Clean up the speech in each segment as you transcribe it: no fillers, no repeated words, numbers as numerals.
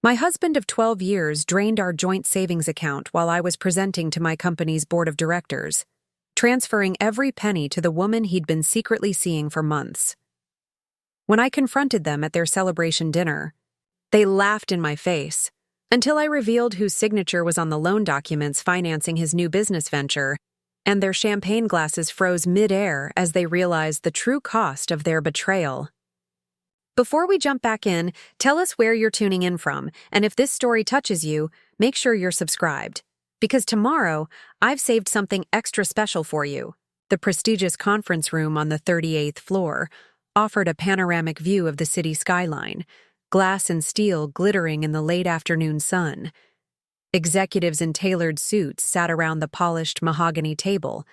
My husband of 12 years drained our joint savings account while I was presenting to my company's board of directors, transferring every penny to the woman he'd been secretly seeing for months. When I confronted them at their celebration dinner, they laughed in my face until I revealed whose signature was on the loan documents financing his new business venture, and their champagne glasses froze mid-air as they realized the true cost of their betrayal. Before we jump back in, tell us where you're tuning in from, and if this story touches you, make sure you're subscribed. Because tomorrow, I've saved something extra special for you. The prestigious conference room on the 38th floor offered a panoramic view of the city skyline, glass and steel glittering in the late afternoon sun. Executives in tailored suits sat around the polished mahogany table,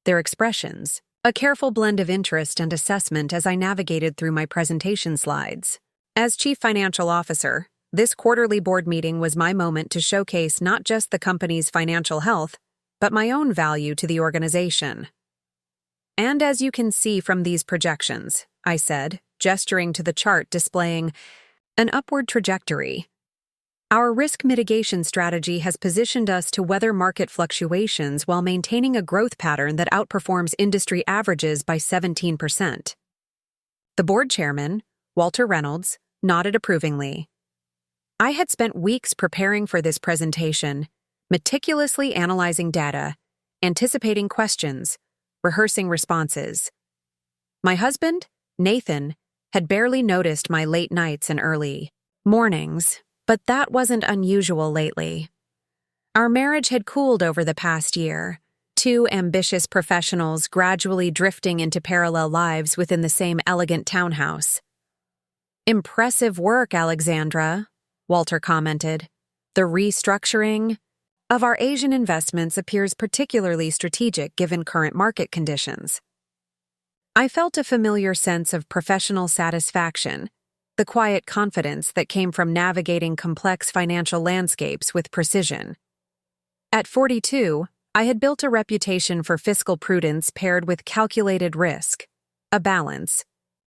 their expressions a careful blend of interest and assessment as I navigated through my presentation slides. As Chief Financial Officer, this quarterly board meeting was my moment to showcase not just the company's financial health, but my own value to the organization. And as you can see from these projections, I said, gesturing to the chart displaying an upward trajectory. Our risk mitigation strategy has positioned us to weather market fluctuations while maintaining a growth pattern that outperforms industry averages by 17%. The board chairman, Walter Reynolds, nodded approvingly. I had spent weeks preparing for this presentation, meticulously analyzing data, anticipating questions, rehearsing responses. My husband, Nathan, had barely noticed my late nights and early mornings, but that wasn't unusual lately. Our marriage had cooled over the past year, two ambitious professionals gradually drifting into parallel lives within the same elegant townhouse. "Impressive work, Alexandra," Walter commented. "The restructuring of our Asian investments appears particularly strategic given current market conditions." I felt a familiar sense of professional satisfaction, the quiet confidence that came from navigating complex financial landscapes with precision. At 42, I had built a reputation for fiscal prudence paired with calculated risk, a balance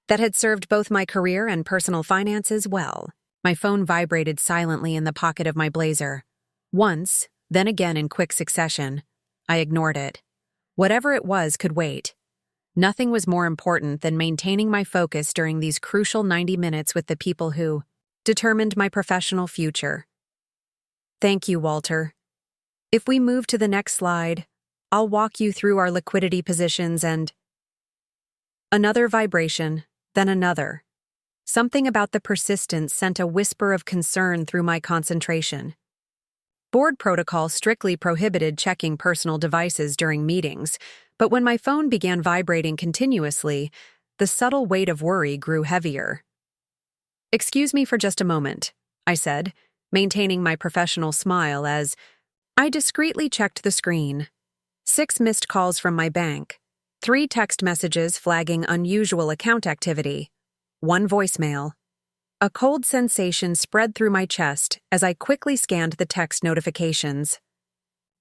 that had served both my career and personal finances well. My phone vibrated silently in the pocket of my blazer. Once, then again in quick succession. I ignored it. Whatever it was could wait. Nothing was more important than maintaining my focus during these crucial 90 minutes with the people who determined my professional future. Thank you, Walter. If we move to the next slide, I'll walk you through our liquidity positions and... Another vibration, then another. Something about the persistence sent a whisper of concern through my concentration. Board protocol strictly prohibited checking personal devices during meetings, but when my phone began vibrating continuously, the subtle weight of worry grew heavier. "Excuse me for just a moment," I said, maintaining my professional smile as I discreetly checked the screen. 6 missed calls from my bank, 3 text messages flagging unusual account activity, 1 voicemail. A cold sensation spread through my chest as I quickly scanned the text notifications.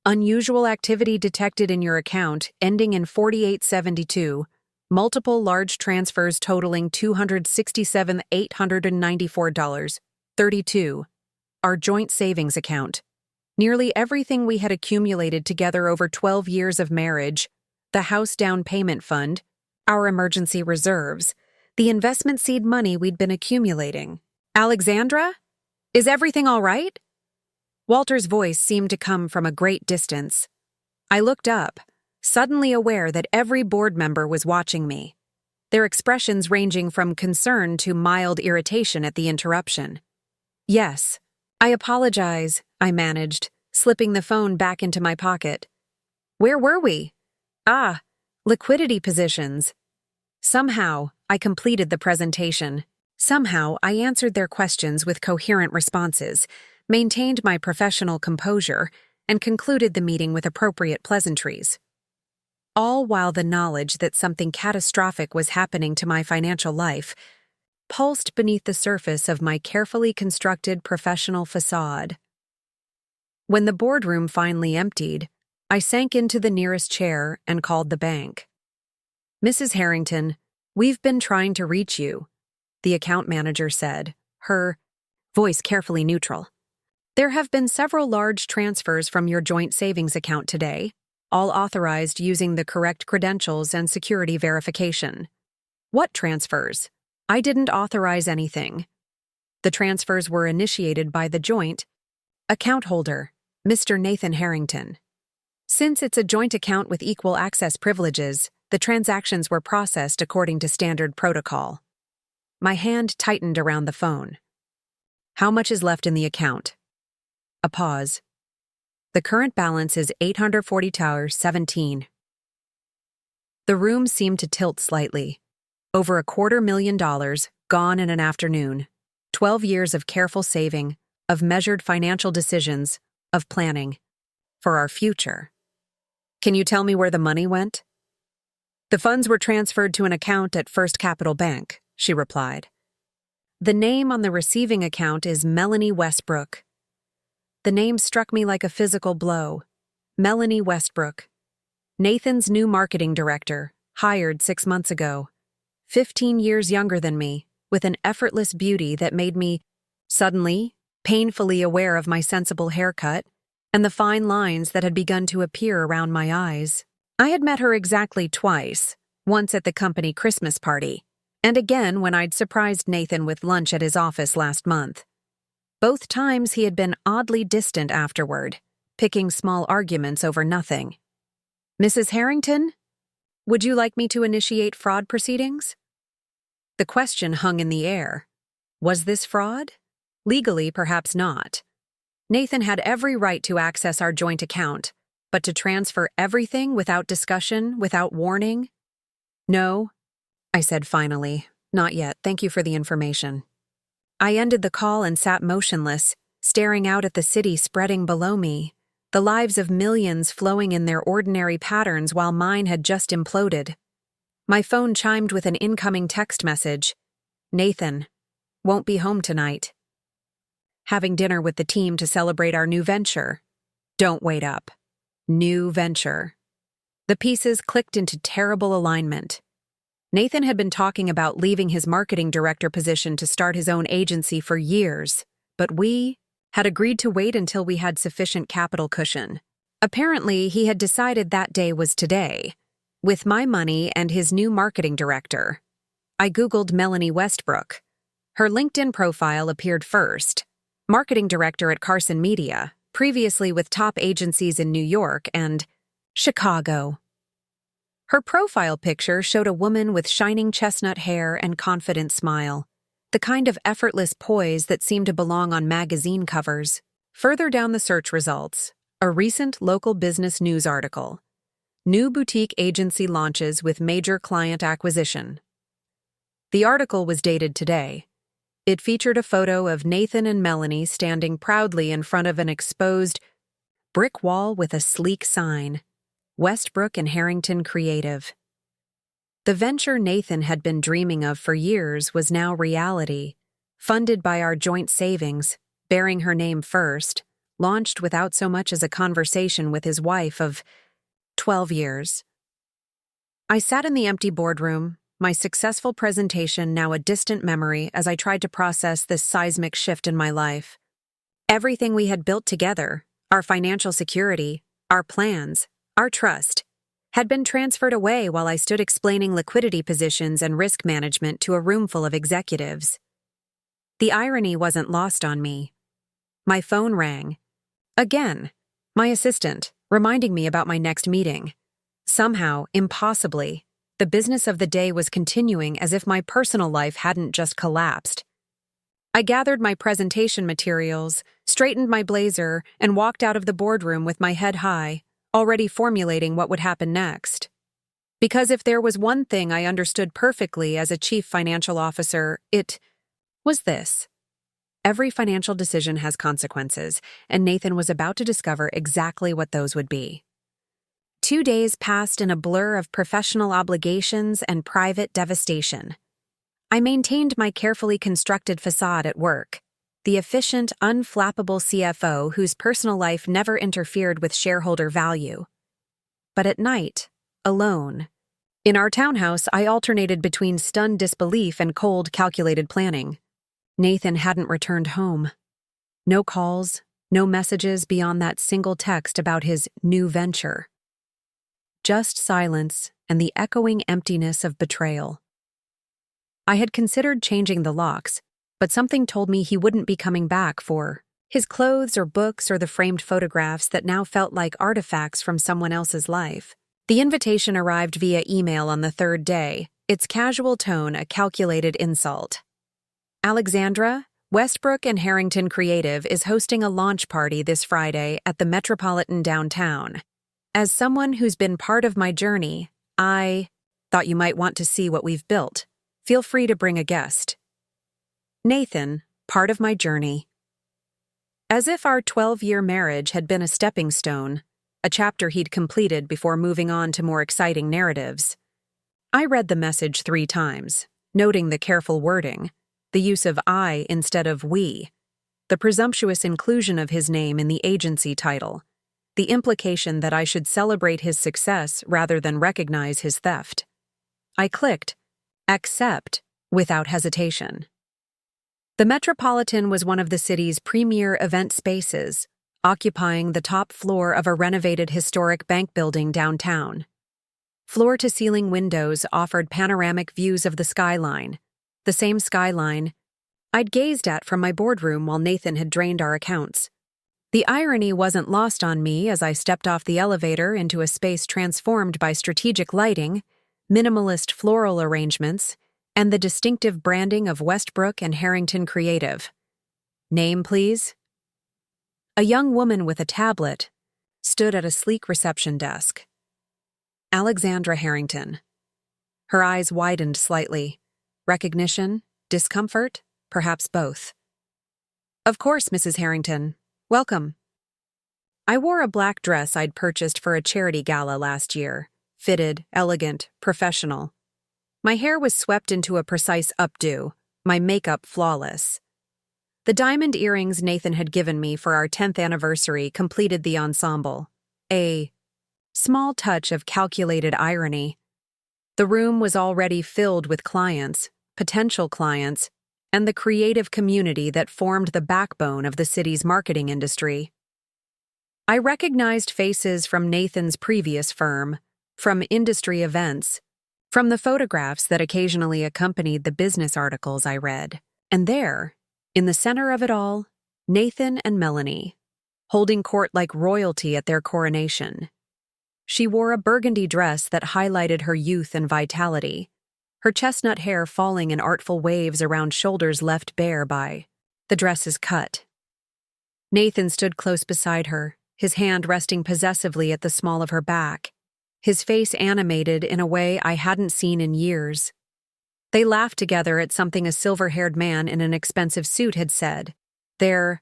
"Unusual activity detected in your account, ending in 4872. Multiple large transfers totaling $267,894.32. Our joint savings account. Nearly everything we had accumulated together over 12 years of marriage, the house down payment fund, our emergency reserves, the investment seed money we'd been accumulating. Alexandra? Is everything all right?" Walter's voice seemed to come from a great distance. I looked up, suddenly aware that every board member was watching me, their expressions ranging from concern to mild irritation at the interruption. "Yes, I apologize," I managed, slipping the phone back into my pocket. "Where were we?" Liquidity positions." Somehow, I completed the presentation. Somehow, I answered their questions with coherent responses, maintained my professional composure, and concluded the meeting with appropriate pleasantries. All while the knowledge that something catastrophic was happening to my financial life pulsed beneath the surface of my carefully constructed professional facade. When the boardroom finally emptied, I sank into the nearest chair and called the bank. "Mrs. Harrington, we've been trying to reach you," the account manager said, her voice carefully neutral. There have been several large transfers from your joint savings account today, all authorized using the correct credentials and security verification. What transfers? I didn't authorize anything. The transfers were initiated by the joint account holder, Mr. Nathan Harrington. Since it's a joint account with equal access privileges, the transactions were processed according to standard protocol. My hand tightened around the phone. How much is left in the account? A pause. The current balance is $840.17. The room seemed to tilt slightly. Over $250,000 gone in an afternoon. 12 years of careful saving, of measured financial decisions, of planning. For our future. Can you tell me where the money went? The funds were transferred to an account at First Capital Bank, she replied. The name on the receiving account is Melanie Westbrook. The name struck me like a physical blow. Melanie Westbrook. Nathan's new marketing director, hired 6 months ago. 15 years younger than me, with an effortless beauty that made me, suddenly, painfully aware of my sensible haircut and the fine lines that had begun to appear around my eyes. I had met her exactly twice, once at the company Christmas party, and again when I'd surprised Nathan with lunch at his office last month. Both times he had been oddly distant afterward, picking small arguments over nothing. Mrs. Harrington? Would you like me to initiate fraud proceedings? The question hung in the air. Was this fraud? Legally, perhaps not. Nathan had every right to access our joint account, but to transfer everything without discussion, without warning? No, I said finally. Not yet. Thank you for the information. I ended the call and sat motionless, staring out at the city spreading below me, the lives of millions flowing in their ordinary patterns while mine had just imploded. My phone chimed with an incoming text message. Nathan, won't be home tonight. Having dinner with the team to celebrate our new venture. Don't wait up. New venture. The pieces clicked into terrible alignment. Nathan had been talking about leaving his marketing director position to start his own agency for years, but we had agreed to wait until we had sufficient capital cushion. Apparently, he had decided that day was today, with my money and his new marketing director. I Googled Melanie Westbrook. Her LinkedIn profile appeared first. Marketing director at Carson Media, previously with top agencies in New York and Chicago. Her profile picture showed a woman with shining chestnut hair and confident smile, the kind of effortless poise that seemed to belong on magazine covers. Further down the search results, a recent local business news article. New boutique agency launches with major client acquisition. The article was dated today. It featured a photo of Nathan and Melanie standing proudly in front of an exposed brick wall with a sleek sign. Westbrook and Harrington Creative. The venture Nathan had been dreaming of for years was now reality, funded by our joint savings, bearing her name first, launched without so much as a conversation with his wife of 12 years. I sat in the empty boardroom, my successful presentation now a distant memory as I tried to process this seismic shift in my life. Everything we had built together, our financial security, our plans, our trust, had been transferred away while I stood explaining liquidity positions and risk management to a room full of executives. The irony wasn't lost on me. My phone rang. Again, my assistant, reminding me about my next meeting. Somehow, impossibly, the business of the day was continuing as if my personal life hadn't just collapsed. I gathered my presentation materials, straightened my blazer, and walked out of the boardroom with my head high, already formulating what would happen next. Because if there was one thing I understood perfectly as a chief financial officer, it was this. Every financial decision has consequences, and Nathan was about to discover exactly what those would be. 2 days passed in a blur of professional obligations and private devastation. I maintained my carefully constructed facade at work, the efficient, unflappable CFO whose personal life never interfered with shareholder value. But at night, alone, in our townhouse, I alternated between stunned disbelief and cold, calculated planning. Nathan hadn't returned home. No calls, no messages beyond that single text about his new venture. Just silence and the echoing emptiness of betrayal. I had considered changing the locks, but something told me he wouldn't be coming back for his clothes or books or the framed photographs that now felt like artifacts from someone else's life. The invitation arrived via email on the third day, its casual tone a calculated insult. Alexandra, Westbrook and Harrington Creative is hosting a launch party this Friday at the Metropolitan downtown. As someone who's been part of my journey, I thought you might want to see what we've built. Feel free to bring a guest. Nathan, part of my journey. As if our 12-year marriage had been a stepping stone, a chapter he'd completed before moving on to more exciting narratives. I read the message 3 times, noting the careful wording, the use of I instead of we, the presumptuous inclusion of his name in the agency title, the implication that I should celebrate his success rather than recognize his theft. I clicked, accept, without hesitation. The Metropolitan was one of the city's premier event spaces, occupying the top floor of a renovated historic bank building downtown. Floor-to-ceiling windows offered panoramic views of the skyline, the same skyline I'd gazed at from my boardroom while Nathan had drained our accounts. The irony wasn't lost on me as I stepped off the elevator into a space transformed by strategic lighting, minimalist floral arrangements, and the distinctive branding of Westbrook and Harrington Creative. Name, please? A young woman with a tablet stood at a sleek reception desk. Alexandra Harrington. Her eyes widened slightly. Recognition? Discomfort? Perhaps both. Of course, Mrs. Harrington. Welcome. I wore a black dress I'd purchased for a charity gala last year. Fitted, elegant, professional. My hair was swept into a precise updo, my makeup flawless. The diamond earrings Nathan had given me for our 10th anniversary completed the ensemble. A small touch of calculated irony. The room was already filled with clients, potential clients, and the creative community that formed the backbone of the city's marketing industry. I recognized faces from Nathan's previous firm, from industry events, from the photographs that occasionally accompanied the business articles I read. And there, in the center of it all, Nathan and Melanie, holding court like royalty at their coronation. She wore a burgundy dress that highlighted her youth and vitality, her chestnut hair falling in artful waves around shoulders left bare by the dress's cut. Nathan stood close beside her, his hand resting possessively at the small of her back, his face animated in a way I hadn't seen in years. They laughed together at something a silver-haired man in an expensive suit had said, their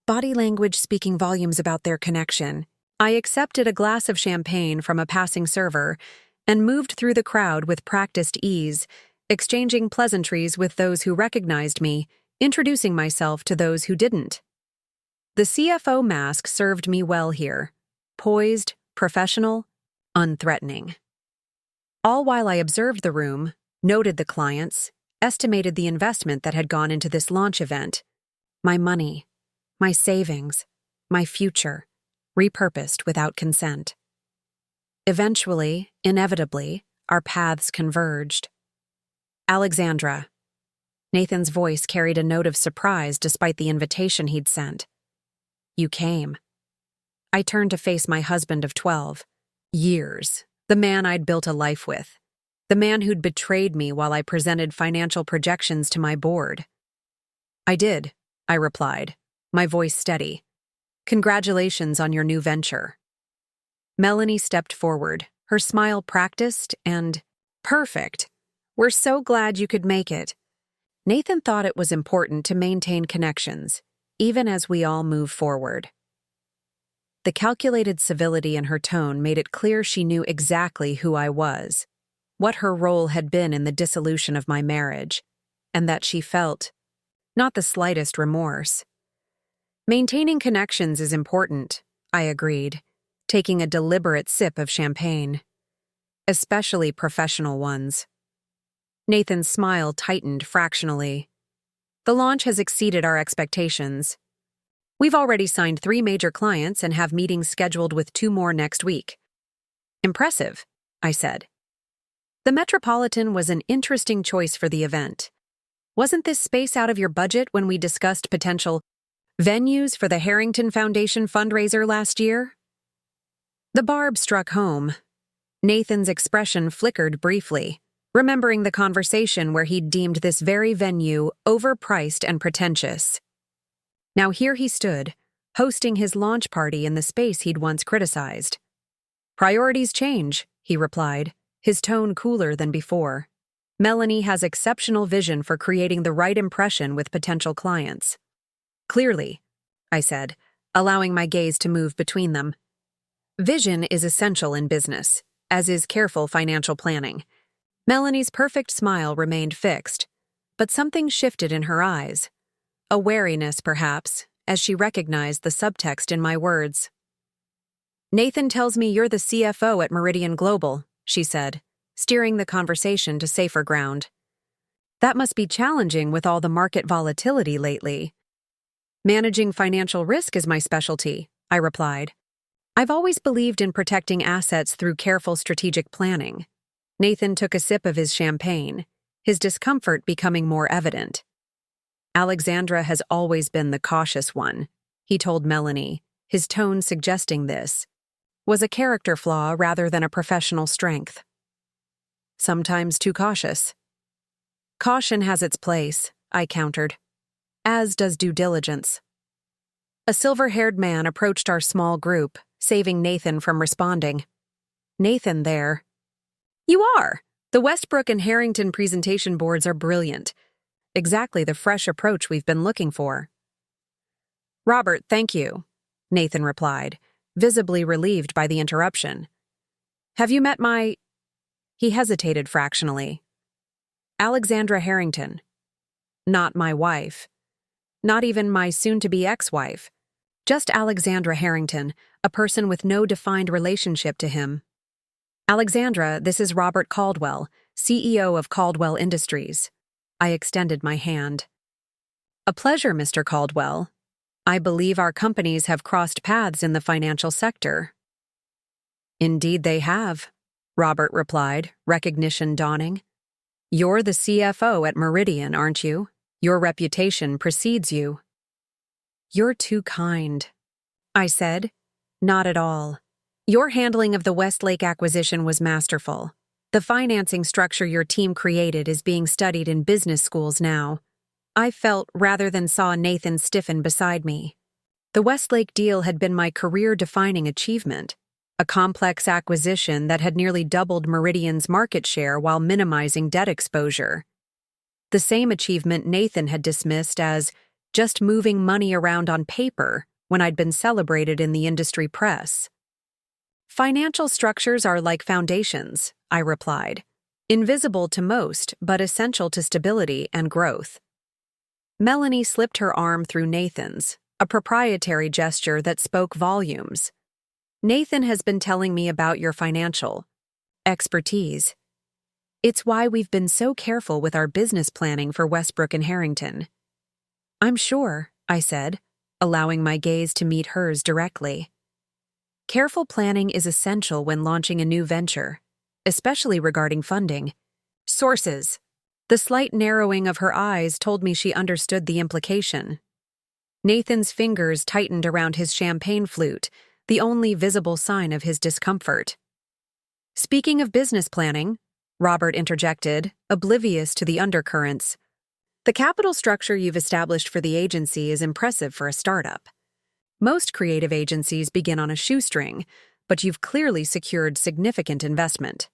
body language speaking volumes about their connection. I accepted a glass of champagne from a passing server and moved through the crowd with practiced ease, exchanging pleasantries with those who recognized me, introducing myself to those who didn't. The CFO mask served me well here, poised, professional, unthreatening. All while I observed the room, noted the clients, estimated the investment that had gone into this launch event, my money, my savings, my future, repurposed without consent. Eventually, inevitably, our paths converged. Alexandra. Nathan's voice carried a note of surprise despite the invitation he'd sent. You came. I turned to face my husband of 12 years, the man I'd built a life with, the man who'd betrayed me while I presented financial projections to my board. I did, I replied, my voice steady. Congratulations on your new venture. Melanie stepped forward, her smile practiced and perfect. We're so glad you could make it. Nathan thought it was important to maintain connections, even as we all move forward. The calculated civility in her tone made it clear she knew exactly who I was, what her role had been in the dissolution of my marriage, and that she felt not the slightest remorse. Maintaining connections is important, I agreed, taking a deliberate sip of champagne, especially professional ones. Nathan's smile tightened fractionally. The launch has exceeded our expectations. We've already signed 3 major clients and have meetings scheduled with 2 more next week. Impressive, I said. The Metropolitan was an interesting choice for the event. Wasn't this space out of your budget when we discussed potential venues for the Harrington Foundation fundraiser last year? The barb struck home. Nathan's expression flickered briefly, remembering the conversation where he'd deemed this very venue overpriced and pretentious. Now here he stood, hosting his launch party in the space he'd once criticized. Priorities change, he replied, his tone cooler than before. Melanie has exceptional vision for creating the right impression with potential clients. Clearly, I said, allowing my gaze to move between them. Vision is essential in business, as is careful financial planning. Melanie's perfect smile remained fixed, but something shifted in her eyes. A wariness, perhaps, as she recognized the subtext in my words. Nathan tells me you're the CFO at Meridian Global, she said, steering the conversation to safer ground. That must be challenging with all the market volatility lately. Managing financial risk is my specialty, I replied. I've always believed in protecting assets through careful strategic planning. Nathan took a sip of his champagne, his discomfort becoming more evident. Alexandra has always been the cautious one, he told Melanie, his tone suggesting this was a character flaw rather than a professional strength. Sometimes too cautious. Caution has its place, I countered, as does due diligence. A silver-haired man approached our small group, saving Nathan from responding. Nathan there. You are! The Westbrook and Harrington presentation boards are brilliant. Exactly the fresh approach we've been looking for. Robert, thank you, Nathan replied, visibly relieved by the interruption. Have you met my... He hesitated fractionally. Alexandra Harrington. Not my wife. Not even my soon-to-be ex-wife. Just Alexandra Harrington, a person with no defined relationship to him. Alexandra, this is Robert Caldwell, CEO of Caldwell Industries. I extended my hand. A pleasure, Mr. Caldwell. I believe our companies have crossed paths in the financial sector. Indeed they have, Robert replied, recognition dawning. You're the CFO at Meridian, aren't you? Your reputation precedes you. You're too kind, I said. Not at all. Your handling of the Westlake acquisition was masterful. The financing structure your team created is being studied in business schools now. I felt rather than saw Nathan stiffen beside me. The Westlake deal had been my career-defining achievement, a complex acquisition that had nearly doubled Meridian's market share while minimizing debt exposure. The same achievement Nathan had dismissed as just moving money around on paper when I'd been celebrated in the industry press. Financial structures are like foundations, I replied, invisible to most but essential to stability and growth. Melanie slipped her arm through Nathan's, a proprietary gesture that spoke volumes. Nathan has been telling me about your financial expertise. It's why we've been so careful with our business planning for Westbrook and Harrington. I'm sure, I said, allowing my gaze to meet hers directly. Careful planning is essential when launching a new venture, especially regarding funding. Sources. The slight narrowing of her eyes told me she understood the implication. Nathan's fingers tightened around his champagne flute, the only visible sign of his discomfort. Speaking of business planning, Robert interjected, oblivious to the undercurrents. The capital structure you've established for the agency is impressive for a startup. Most creative agencies begin on a shoestring, but you've clearly secured significant investment.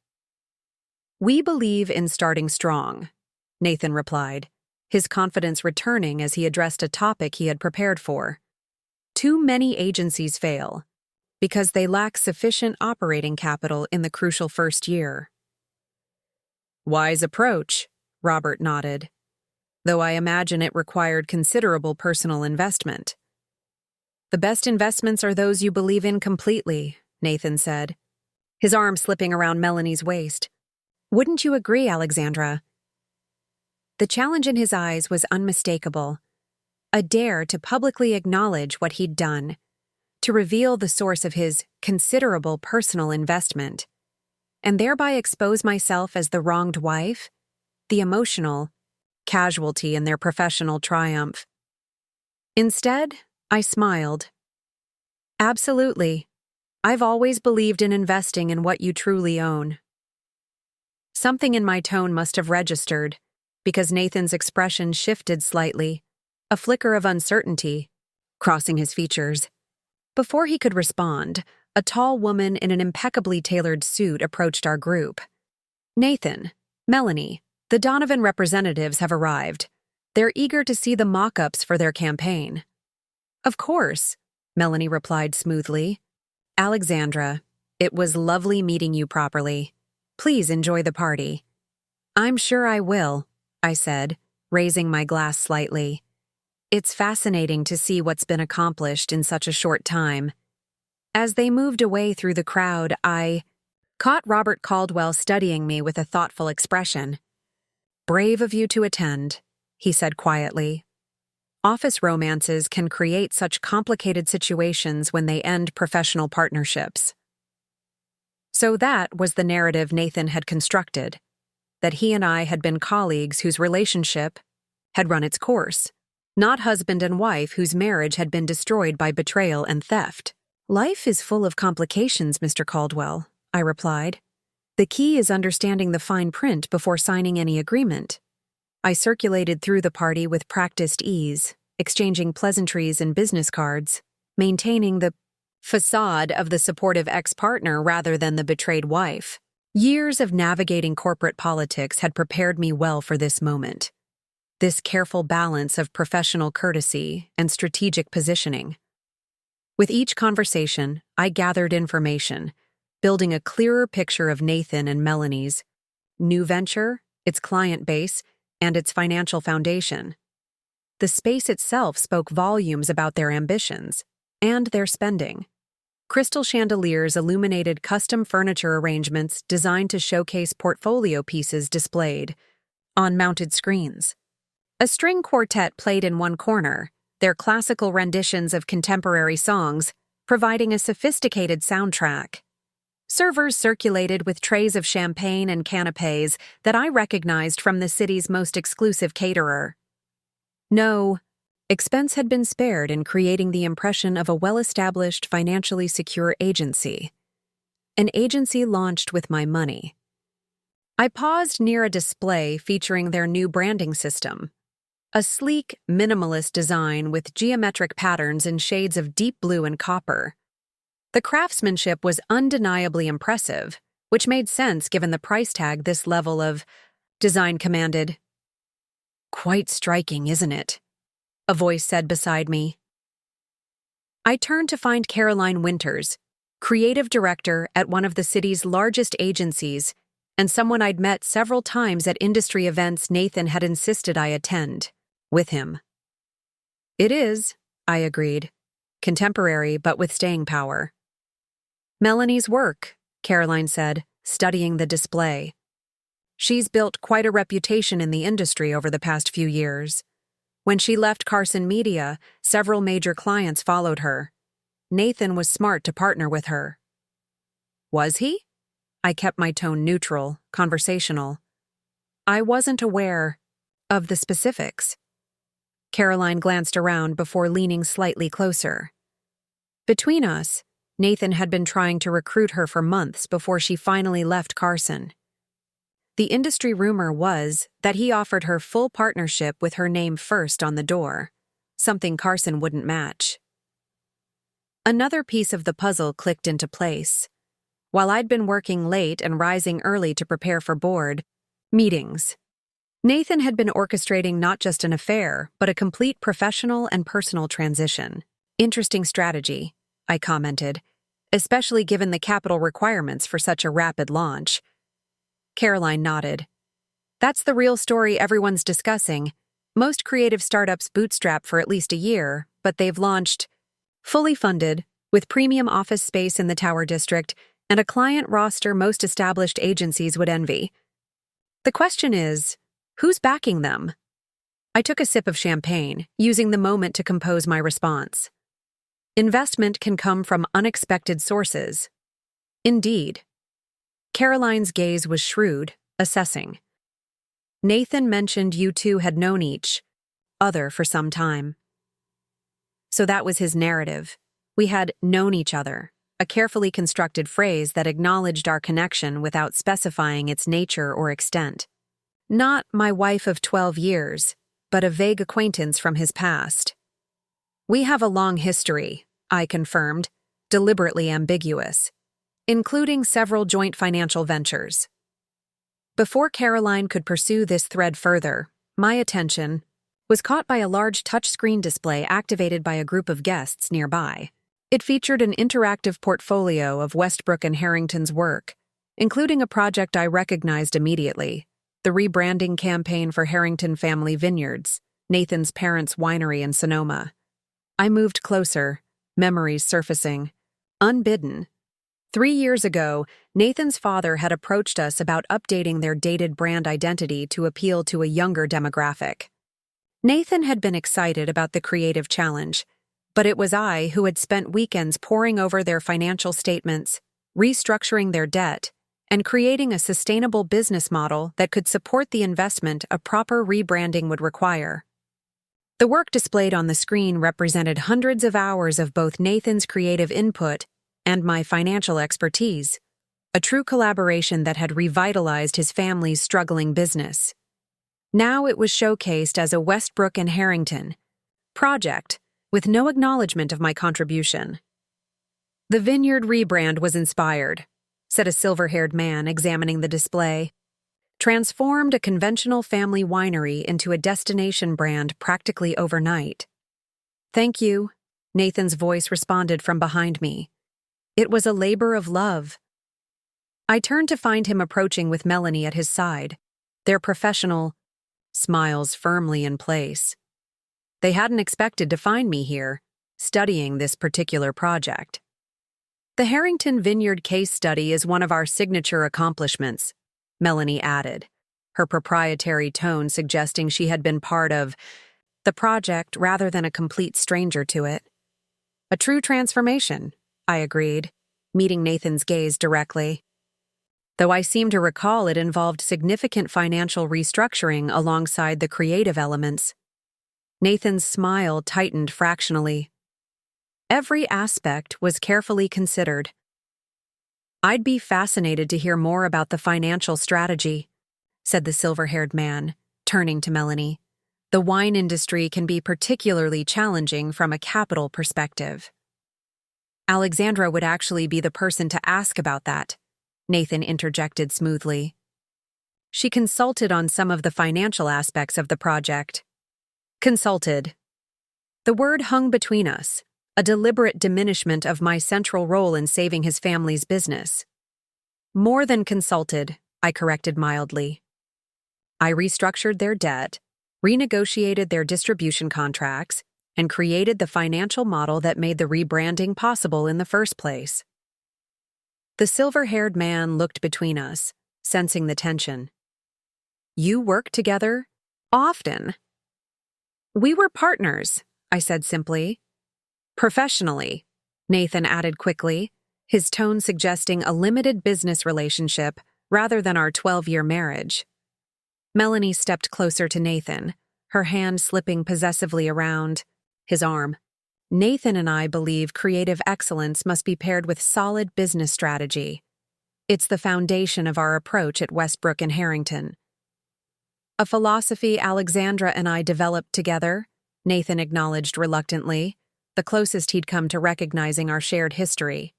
We believe in starting strong, Nathan replied, his confidence returning as he addressed a topic he had prepared for. Too many agencies fail because they lack sufficient operating capital in the crucial first year. Wise approach, Robert nodded, though I imagine it required considerable personal investment. The best investments are those you believe in completely, Nathan said, his arm slipping around Melanie's waist. Wouldn't you agree, Alexandra? The challenge in his eyes was unmistakable. A dare to publicly acknowledge what he'd done, to reveal the source of his considerable personal investment, and thereby expose myself as the wronged wife, the emotional casualty in their professional triumph. Instead, I smiled. Absolutely. I've always believed in investing in what you truly own. Something in my tone must have registered, because Nathan's expression shifted slightly, a flicker of uncertainty crossing his features. Before he could respond, a tall woman in an impeccably tailored suit approached our group. Nathan, Melanie, the Donovan representatives have arrived. They're eager to see the mock-ups for their campaign. Of course, Melanie replied smoothly. Alexandra, it was lovely meeting you properly. Please enjoy the party. I'm sure I will, I said, raising my glass slightly. It's fascinating to see what's been accomplished in such a short time. As they moved away through the crowd, I caught Robert Caldwell studying me with a thoughtful expression. Brave of you to attend, he said quietly. Office romances can create such complicated situations when they end professional partnerships. So that was the narrative Nathan had constructed, that he and I had been colleagues whose relationship had run its course, not husband and wife whose marriage had been destroyed by betrayal and theft. Life is full of complications, Mr. Caldwell, I replied. The key is understanding the fine print before signing any agreement. I circulated through the party with practiced ease, exchanging pleasantries and business cards, maintaining the facade of the supportive ex-partner rather than the betrayed wife. Years of navigating corporate politics had prepared me well for this moment. This careful balance of professional courtesy and strategic positioning. With each conversation, I gathered information, building a clearer picture of Nathan and Melanie's new venture, its client base, and its financial foundation. The space itself spoke volumes about their ambitions and their spending. Crystal chandeliers illuminated custom furniture arrangements designed to showcase portfolio pieces displayed on mounted screens. A string quartet played in one corner, their classical renditions of contemporary songs providing a sophisticated soundtrack. Servers circulated with trays of champagne and canapés that I recognized from the city's most exclusive caterer. No, expense had been spared in creating the impression of a well-established, financially secure agency. An agency launched with my money. I paused near a display featuring their new branding system. A sleek, minimalist design with geometric patterns in shades of deep blue and copper. The craftsmanship was undeniably impressive, which made sense given the price tag this level of design commanded. Quite striking, isn't it? A voice said beside me. I turned to find Caroline Winters, creative director at one of the city's largest agencies, and someone I'd met several times at industry events Nathan had insisted I attend with him. It is, I agreed. Contemporary, but with staying power. Melanie's work, Caroline said, studying the display. She's built quite a reputation in the industry over the past few years. When she left Carson Media, several major clients followed her. Nathan was smart to partner with her. Was he? I kept my tone neutral, conversational. I wasn't aware of the specifics. Caroline glanced around before leaning slightly closer. Between us, Nathan had been trying to recruit her for months before she finally left Carson. The industry rumor was that he offered her full partnership with her name first on the door, something Carson wouldn't match. Another piece of the puzzle clicked into place. While I'd been working late and rising early to prepare for board meetings, Nathan had been orchestrating not just an affair, but a complete professional and personal transition. Interesting strategy, I commented, especially given the capital requirements for such a rapid launch. Caroline nodded. That's the real story everyone's discussing. Most creative startups bootstrap for at least a year, but they've launched fully funded, with premium office space in the Tower District and a client roster most established agencies would envy. The question is, Who's backing them? I took a sip of champagne, using the moment to compose my response. Investment can come from unexpected sources. Indeed. Caroline's gaze was shrewd, assessing. Nathan mentioned you two had known each other for some time. So that was his narrative. We had known each other, a carefully constructed phrase that acknowledged our connection without specifying its nature or extent. Not my wife of 12 years, but a vague acquaintance from his past. We have a long history, I confirmed, deliberately ambiguous, including several joint financial ventures. Before Caroline could pursue this thread further, my attention was caught by a large touchscreen display activated by a group of guests nearby. It featured an interactive portfolio of Westbrook and Harrington's work, including a project I recognized immediately, the rebranding campaign for Harrington Family Vineyards, Nathan's parents' winery in Sonoma. I moved closer, memories surfacing. Unbidden. 3 years ago, Nathan's father had approached us about updating their dated brand identity to appeal to a younger demographic. Nathan had been excited about the creative challenge, but it was I who had spent weekends poring over their financial statements, restructuring their debt, and creating a sustainable business model that could support the investment a proper rebranding would require. The work displayed on the screen represented hundreds of hours of both Nathan's creative input and my financial expertise, a true collaboration that had revitalized his family's struggling business. Now it was showcased as a Westbrook and Harrington project, with no acknowledgement of my contribution. The vineyard rebrand was inspired, said a silver-haired man examining the display. Transformed a conventional family winery into a destination brand practically overnight. Thank you, Nathan's voice responded from behind me. It was a labor of love. I turned to find him approaching with Melanie at his side, their professional smiles firmly in place. They hadn't expected to find me here, studying this particular project. The Harrington Vineyard case study is one of our signature accomplishments, Melanie added, her proprietary tone suggesting she had been part of the project rather than a complete stranger to it. A true transformation, I agreed, meeting Nathan's gaze directly. Though I seem to recall it involved significant financial restructuring alongside the creative elements. Nathan's smile tightened fractionally. Every aspect was carefully considered. I'd be fascinated to hear more about the financial strategy, said the silver-haired man, turning to Melanie. The wine industry can be particularly challenging from a capital perspective. Alexandra would actually be the person to ask about that, Nathan interjected smoothly. She consulted on some of the financial aspects of the project. Consulted. The word hung between us, a deliberate diminishment of my central role in saving his family's business. More than consulted, I corrected mildly. I restructured their debt, renegotiated their distribution contracts, and created the financial model that made the rebranding possible in the first place. The silver-haired man looked between us, sensing the tension. You work together? Often. We were partners, I said simply. Professionally, Nathan added quickly, his tone suggesting a limited business relationship rather than our 12-year marriage. Melanie stepped closer to Nathan, her hand slipping possessively around his arm. Nathan and I believe creative excellence must be paired with solid business strategy. It's the foundation of our approach at Westbrook and Harrington. A philosophy Alexandra and I developed together, Nathan acknowledged reluctantly, the closest he'd come to recognizing our shared history.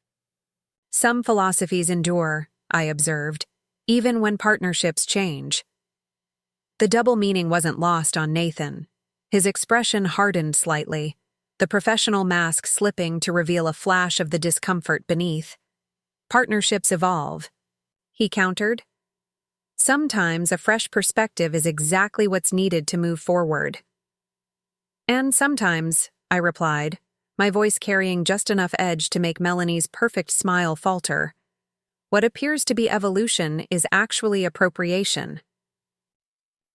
Some philosophies endure, I observed, even when partnerships change. The double meaning wasn't lost on Nathan. His expression hardened slightly, the professional mask slipping to reveal a flash of the discomfort beneath. Partnerships evolve, he countered. Sometimes a fresh perspective is exactly what's needed to move forward. And sometimes, I replied, my voice carrying just enough edge to make Melanie's perfect smile falter. What appears to be evolution is actually appropriation.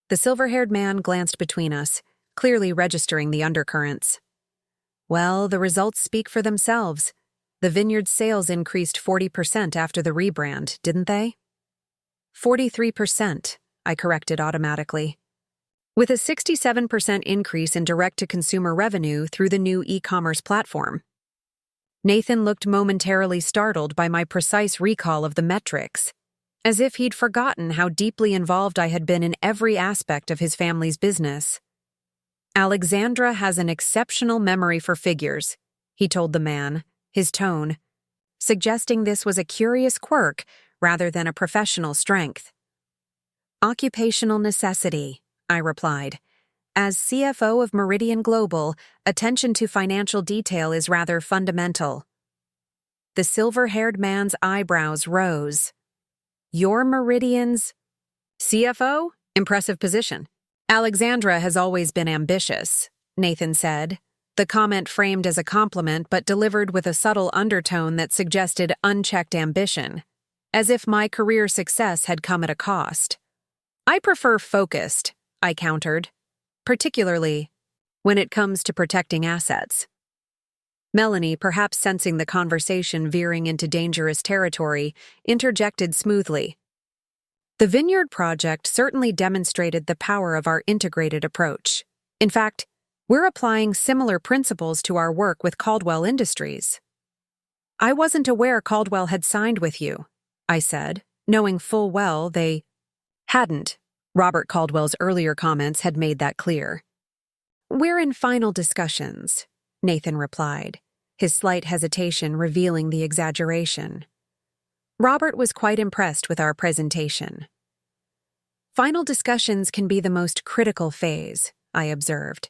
The silver-haired man glanced between us, clearly registering the undercurrents. Well, the results speak for themselves. The vineyard's sales increased 40% after the rebrand, didn't they? 43%, I corrected automatically. With a 67% increase in direct-to-consumer revenue through the new e-commerce platform. Nathan looked momentarily startled by my precise recall of the metrics, as if he'd forgotten how deeply involved I had been in every aspect of his family's business. Alexandra has an exceptional memory for figures, he told the man, his tone suggesting this was a curious quirk rather than a professional strength. Occupational necessity, I replied. As CFO of Meridian Global, attention to financial detail is rather fundamental. The silver-haired man's eyebrows rose. You're Meridian's CFO? Impressive position. Alexandra has always been ambitious, Nathan said, the comment framed as a compliment but delivered with a subtle undertone that suggested unchecked ambition, as if my career success had come at a cost. I prefer focused, I countered, particularly when it comes to protecting assets. Melanie, perhaps sensing the conversation veering into dangerous territory, interjected smoothly. The Vineyard project certainly demonstrated the power of our integrated approach. In fact, we're applying similar principles to our work with Caldwell Industries. I wasn't aware Caldwell had signed with you, I said, knowing full well they hadn't. Robert Caldwell's earlier comments had made that clear. We're in final discussions, Nathan replied, his slight hesitation revealing the exaggeration. Robert was quite impressed with our presentation. Final discussions can be the most critical phase, I observed.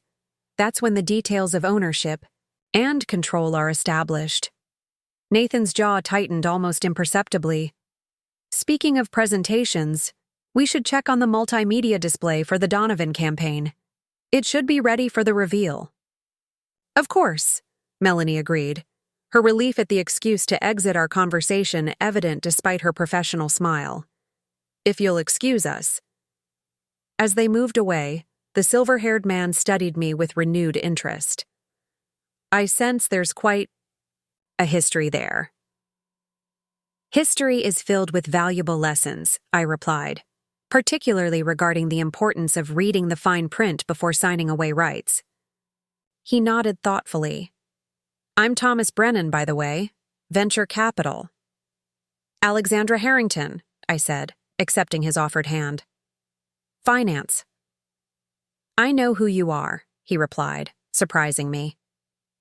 That's when the details of ownership and control are established. Nathan's jaw tightened almost imperceptibly. Speaking of presentations, we should check on the multimedia display for the Donovan campaign. It should be ready for the reveal. Of course, Melanie agreed, her relief at the excuse to exit our conversation evident despite her professional smile. If you'll excuse us. As they moved away, the silver-haired man studied me with renewed interest. I sense there's quite a history there. History is filled with valuable lessons, I replied, particularly regarding the importance of reading the fine print before signing away rights. He nodded thoughtfully. I'm Thomas Brennan, by the way, Venture Capital. Alexandra Harrington, I said, accepting his offered hand. Finance. I know who you are, he replied, surprising me.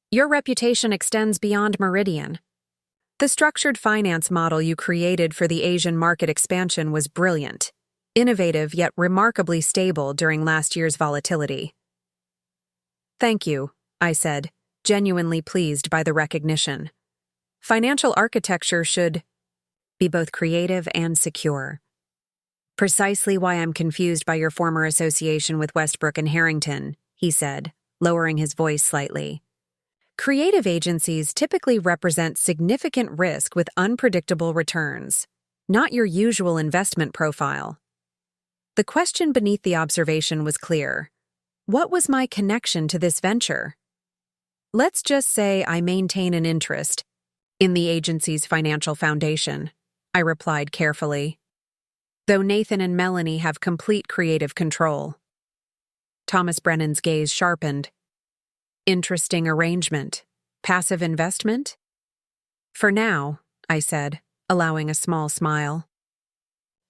Your reputation extends beyond Meridian. The structured finance model you created for the Asian market expansion was brilliant, innovative yet remarkably stable during last year's volatility. Thank you, I said, genuinely pleased by the recognition. Financial architecture should be both creative and secure. Precisely why I'm confused by your former association with Westbrook and Harrington, he said, lowering his voice slightly. Creative agencies typically represent significant risk with unpredictable returns, not your usual investment profile. The question beneath the observation was clear. What was my connection to this venture? Let's just say I maintain an interest in the agency's financial foundation, I replied carefully, though Nathan and Melanie have complete creative control. Thomas Brennan's gaze sharpened. Interesting arrangement. Passive investment? For now, I said, allowing a small smile.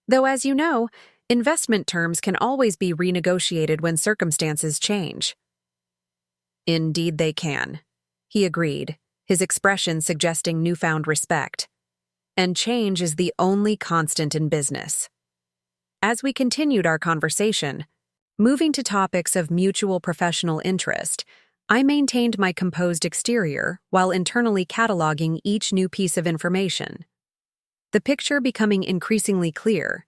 Though as you know, investment terms can always be renegotiated when circumstances change. Indeed they can, he agreed, his expression suggesting newfound respect. And change is the only constant in business. As we continued our conversation, moving to topics of mutual professional interest, I maintained my composed exterior while internally cataloging each new piece of information. The picture becoming increasingly clear.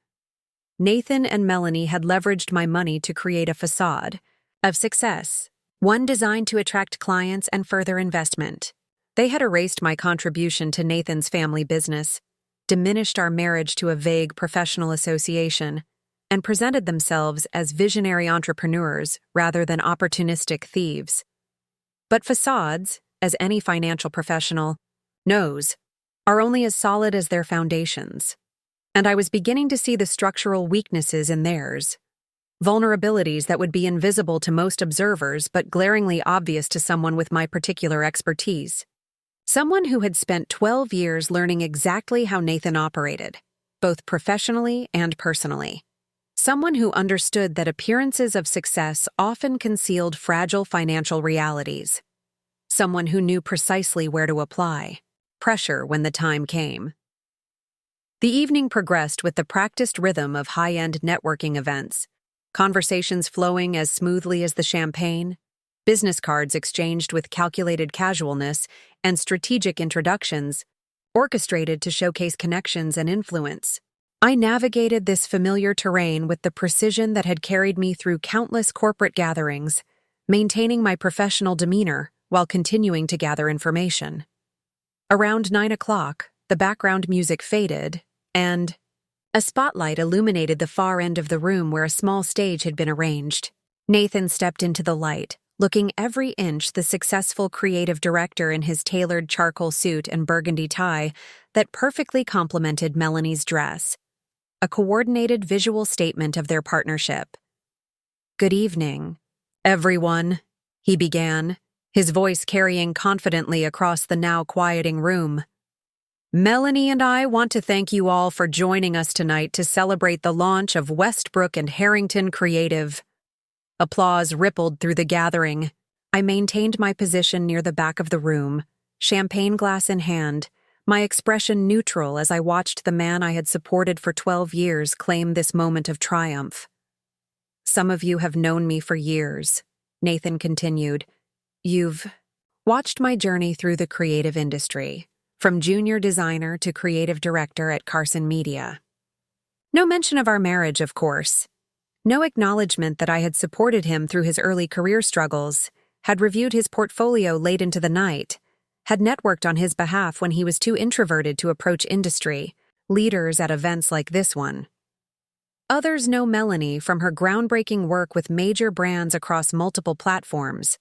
Nathan and Melanie had leveraged my money to create a facade of success, one designed to attract clients and further investment. They had erased my contribution to Nathan's family business, diminished our marriage to a vague professional association, and presented themselves as visionary entrepreneurs rather than opportunistic thieves. But facades, as any financial professional knows, are only as solid as their foundations. And I was beginning to see the structural weaknesses in theirs. Vulnerabilities that would be invisible to most observers but glaringly obvious to someone with my particular expertise. Someone who had spent 12 years learning exactly how Nathan operated, both professionally and personally. Someone who understood that appearances of success often concealed fragile financial realities. Someone who knew precisely where to apply pressure when the time came. The evening progressed with the practiced rhythm of high-end networking events, conversations flowing as smoothly as the champagne, business cards exchanged with calculated casualness, and strategic introductions, orchestrated to showcase connections and influence. I navigated this familiar terrain with the precision that had carried me through countless corporate gatherings, maintaining my professional demeanor while continuing to gather information. Around 9 o'clock, the background music faded, and a spotlight illuminated the far end of the room where a small stage had been arranged. Nathan stepped into the light, looking every inch the successful creative director in his tailored charcoal suit and burgundy tie that perfectly complemented Melanie's dress, a coordinated visual statement of their partnership. "Good evening, everyone," he began, his voice carrying confidently across the now quieting room. "Melanie and I want to thank you all for joining us tonight to celebrate the launch of Westbrook and Harrington Creative." Applause rippled through the gathering. I maintained my position near the back of the room, champagne glass in hand, my expression neutral as I watched the man I had supported for 12 years claim this moment of triumph. "Some of you have known me for years," Nathan continued. "You've watched my journey through the creative industry, from junior designer to creative director at Carson Media. No mention of our marriage, of course. No acknowledgement that I had supported him through his early career struggles, had reviewed his portfolio late into the night, had networked on his behalf when he was too introverted to approach industry, leaders at events like this one. Others know Melanie from her groundbreaking work with major brands across multiple platforms.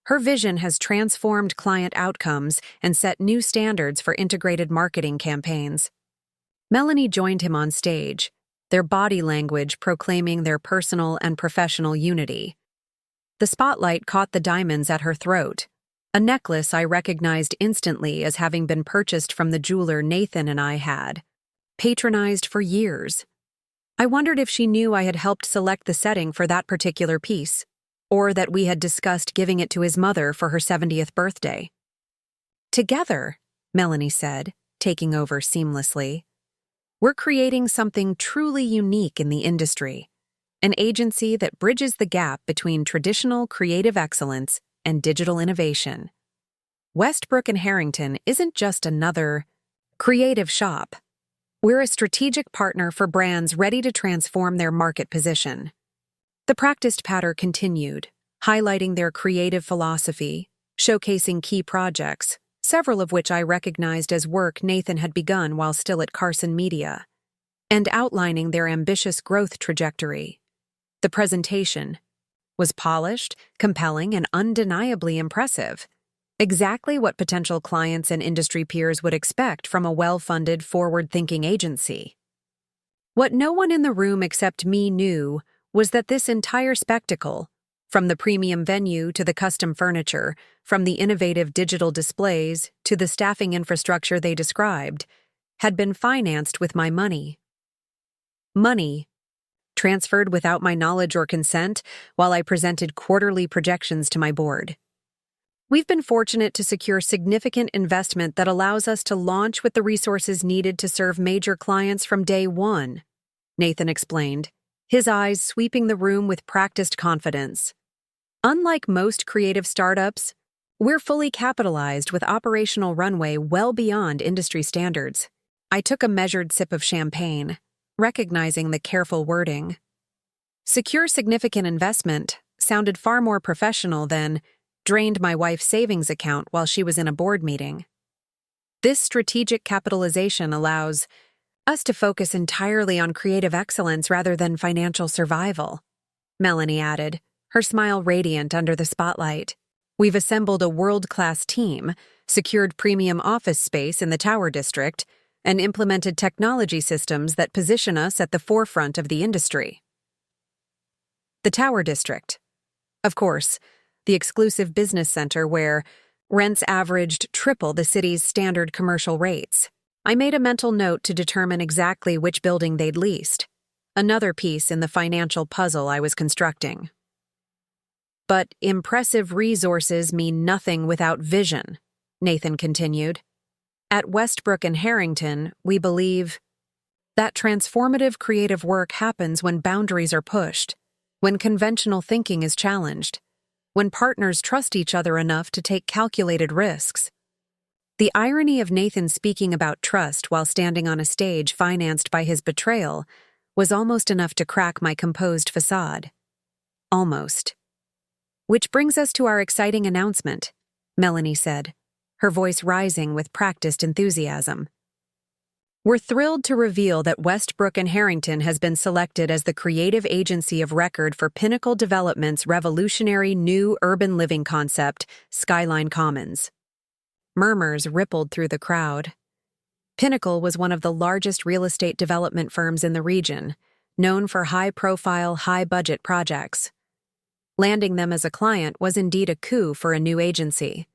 Her vision has transformed client outcomes and set new standards for integrated marketing campaigns. Melanie joined him on stage, their body language proclaiming their personal and professional unity. The spotlight caught the diamonds at her throat, a necklace I recognized instantly as having been purchased from the jeweler Nathan and I had patronized for years. I wondered if she knew I had helped select the setting for that particular piece, or that we had discussed giving it to his mother for her 70th birthday. "Together," Melanie said, taking over seamlessly, "we're creating something truly unique in the industry, an agency that bridges the gap between traditional creative excellence and digital innovation. Westbrook and Harrington isn't just another creative shop. We're a strategic partner for brands ready to transform their market position." The practiced patter continued, highlighting their creative philosophy, showcasing key projects, several of which I recognized as work Nathan had begun while still at Carson Media, and outlining their ambitious growth trajectory. The presentation was polished, compelling, and undeniably impressive, exactly what potential clients and industry peers would expect from a well-funded, forward-thinking agency. What no one in the room except me knew was that this entire spectacle, from the premium venue to the custom furniture, from the innovative digital displays to the staffing infrastructure they described, had been financed with my money. Money, transferred without my knowledge or consent while I presented quarterly projections to my board. "We've been fortunate to secure significant investment that allows us to launch with the resources needed to serve major clients from day one," Nathan explained, his eyes sweeping the room with practiced confidence. "Unlike most creative startups, we're fully capitalized with operational runway well beyond industry standards." I took a measured sip of champagne, recognizing the careful wording. Secure significant investment sounded far more professional than drained my wife's savings account while she was in a board meeting. This strategic capitalization allows us to focus entirely on creative excellence rather than financial survival," Melanie added, her smile radiant under the spotlight. "We've assembled a world-class team, secured premium office space in the Tower District, and implemented technology systems that position us at the forefront of the industry." The Tower District. Of course, the exclusive business center where rents averaged triple the city's standard commercial rates. I made a mental note to determine exactly which building they'd leased, another piece in the financial puzzle I was constructing. "But impressive resources mean nothing without vision," Nathan continued. "At Westbrook and Harrington, we believe that transformative creative work happens when boundaries are pushed, when conventional thinking is challenged, when partners trust each other enough to take calculated risks." The irony of Nathan speaking about trust while standing on a stage financed by his betrayal was almost enough to crack my composed facade. Almost. "Which brings us to our exciting announcement," Melanie said, her voice rising with practiced enthusiasm. "We're thrilled to reveal that Westbrook and Harrington has been selected as the creative agency of record for Pinnacle Development's revolutionary new urban living concept, Skyline Commons." Murmurs rippled through the crowd. Pinnacle was one of the largest real estate development firms in the region, known for high-profile, high-budget projects. Landing them as a client was indeed a coup for a new agency,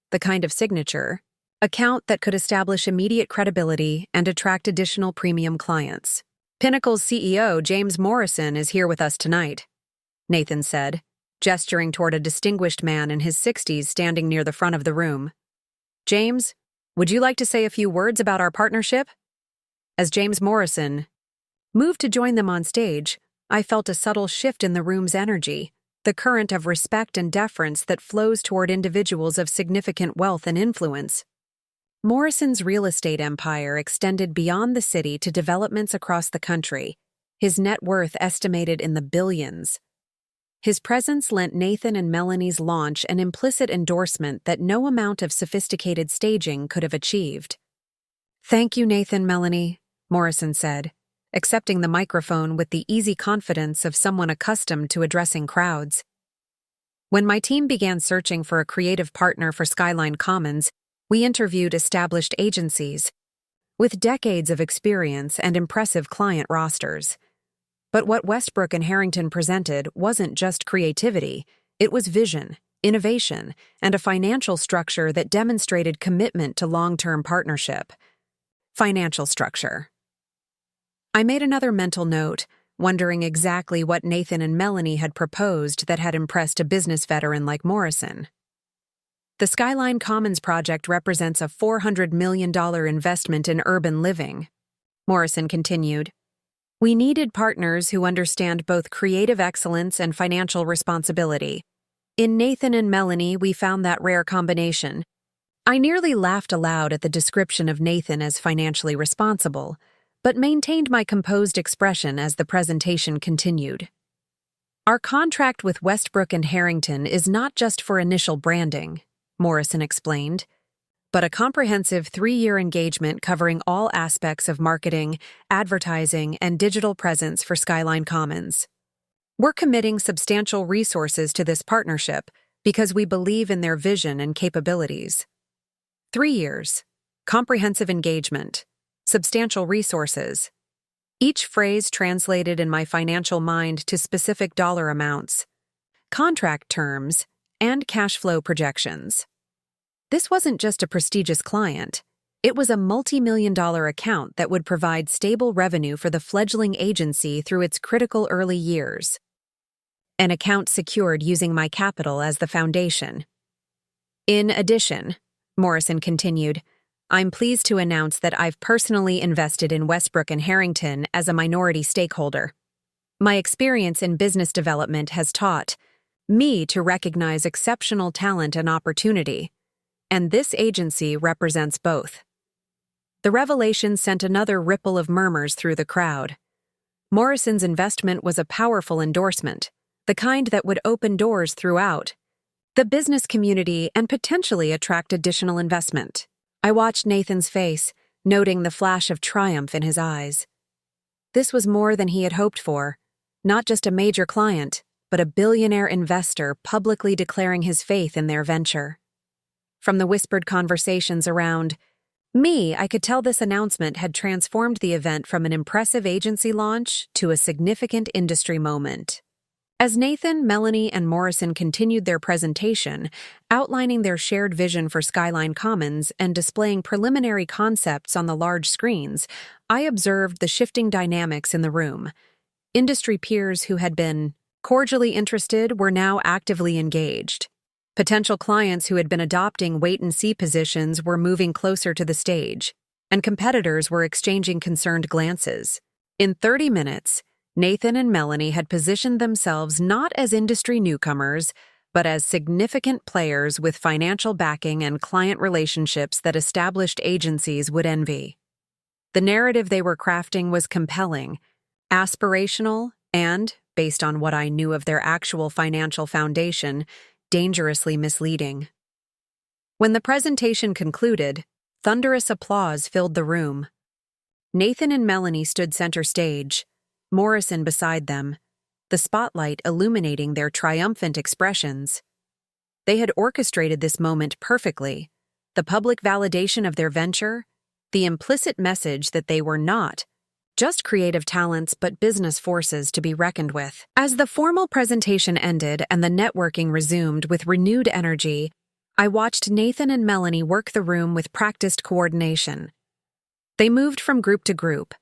the kind of signature, account that could establish immediate credibility and attract additional premium clients. "Pinnacle's CEO, James Morrison, is here with us tonight," Nathan said, gesturing toward a distinguished man in his 60s standing near the front of the room. "James, would you like to say a few words about our partnership?" As James Morrison moved to join them on stage, I felt a subtle shift in the room's energy, the current of respect and deference that flows toward individuals of significant wealth and influence. Morrison's real estate empire extended beyond the city to developments across the country, his net worth estimated in the billions. His presence lent Nathan and Melanie's launch an implicit endorsement that no amount of sophisticated staging could have achieved. "Thank you, Nathan, Melanie," Morrison said, accepting the microphone with the easy confidence of someone accustomed to addressing crowds. "When my team began searching for a creative partner for Skyline Commons, we interviewed established agencies with decades of experience and impressive client rosters. But what Westbrook and Harrington presented wasn't just creativity, it was vision, innovation, and a financial structure that demonstrated commitment to long-term partnership. Financial structure. I made another mental note, wondering exactly what Nathan and Melanie had proposed that had impressed a business veteran like Morrison. "The Skyline Commons project represents a $400 million investment in urban living," Morrison continued. "We needed partners who understand both creative excellence and financial responsibility. In Nathan and Melanie, we found that rare combination." I nearly laughed aloud at the description of Nathan as financially responsible, but maintained my composed expression as the presentation continued. "Our contract with Westbrook and Harrington is not just for initial branding," Morrison explained, "but a comprehensive 3-year engagement covering all aspects of marketing, advertising, and digital presence for Skyline Commons. We're committing substantial resources to this partnership because we believe in their vision and capabilities. 3 years, comprehensive engagement, substantial resources." Each phrase translated in my financial mind to specific dollar amounts, contract terms, and cash flow projections. This wasn't just a prestigious client. It was a multi-million-dollar account that would provide stable revenue for the fledgling agency through its critical early years. An account secured using my capital as the foundation. "In addition," Morrison continued, "I'm pleased to announce that I've personally invested in Westbrook and Harrington as a minority stakeholder. My experience in business development has taught me to recognize exceptional talent and opportunity, and this agency represents both." The revelation sent another ripple of murmurs through the crowd. Morrison's investment was a powerful endorsement, the kind that would open doors throughout the business community and potentially attract additional investment. I watched Nathan's face, noting the flash of triumph in his eyes. This was more than he had hoped for, not just a major client, but a billionaire investor publicly declaring his faith in their venture. From the whispered conversations around me, I could tell this announcement had transformed the event from an impressive agency launch to a significant industry moment. As Nathan, Melanie, and Morrison continued their presentation, outlining their shared vision for Skyline Commons and displaying preliminary concepts on the large screens, I observed the shifting dynamics in the room. Industry peers who had been cordially interested were now actively engaged. Potential clients who had been adopting wait-and-see positions were moving closer to the stage, and competitors were exchanging concerned glances. In 30 minutes, Nathan and Melanie had positioned themselves not as industry newcomers, but as significant players with financial backing and client relationships that established agencies would envy. The narrative they were crafting was compelling, aspirational, and, based on what I knew of their actual financial foundation, dangerously misleading. When the presentation concluded, thunderous applause filled the room. Nathan and Melanie stood center stage, Morrison beside them, the spotlight illuminating their triumphant expressions. They had orchestrated this moment perfectly, the public validation of their venture, the implicit message that they were not just creative talents but business forces to be reckoned with. As the formal presentation ended and the networking resumed with renewed energy, I watched Nathan and Melanie work the room with practiced coordination. They moved from group to group,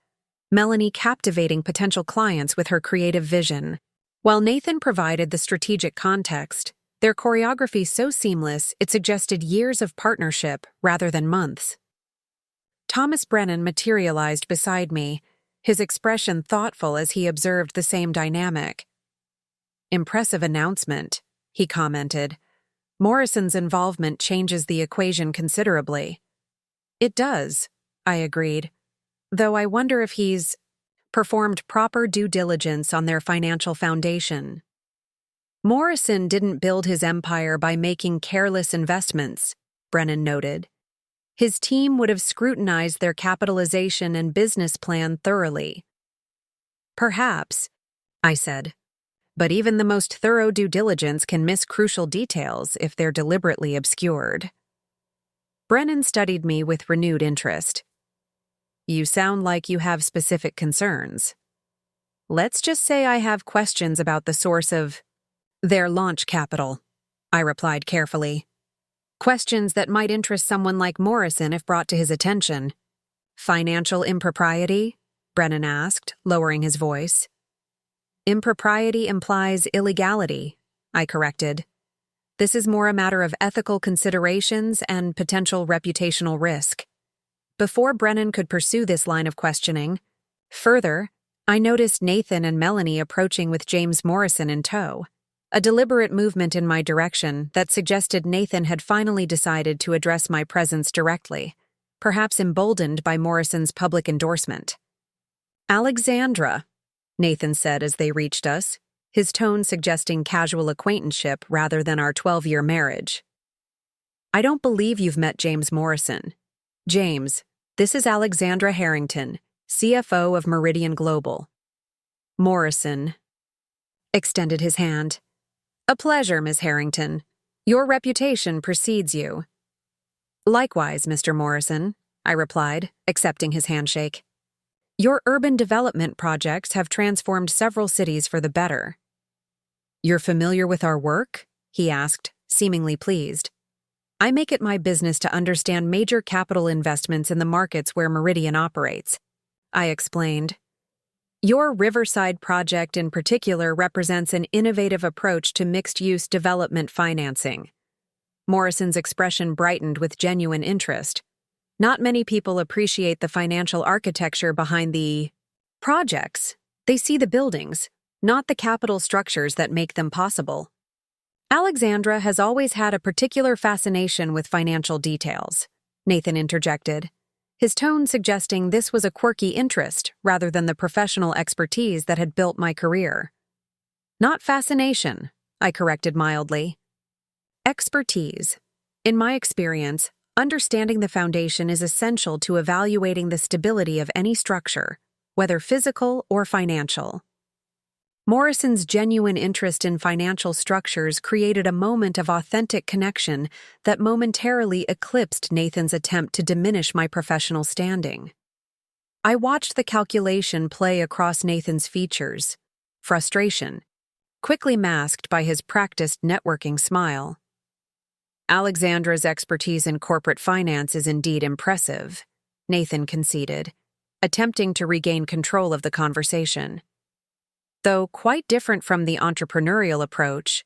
Melanie captivating potential clients with her creative vision, while Nathan provided the strategic context, their choreography so seamless it suggested years of partnership rather than months. Thomas Brennan materialized beside me, his expression thoughtful as he observed the same dynamic. "Impressive announcement," he commented. "Morrison's involvement changes the equation considerably." "It does," I agreed, "though I wonder if he's performed proper due diligence on their financial foundation." "Morrison didn't build his empire by making careless investments," Brennan noted. "His team would have scrutinized their capitalization and business plan thoroughly." "Perhaps," I said, "but even the most thorough due diligence can miss crucial details if they're deliberately obscured." Brennan studied me with renewed interest. "You sound like you have specific concerns." "Let's just say I have questions about the source of their launch capital," I replied carefully. "Questions that might interest someone like Morrison if brought to his attention." "Financial impropriety?" Brennan asked, lowering his voice. "Impropriety implies illegality," I corrected. "This is more a matter of ethical considerations and potential reputational risk." Before Brennan could pursue this line of questioning further, I noticed Nathan and Melanie approaching with James Morrison in tow, a deliberate movement in my direction that suggested Nathan had finally decided to address my presence directly, perhaps emboldened by Morrison's public endorsement. "Alexandra," Nathan said as they reached us, his tone suggesting casual acquaintanceship rather than our 12-year marriage. "I don't believe you've met James Morrison. James, this is Alexandra Harrington, CFO of Meridian Global." Morrison extended his hand. "A pleasure, Miss Harrington. Your reputation precedes you." "Likewise, Mr. Morrison," I replied, accepting his handshake. "Your urban development projects have transformed several cities for the better." "You're familiar with our work?" he asked, seemingly pleased. "I make it my business to understand major capital investments in the markets where Meridian operates," I explained. "Your Riverside project in particular represents an innovative approach to mixed-use development financing." Morrison's expression brightened with genuine interest. "Not many people appreciate the financial architecture behind the projects. They see the buildings, not the capital structures that make them possible." "Alexandra has always had a particular fascination with financial details," Nathan interjected, his tone suggesting this was a quirky interest rather than the professional expertise that had built my career. "Not fascination," I corrected mildly. "Expertise. In my experience, Understanding the foundation is essential to evaluating the stability of any structure, whether physical or financial. Morrison's genuine interest in financial structures created a moment of authentic connection that momentarily eclipsed Nathan's attempt to diminish my professional standing. I watched the calculation play across Nathan's features, frustration, quickly masked by his practiced networking smile. Alexandra's expertise in corporate finance is indeed impressive, Nathan conceded, attempting to regain control of the conversation. Though quite different from the entrepreneurial approach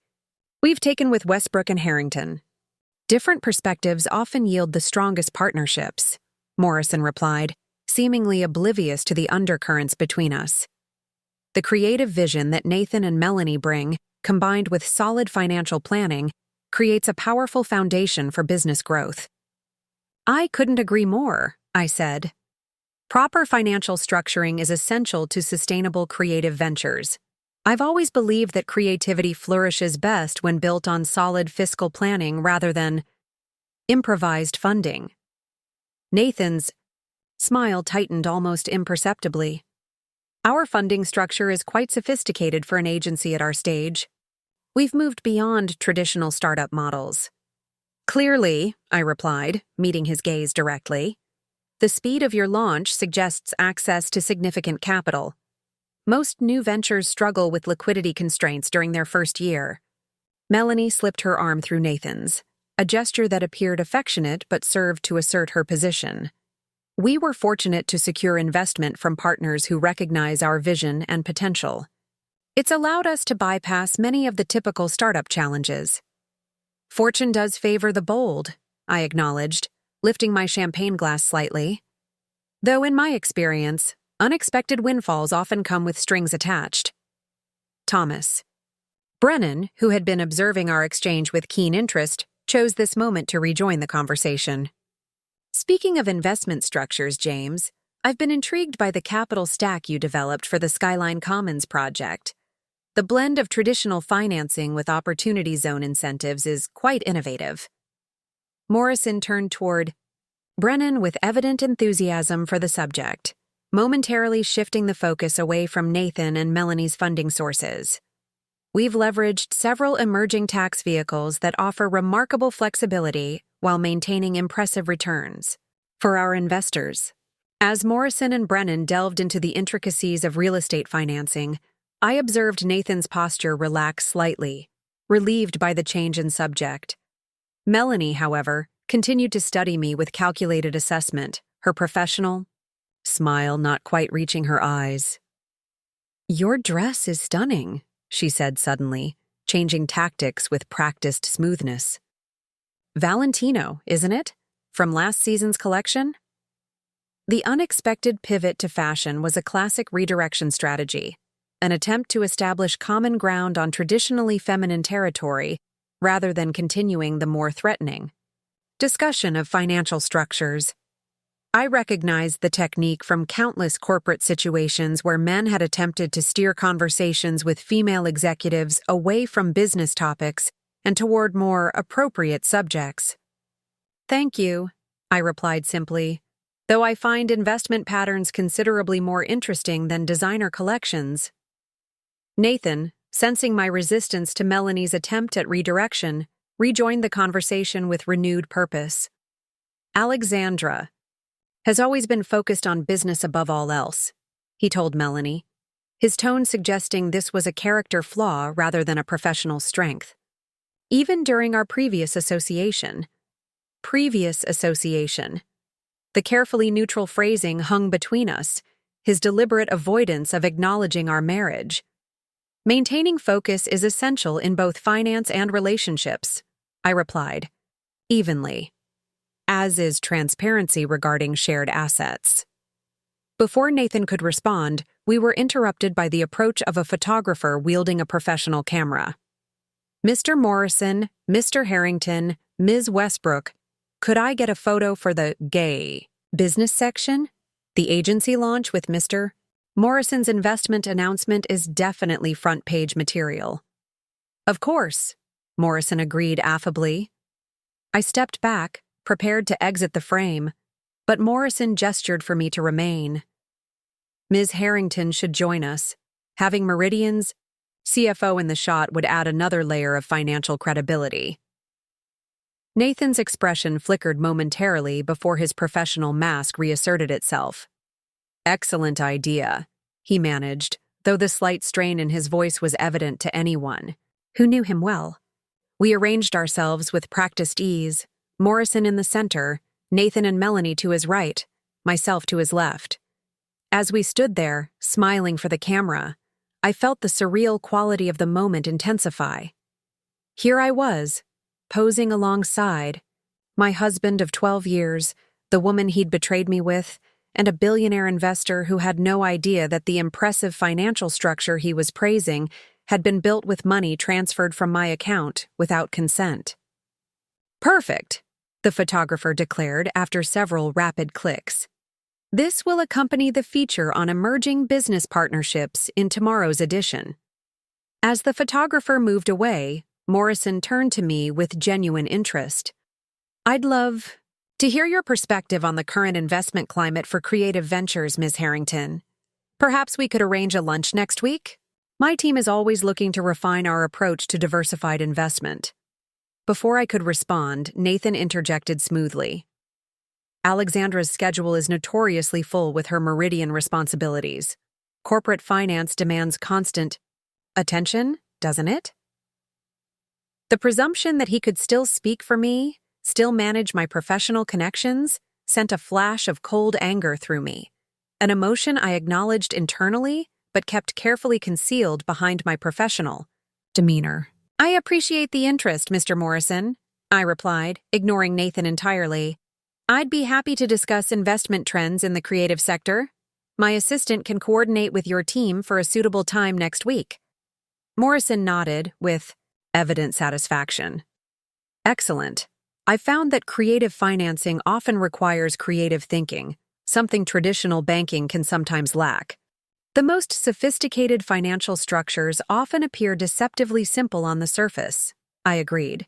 we've taken with Westbrook and Harrington. Different perspectives often yield the strongest partnerships, Morrison replied, seemingly oblivious to the undercurrents between us. The creative vision that Nathan and Melanie bring, combined with solid financial planning, creates a powerful foundation for business growth. I couldn't agree more, I said. Proper financial structuring is essential to sustainable creative ventures. I've always believed that creativity flourishes best when built on solid fiscal planning rather than improvised funding. Nathan's smile tightened almost imperceptibly. Our funding structure is quite sophisticated for an agency at our stage. We've moved beyond traditional startup models. Clearly, I replied, meeting his gaze directly. The speed of your launch suggests access to significant capital. Most new ventures struggle with liquidity constraints during their first year. Melanie slipped her arm through Nathan's, a gesture that appeared affectionate but served to assert her position. We were fortunate to secure investment from partners who recognize our vision and potential. It's allowed us to bypass many of the typical startup challenges. Fortune does favor the bold, I acknowledged, lifting my champagne glass slightly. Though in my experience, unexpected windfalls often come with strings attached. Thomas. Brennan, who had been observing our exchange with keen interest, chose this moment to rejoin the conversation. Speaking of investment structures, James, I've been intrigued by the capital stack you developed for the Skyline Commons project. The blend of traditional financing with opportunity zone incentives is quite innovative. Morrison turned toward Brennan with evident enthusiasm for the subject, momentarily shifting the focus away from Nathan and Melanie's funding sources. We've leveraged several emerging tax vehicles that offer remarkable flexibility while maintaining impressive returns for our investors. As Morrison and Brennan delved into the intricacies of real estate financing, I observed Nathan's posture relax slightly, relieved by the change in subject. Melanie, however, continued to study me with calculated assessment, her professional smile not quite reaching her eyes. "Your dress is stunning," she said suddenly, changing tactics with practiced smoothness. "Valentino, isn't it? From last season's collection?" The unexpected pivot to fashion was a classic redirection strategy, an attempt to establish common ground on traditionally feminine territory rather than continuing the more threatening discussion of financial structures. I recognized the technique from countless corporate situations where men had attempted to steer conversations with female executives away from business topics and toward more appropriate subjects. "Thank you," I replied simply, though I find investment patterns considerably more interesting than designer collections. Nathan, sensing my resistance to Melanie's attempt at redirection, rejoined the conversation with renewed purpose. "Alexandra has always been focused on business above all else," he told Melanie, his tone suggesting this was a character flaw rather than a professional strength. Even during our previous association, the carefully neutral phrasing hung between us, his deliberate avoidance of acknowledging our marriage. "Maintaining focus is essential in both finance and relationships," I replied, evenly, as is transparency regarding shared assets. Before Nathan could respond, we were interrupted by the approach of a photographer wielding a professional camera. "Mr. Morrison, Mr. Harrington, Ms. Westbrook, could I get a photo for the gay business section? The agency launch with Mr. Morrison's investment announcement is definitely front-page material." "Of course," Morrison agreed affably. I stepped back, prepared to exit the frame, but Morrison gestured for me to remain. Ms. Harrington should join us. Having Meridian's CFO in the shot would add another layer of financial credibility. Nathan's expression flickered momentarily before his professional mask reasserted itself. Excellent idea, he managed, though the slight strain in his voice was evident to anyone who knew him well. We arranged ourselves with practiced ease, Morrison in the center, Nathan and Melanie to his right, myself to his left. As we stood there, smiling for the camera, I felt the surreal quality of the moment intensify. Here I was, posing alongside my husband of 12 years, the woman he'd betrayed me with, and a billionaire investor who had no idea that the impressive financial structure he was praising had been built with money transferred from my account without consent. Perfect, the photographer declared after several rapid clicks. This will accompany the feature on emerging business partnerships in tomorrow's edition. As the photographer moved away, Morrison turned to me with genuine interest. I'd love to hear your perspective on the current investment climate for creative ventures, Ms. Harrington. Perhaps we could arrange a lunch next week? My team is always looking to refine our approach to diversified investment. Before I could respond, Nathan interjected smoothly. Alexandra's schedule is notoriously full with her Meridian responsibilities. Corporate finance demands constant attention, doesn't it? The presumption that he could still speak for me, still manage my professional connections, sent a flash of cold anger through me, an emotion I acknowledged internally but kept carefully concealed behind my professional demeanor. I appreciate the interest, Mr. Morrison, I replied, ignoring Nathan entirely. I'd be happy to discuss investment trends in the creative sector. My assistant can coordinate with your team for a suitable time next week. Morrison nodded with evident satisfaction. Excellent. I found that creative financing often requires creative thinking, something traditional banking can sometimes lack. The most sophisticated financial structures often appear deceptively simple on the surface, I agreed.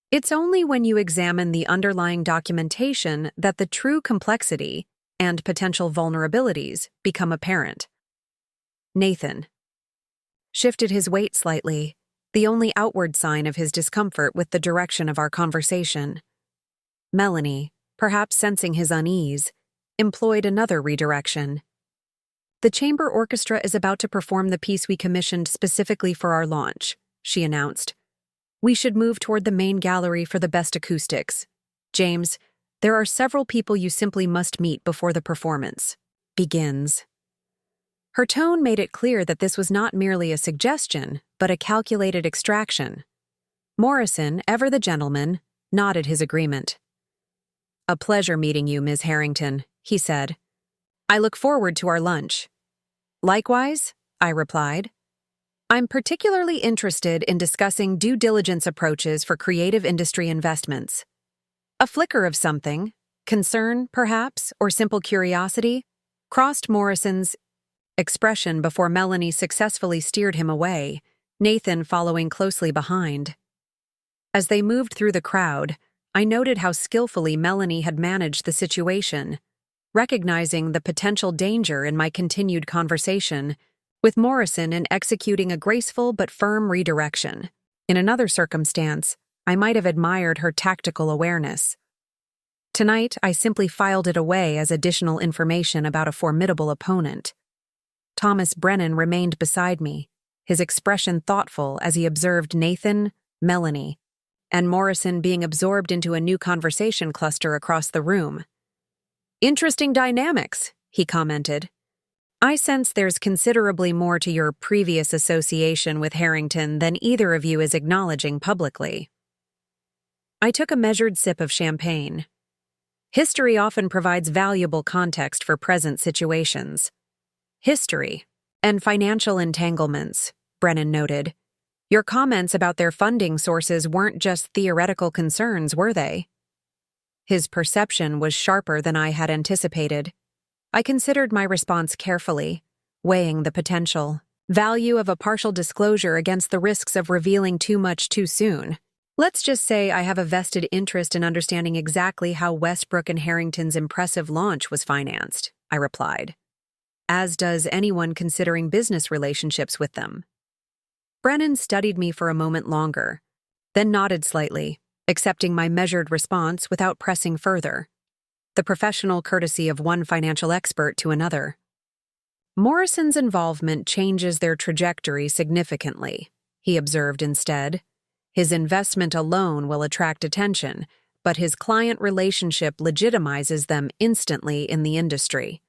It's only when you examine the underlying documentation that the true complexity and potential vulnerabilities become apparent. Nathan shifted his weight slightly, the only outward sign of his discomfort with the direction of our conversation. Melanie, perhaps sensing his unease, employed another redirection. The chamber orchestra is about to perform the piece we commissioned specifically for our launch, she announced. We should move toward the main gallery for the best acoustics. James, there are several people you simply must meet before the performance begins. Her tone made it clear that this was not merely a suggestion, but a calculated extraction. Morrison, ever the gentleman, nodded his agreement. A pleasure meeting you, Ms. Harrington, he said. I look forward to our lunch. Likewise, I replied. I'm particularly interested in discussing due diligence approaches for creative industry investments. A flicker of something, concern, perhaps, or simple curiosity, crossed Morrison's expression before Melanie successfully steered him away, Nathan following closely behind. As they moved through the crowd, I noted how skillfully Melanie had managed the situation, recognizing the potential danger in my continued conversation with Morrison and executing a graceful but firm redirection. In another circumstance, I might have admired her tactical awareness. Tonight, I simply filed it away as additional information about a formidable opponent. Thomas Brennan remained beside me, his expression thoughtful as he observed Nathan, Melanie, and Morrison being absorbed into a new conversation cluster across the room. Interesting dynamics, he commented. I sense there's considerably more to your previous association with Harrington than either of you is acknowledging publicly. I took a measured sip of champagne. History often provides valuable context for present situations. History and financial entanglements, Brennan noted. Your comments about their funding sources weren't just theoretical concerns, were they? His perception was sharper than I had anticipated. I considered my response carefully, weighing the potential value of a partial disclosure against the risks of revealing too much too soon. Let's just say I have a vested interest in understanding exactly how Westbrook and Harrington's impressive launch was financed, I replied, as does anyone considering business relationships with them. Brennan studied me for a moment longer, then nodded slightly, accepting my measured response without pressing further. The professional courtesy of one financial expert to another. Morrison's involvement changes their trajectory significantly, he observed instead. His investment alone will attract attention, but his client relationship legitimizes them instantly in the industry.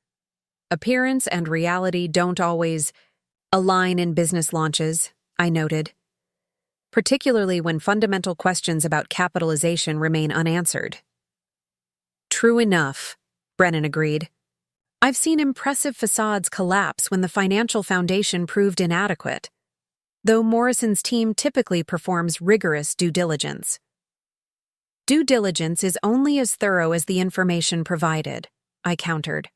Appearance and reality don't always align in business launches, I noted, particularly when fundamental questions about capitalization remain unanswered. True enough, Brennan agreed. I've seen impressive facades collapse when the financial foundation proved inadequate, though Morrison's team typically performs rigorous due diligence. Due diligence is only as thorough as the information provided, I countered.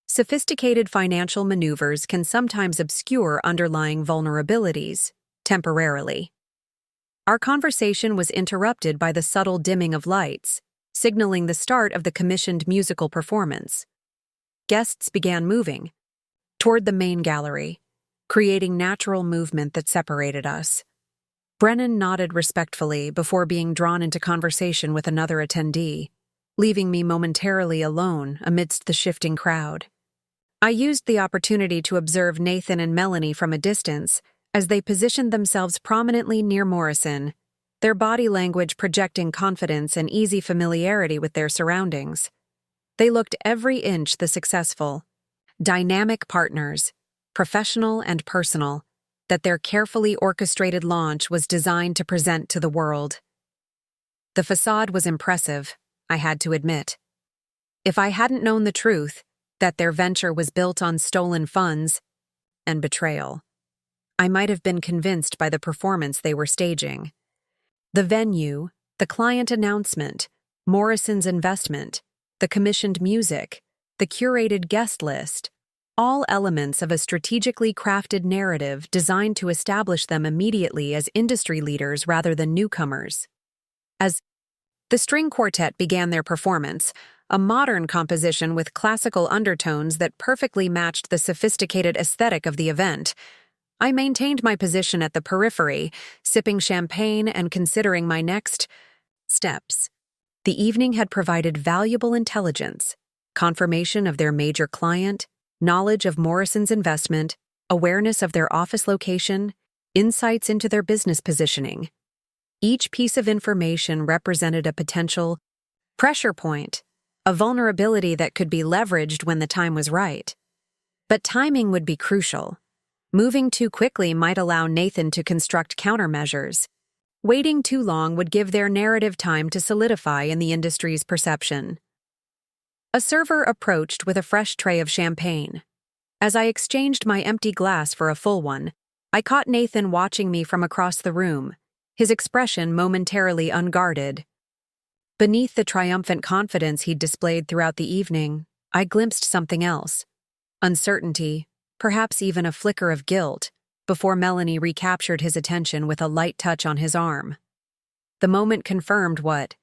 Sophisticated financial maneuvers can sometimes obscure underlying vulnerabilities, temporarily. Our conversation was interrupted by the subtle dimming of lights, signaling the start of the commissioned musical performance. Guests began moving toward the main gallery, creating natural movement that separated us. Brennan nodded respectfully before being drawn into conversation with another attendee, leaving me momentarily alone amidst the shifting crowd. I used the opportunity to observe Nathan and Melanie from a distance as they positioned themselves prominently near Morrison, their body language projecting confidence and easy familiarity with their surroundings. They looked every inch the successful, dynamic partners, professional and personal, that their carefully orchestrated launch was designed to present to the world. The facade was impressive, I had to admit. If I hadn't known the truth, that their venture was built on stolen funds and betrayal, I might have been convinced by the performance they were staging. The venue, the client announcement, Morrison's investment, the commissioned music, the curated guest list, all elements of a strategically crafted narrative designed to establish them immediately as industry leaders rather than newcomers. As the string quartet began their performance, a modern composition with classical undertones that perfectly matched the sophisticated aesthetic of the event, I maintained my position at the periphery, sipping champagne and considering my next steps. The evening had provided valuable intelligence, confirmation of their major client, knowledge of Morrison's investment, awareness of their office location, insights into their business positioning. Each piece of information represented a potential pressure point, a vulnerability that could be leveraged when the time was right. But timing would be crucial. Moving too quickly might allow Nathan to construct countermeasures. Waiting too long would give their narrative time to solidify in the industry's perception. A server approached with a fresh tray of champagne. As I exchanged my empty glass for a full one, I caught Nathan watching me from across the room, his expression momentarily unguarded. Beneath the triumphant confidence he'd displayed throughout the evening, I glimpsed something else. Uncertainty, perhaps even a flicker of guilt, before Melanie recaptured his attention with a light touch on his arm. The moment confirmed what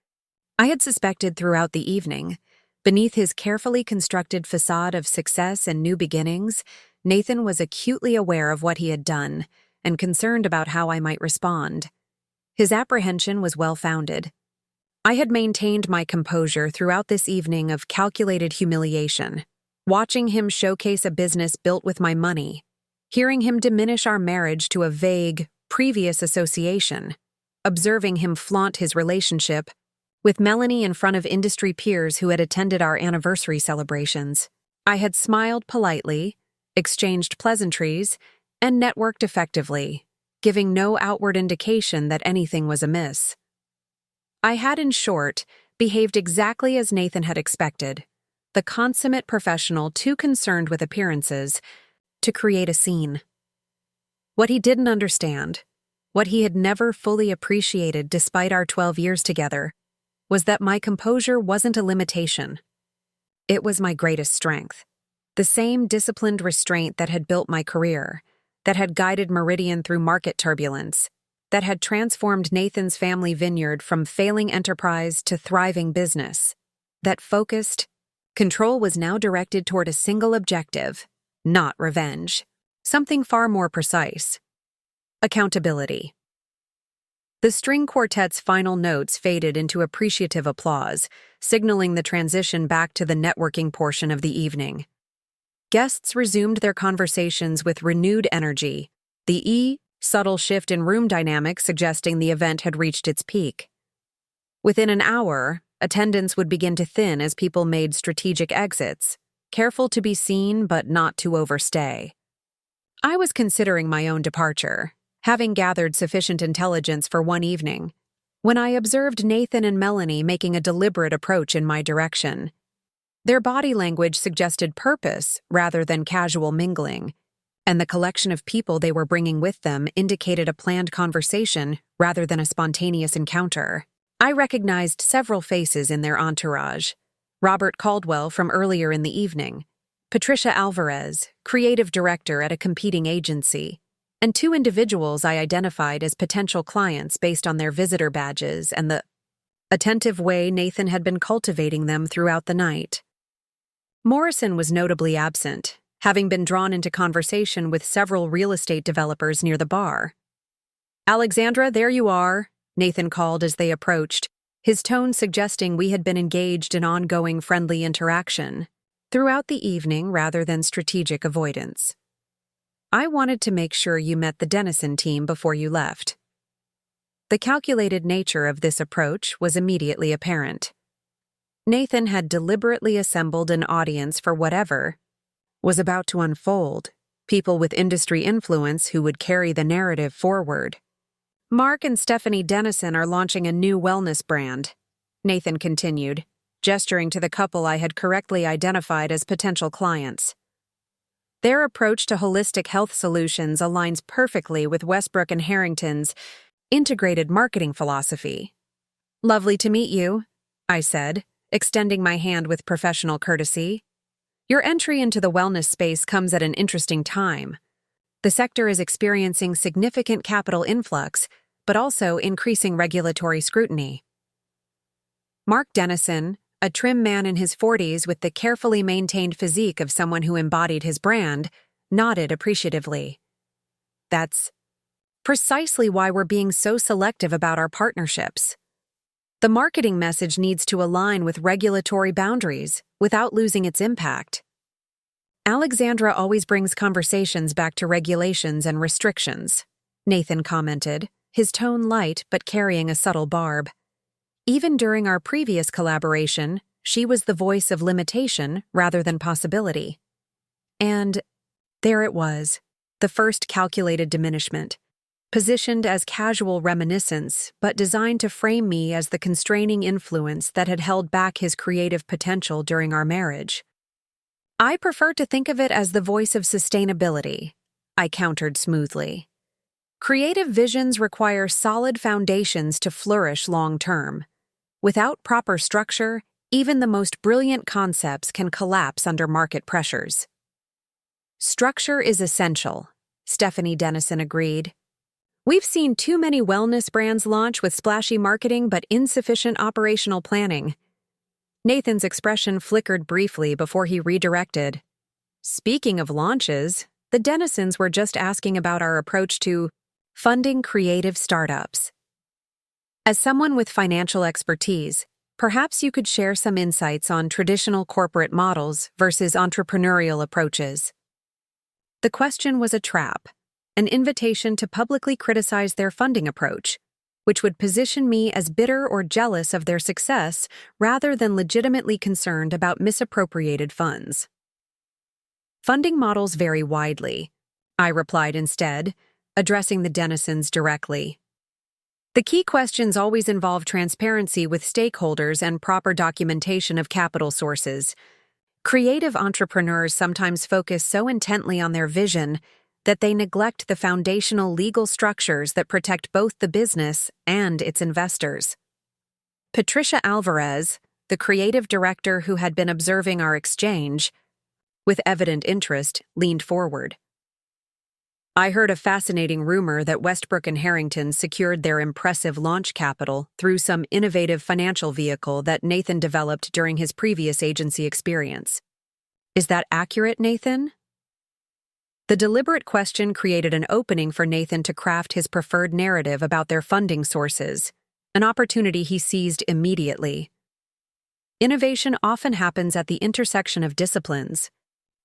I had suspected throughout the evening. Beneath his carefully constructed facade of success and new beginnings, Nathan was acutely aware of what he had done and concerned about how I might respond. His apprehension was well-founded. I had maintained my composure throughout this evening of calculated humiliation, watching him showcase a business built with my money, hearing him diminish our marriage to a vague, previous association, observing him flaunt his relationship with Melanie in front of industry peers who had attended our anniversary celebrations. I had smiled politely, exchanged pleasantries, and networked effectively, giving no outward indication that anything was amiss. I had, in short, behaved exactly as Nathan had expected, the consummate professional too concerned with appearances to create a scene. What he didn't understand, what he had never fully appreciated despite our 12 years together, was that my composure wasn't a limitation. It was my greatest strength. The same disciplined restraint that had built my career, that had guided Meridian through market turbulence, that had transformed Nathan's family vineyard from failing enterprise to thriving business. That focused, control was now directed toward a single objective, not revenge. Something far more precise. Accountability. The string quartet's final notes faded into appreciative applause, signaling the transition back to the networking portion of the evening. Guests resumed their conversations with renewed energy, the subtle shift in room dynamics suggesting the event had reached its peak. Within an hour, attendance would begin to thin as people made strategic exits, careful to be seen but not to overstay. I was considering my own departure, having gathered sufficient intelligence for one evening, when I observed Nathan and Melanie making a deliberate approach in my direction. Their body language suggested purpose rather than casual mingling, and the collection of people they were bringing with them indicated a planned conversation rather than a spontaneous encounter. I recognized several faces in their entourage: Robert Caldwell from earlier in the evening, Patricia Alvarez, creative director at a competing agency, and two individuals I identified as potential clients based on their visitor badges and the attentive way Nathan had been cultivating them throughout the night. Morrison was notably absent, having been drawn into conversation with several real estate developers near the bar. "Alexandra, there you are," Nathan called as they approached, his tone suggesting we had been engaged in ongoing friendly interaction throughout the evening rather than strategic avoidance. "I wanted to make sure you met the Dennison team before you left." The calculated nature of this approach was immediately apparent. Nathan had deliberately assembled an audience for whatever was about to unfold, people with industry influence who would carry the narrative forward. "Mark and Stephanie Dennison are launching a new wellness brand," Nathan continued, gesturing to the couple I had correctly identified as potential clients. "Their approach to holistic health solutions aligns perfectly with Westbrook and Harrington's integrated marketing philosophy." "Lovely to meet you," I said, extending my hand with professional courtesy. "Your entry into the wellness space comes at an interesting time. The sector is experiencing significant capital influx, but also increasing regulatory scrutiny." Mark Dennison, a trim man in his 40s with the carefully maintained physique of someone who embodied his brand, nodded appreciatively. "That's precisely why we're being so selective about our partnerships. The marketing message needs to align with regulatory boundaries without losing its impact." "Alexandra always brings conversations back to regulations and restrictions," Nathan commented, his tone light but carrying a subtle barb. "Even during our previous collaboration, she was the voice of limitation rather than possibility." And there it was, the first calculated diminishment, positioned as casual reminiscence but designed to frame me as the constraining influence that had held back his creative potential during our marriage. "I prefer to think of it as the voice of sustainability," I countered smoothly. "Creative visions require solid foundations to flourish long-term. Without proper structure, even the most brilliant concepts can collapse under market pressures." "Structure is essential," Stephanie Dennison agreed. "We've seen too many wellness brands launch with splashy marketing but insufficient operational planning." Nathan's expression flickered briefly before he redirected. "Speaking of launches, the Dennisons were just asking about our approach to funding creative startups. As someone with financial expertise, perhaps you could share some insights on traditional corporate models versus entrepreneurial approaches." The question was a trap, an invitation to publicly criticize their funding approach, which would position me as bitter or jealous of their success rather than legitimately concerned about misappropriated funds. "Funding models vary widely," I replied instead, addressing the Dennisons directly. "The key questions always involve transparency with stakeholders and proper documentation of capital sources. Creative entrepreneurs sometimes focus so intently on their vision that they neglect the foundational legal structures that protect both the business and its investors." Patricia Alvarez, the creative director who had been observing our exchange, with evident interest, leaned forward. I heard a fascinating rumor that Westbrook and Harrington secured their impressive launch capital through some innovative financial vehicle that Nathan developed during his previous agency experience. Is that accurate, Nathan? The deliberate question created an opening for Nathan to craft his preferred narrative about their funding sources, an opportunity he seized immediately. Innovation often happens at the intersection of disciplines,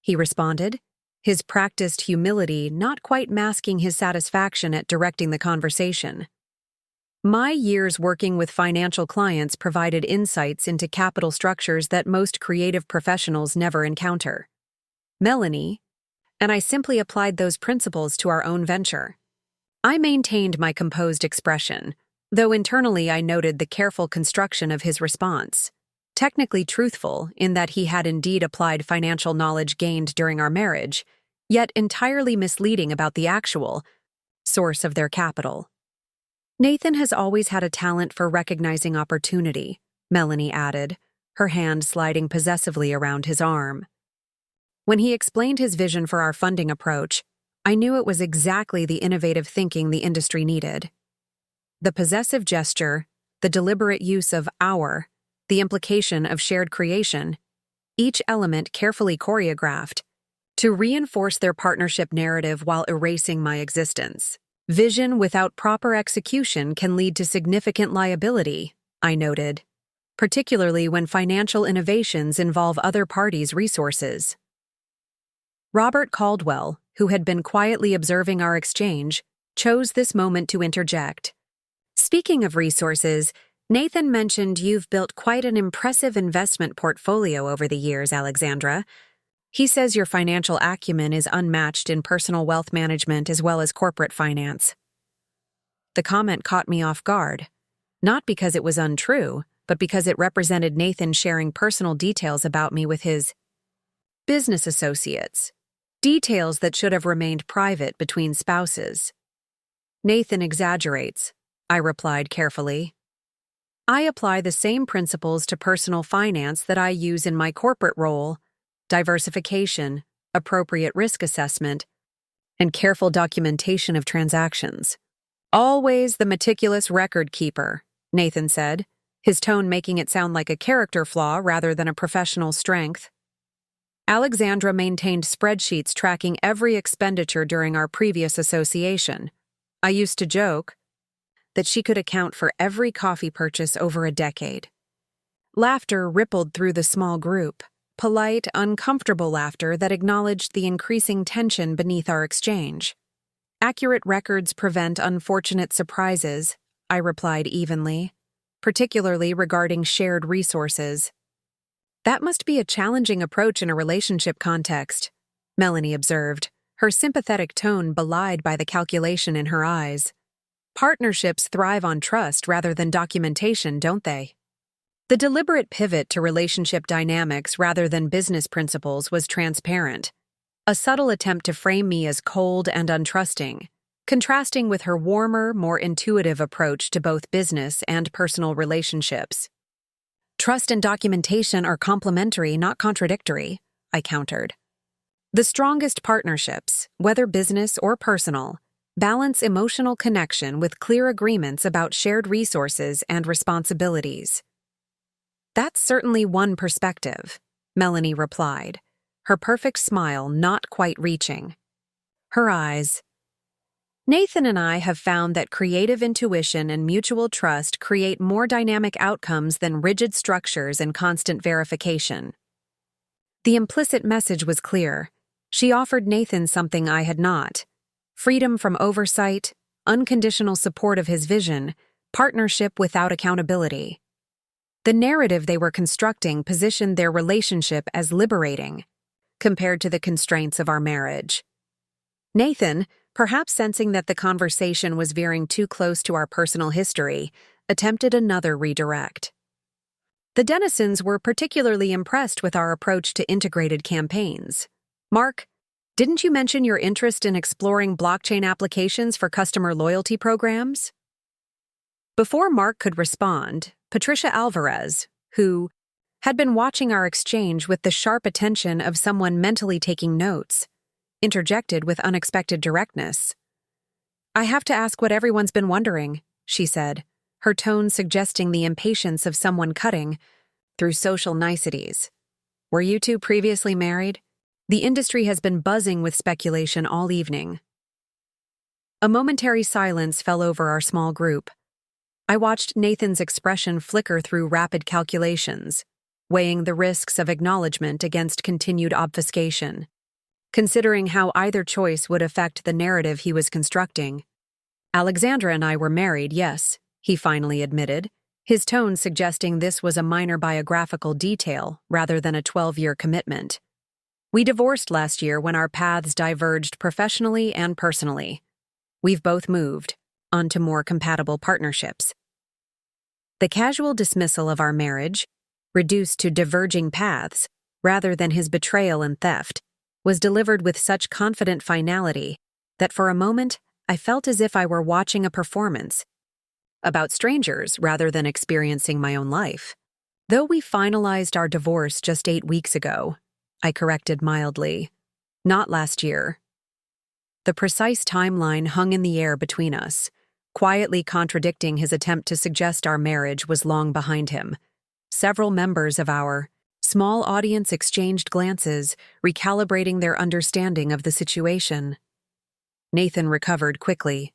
he responded, his practiced humility not quite masking his satisfaction at directing the conversation. My years working with financial clients provided insights into capital structures that most creative professionals never encounter. Melanie, and I simply applied those principles to our own venture. I maintained my composed expression, though internally I noted the careful construction of his response. Technically truthful in that he had indeed applied financial knowledge gained during our marriage, yet entirely misleading about the actual source of their capital. Nathan has always had a talent for recognizing opportunity, Melanie added, her hand sliding possessively around his arm. When he explained his vision for our funding approach, I knew it was exactly the innovative thinking the industry needed. The possessive gesture, the deliberate use of our, the implication of shared creation, each element carefully choreographed, to reinforce their partnership narrative while erasing my existence. Vision without proper execution can lead to significant liability, I noted, particularly when financial innovations involve other parties' resources. Robert Caldwell, who had been quietly observing our exchange, chose this moment to interject. Speaking of resources, Nathan mentioned you've built quite an impressive investment portfolio over the years, Alexandra. He says your financial acumen is unmatched in personal wealth management as well as corporate finance. The comment caught me off guard, not because it was untrue, but because it represented Nathan sharing personal details about me with his business associates, details that should have remained private between spouses. Nathan exaggerates, I replied carefully. I apply the same principles to personal finance that I use in my corporate role: diversification, appropriate risk assessment, and careful documentation of transactions. Always the meticulous record keeper, Nathan said, his tone making it sound like a character flaw rather than a professional strength. Alexandra maintained spreadsheets tracking every expenditure during our previous association. I used to joke that she could account for every coffee purchase over a decade. Laughter rippled through the small group, polite, uncomfortable laughter that acknowledged the increasing tension beneath our exchange. Accurate records prevent unfortunate surprises, I replied evenly, particularly regarding shared resources. That must be a challenging approach in a relationship context, Melanie observed, her sympathetic tone belied by the calculation in her eyes. Partnerships thrive on trust rather than documentation, don't they? The deliberate pivot to relationship dynamics rather than business principles was transparent, a subtle attempt to frame me as cold and untrusting, contrasting with her warmer, more intuitive approach to both business and personal relationships. Trust and documentation are complementary, not contradictory, I countered. The strongest partnerships, whether business or personal, balance emotional connection with clear agreements about shared resources and responsibilities. That's certainly one perspective, Melanie replied, her perfect smile not quite reaching. Her eyes. Nathan and I have found that creative intuition and mutual trust create more dynamic outcomes than rigid structures and constant verification. The implicit message was clear. She offered Nathan something I had not: freedom from oversight, unconditional support of his vision, partnership without accountability. The narrative they were constructing positioned their relationship as liberating, compared to the constraints of our marriage. Nathan, perhaps sensing that the conversation was veering too close to our personal history, attempted another redirect. The Dennisons were particularly impressed with our approach to integrated campaigns. Mark, didn't you mention your interest in exploring blockchain applications for customer loyalty programs? Before Mark could respond, Patricia Alvarez, who had been watching our exchange with the sharp attention of someone mentally taking notes, interjected with unexpected directness. "I have to ask what everyone's been wondering," she said, her tone suggesting the impatience of someone cutting through social niceties. "Were you two previously married? The industry has been buzzing with speculation all evening." A momentary silence fell over our small group. I watched Nathan's expression flicker through rapid calculations, weighing the risks of acknowledgement against continued obfuscation, considering how either choice would affect the narrative he was constructing. "Alexandra and I were married, yes," he finally admitted, his tone suggesting this was a minor biographical detail rather than a 12-year commitment. "We divorced last year when our paths diverged professionally and personally. We've both moved onto more compatible partnerships." The casual dismissal of our marriage, reduced to diverging paths rather than his betrayal and theft, was delivered with such confident finality that for a moment I felt as if I were watching a performance about strangers rather than experiencing my own life. "Though we finalized our divorce just 8 weeks ago," I corrected mildly. "Not last year." The precise timeline hung in the air between us, quietly contradicting his attempt to suggest our marriage was long behind him. Several members of our small audience exchanged glances, recalibrating their understanding of the situation. Nathan recovered quickly.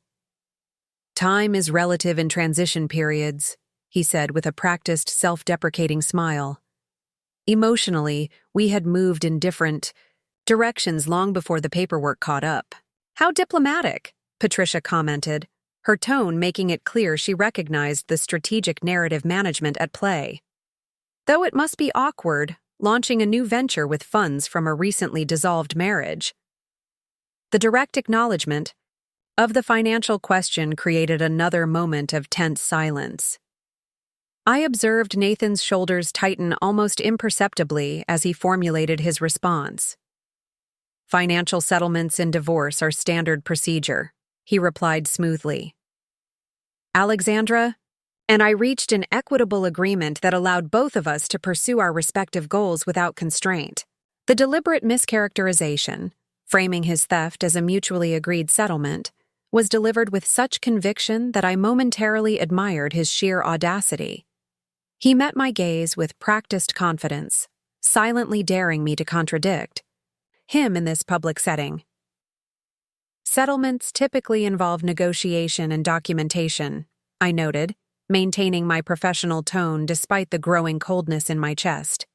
"Time is relative in transition periods," he said with a practiced, self-deprecating smile. "Emotionally, we had moved in different directions long before the paperwork caught up." "How diplomatic," Patricia commented, her tone making it clear she recognized the strategic narrative management at play. "Though it must be awkward, launching a new venture with funds from a recently dissolved marriage." The direct acknowledgement of the financial question created another moment of tense silence. I observed Nathan's shoulders tighten almost imperceptibly as he formulated his response. "Financial settlements in divorce are standard procedure," he replied smoothly. "Alexandra and I reached an equitable agreement that allowed both of us to pursue our respective goals without constraint." The deliberate mischaracterization, framing his theft as a mutually agreed settlement, was delivered with such conviction that I momentarily admired his sheer audacity. He met my gaze with practiced confidence, silently daring me to contradict him in this public setting. "Settlements typically involve negotiation and documentation," I noted, maintaining my professional tone despite the growing coldness in my chest.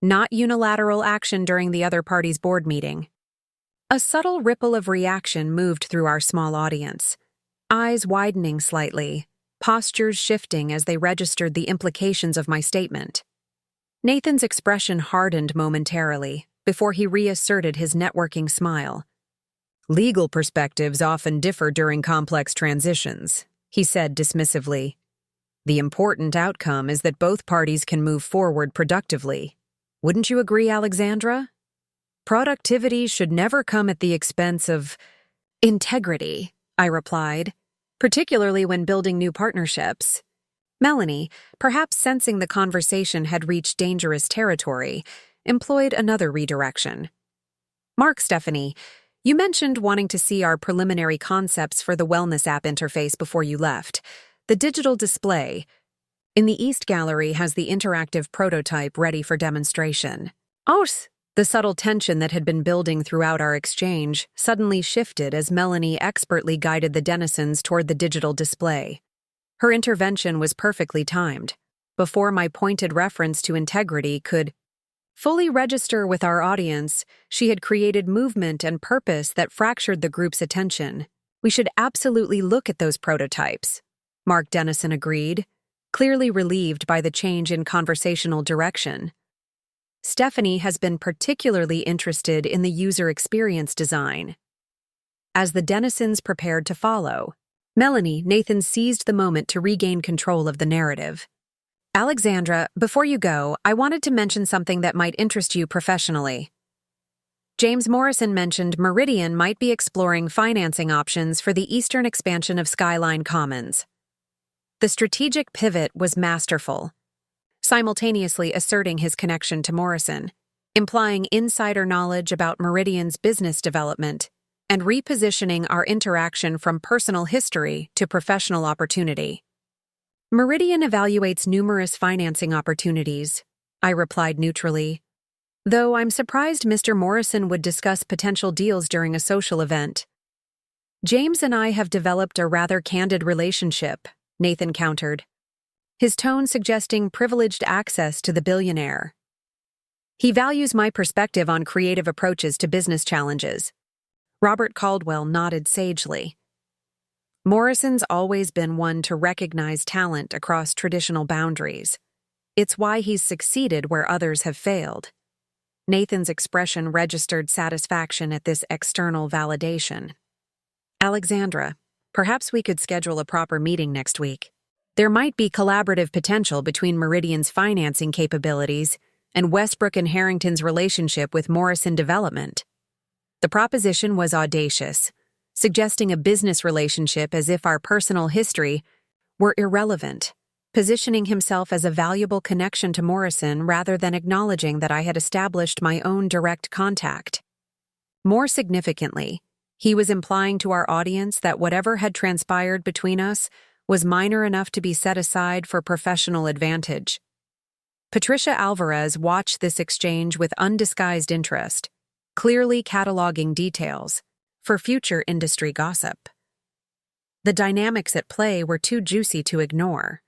"Not unilateral action during the other party's board meeting." A subtle ripple of reaction moved through our small audience, eyes widening slightly, postures shifting as they registered the implications of my statement. Nathan's expression hardened momentarily before he reasserted his networking smile. "Legal perspectives often differ during complex transitions," he said dismissively. "The important outcome is that both parties can move forward productively. Wouldn't you agree, Alexandra? Productivity should never come at the expense of integrity," I replied, "particularly when building new partnerships." Melanie, perhaps sensing the conversation had reached dangerous territory, employed another redirection. "Mark, Stephanie, you mentioned wanting to see our preliminary concepts for the wellness app interface before you left. The digital display in the East Gallery has the interactive prototype ready for demonstration." "Oh!" The subtle tension that had been building throughout our exchange suddenly shifted as Melanie expertly guided the denizens toward the digital display. Her intervention was perfectly timed. Before my pointed reference to integrity could fully register with our audience, she had created movement and purpose that fractured the group's attention. "We should absolutely look at those prototypes," Mark Dennison agreed, clearly relieved by the change in conversational direction. Stephanie has been particularly interested in the user experience design. As the denizens prepared to follow, Nathan seized the moment to regain control of the narrative. "Alexandra, before you go, I wanted to mention something that might interest you professionally. James Morrison mentioned Meridian might be exploring financing options for the eastern expansion of Skyline Commons." The strategic pivot was masterful, simultaneously asserting his connection to Morrison. implying insider knowledge about Meridian's business development and repositioning our interaction from personal history to professional opportunity. Meridian evaluates numerous financing opportunities, I replied neutrally, though I'm surprised Mr. Morrison would discuss potential deals during a social event. James and I have developed a rather candid relationship, Nathan countered, his tone suggesting privileged access to the billionaire. He values my perspective on creative approaches to business challenges. Robert Caldwell nodded sagely. Morrison's always been one to recognize talent across traditional boundaries. It's why he's succeeded where others have failed. Nathan's expression registered satisfaction at this external validation. Alexandra, perhaps we could schedule a proper meeting next week. There might be collaborative potential between Meridian's financing capabilities and Westbrook and Harrington's relationship with Morrison Development. The proposition was audacious, suggesting a business relationship as if our personal history were irrelevant, positioning himself as a valuable connection to Morrison rather than acknowledging that I had established my own direct contact. More significantly, he was implying to our audience that whatever had transpired between us was minor enough to be set aside for professional advantage. Patricia Alvarez watched this exchange with undisguised interest, clearly cataloging details for future industry gossip. The dynamics at play were too juicy to ignore.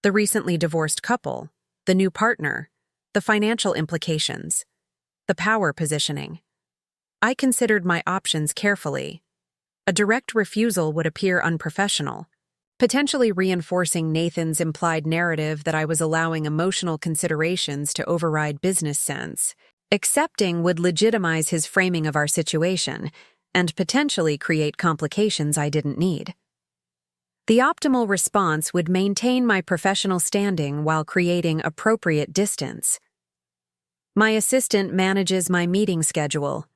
The recently divorced couple, the new partner, the financial implications, the power positioning. I considered my options carefully. A direct refusal would appear unprofessional, potentially reinforcing Nathan's implied narrative that I was allowing emotional considerations to override business sense. Accepting would legitimize his framing of our situation and potentially create complications I didn't need. The optimal response would maintain my professional standing while creating appropriate distance. My assistant manages my meeting schedule,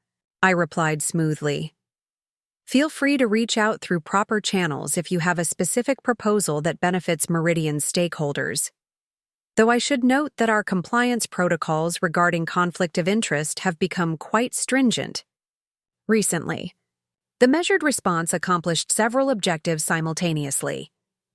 I replied smoothly. Feel free to reach out through proper channels if you have a specific proposal that benefits Meridian's stakeholders. Though I should note that our compliance protocols regarding conflict of interest have become quite stringent recently. The measured response accomplished several objectives simultaneously: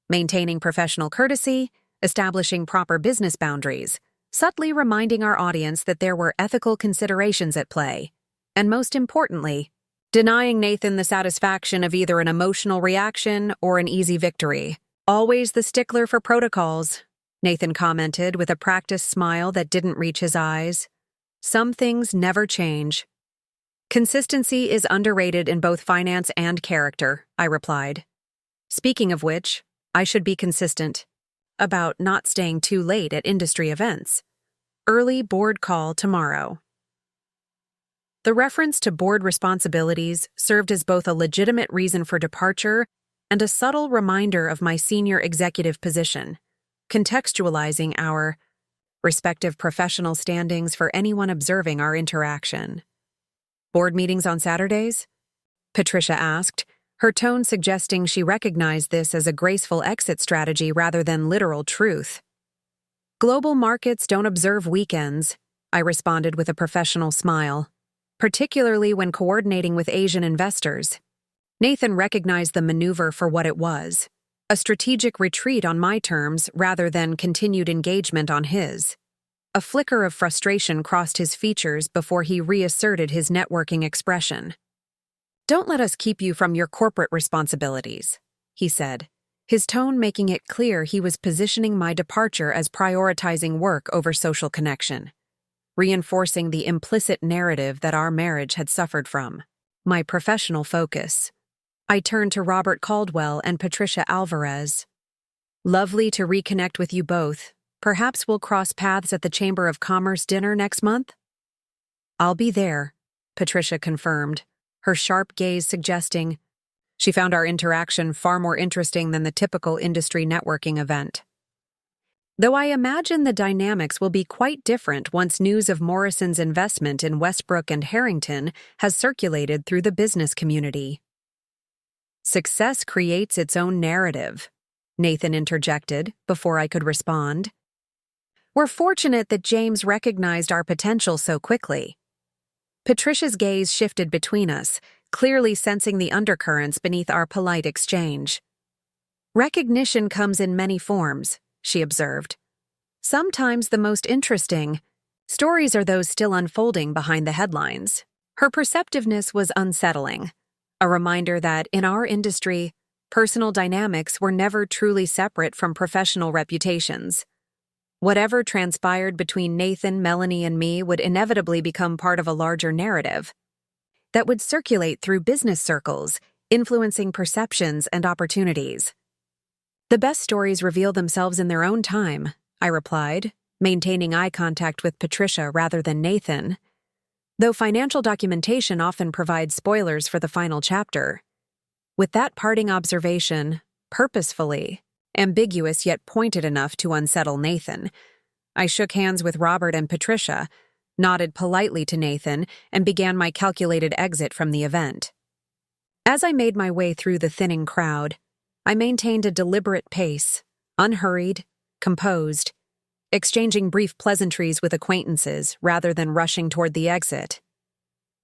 maintaining professional courtesy, establishing proper business boundaries, subtly reminding our audience that there were ethical considerations at play, and most importantly, denying Nathan the satisfaction of either an emotional reaction or an easy victory. Always the stickler for protocols, Nathan commented with a practiced smile that didn't reach his eyes. Some things never change. Consistency is underrated in both finance and character, I replied. Speaking of which, I should be consistent about not staying too late at industry events. Early board call tomorrow. The reference to board responsibilities served as both a legitimate reason for departure and a subtle reminder of my senior executive position, contextualizing our respective professional standings for anyone observing our interaction. Board meetings on Saturdays? Patricia asked, her tone suggesting she recognized this as a graceful exit strategy rather than literal truth. Global markets don't observe weekends, I responded with a professional smile, particularly when coordinating with Asian investors. Nathan recognized the maneuver for what it was, a strategic retreat on my terms rather than continued engagement on his. A flicker of frustration crossed his features before he reasserted his networking expression. Don't let us keep you from your corporate responsibilities, he said, his tone making it clear he was positioning my departure as prioritizing work over social connection, reinforcing the implicit narrative that our marriage had suffered from. My professional focus. I turned to Robert Caldwell and Patricia Alvarez. Lovely to reconnect with you both. Perhaps we'll cross paths at the Chamber of Commerce dinner next month? I'll be there, Patricia confirmed, her sharp gaze suggesting she found our interaction far more interesting than the typical industry networking event. Though I imagine the dynamics will be quite different once news of Morrison's investment in Westbrook and Harrington has circulated through the business community. Success creates its own narrative, Nathan interjected before I could respond. We're fortunate that James recognized our potential so quickly. Patricia's gaze shifted between us, clearly sensing the undercurrents beneath our polite exchange. Recognition comes in many forms, she observed. Sometimes the most interesting stories are those still unfolding behind the headlines. Her perceptiveness was unsettling, a reminder that, in our industry, personal dynamics were never truly separate from professional reputations. Whatever transpired between Nathan, Melanie, and me would inevitably become part of a larger narrative that would circulate through business circles, influencing perceptions and opportunities. The best stories reveal themselves in their own time, I replied, maintaining eye contact with Patricia rather than Nathan, though financial documentation often provides spoilers for the final chapter. With that parting observation, purposefully, ambiguous yet pointed enough to unsettle Nathan, I shook hands with Robert and Patricia, nodded politely to Nathan, and began my calculated exit from the event. As I made my way through the thinning crowd, I maintained a deliberate pace, unhurried, composed, exchanging brief pleasantries with acquaintances rather than rushing toward the exit.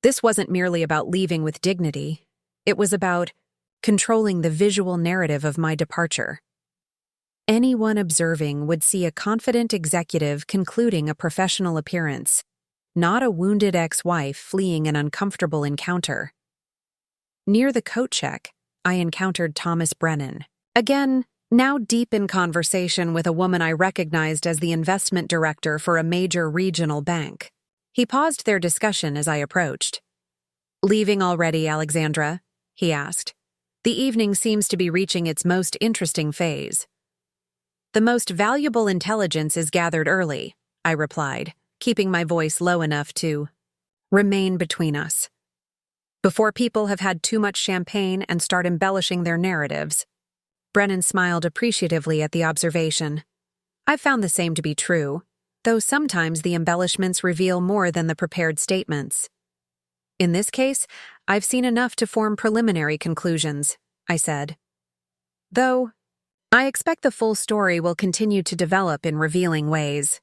This wasn't merely about leaving with dignity. It was about controlling the visual narrative of my departure. Anyone observing would see a confident executive concluding a professional appearance, not a wounded ex-wife fleeing an uncomfortable encounter. Near the coat check, I encountered Thomas Brennan, again, now deep in conversation with a woman I recognized as the investment director for a major regional bank. He paused their discussion as I approached. "Leaving already, Alexandra?" he asked. "The evening seems to be reaching its most interesting phase." "The most valuable intelligence is gathered early," I replied, keeping my voice low enough to remain between us. "Before people have had too much champagne and start embellishing their narratives." Brennan smiled appreciatively at the observation. "I've found the same to be true, though sometimes the embellishments reveal more than the prepared statements. In this case, I've seen enough to form preliminary conclusions," I said. "Though, I expect the full story will continue to develop in revealing ways."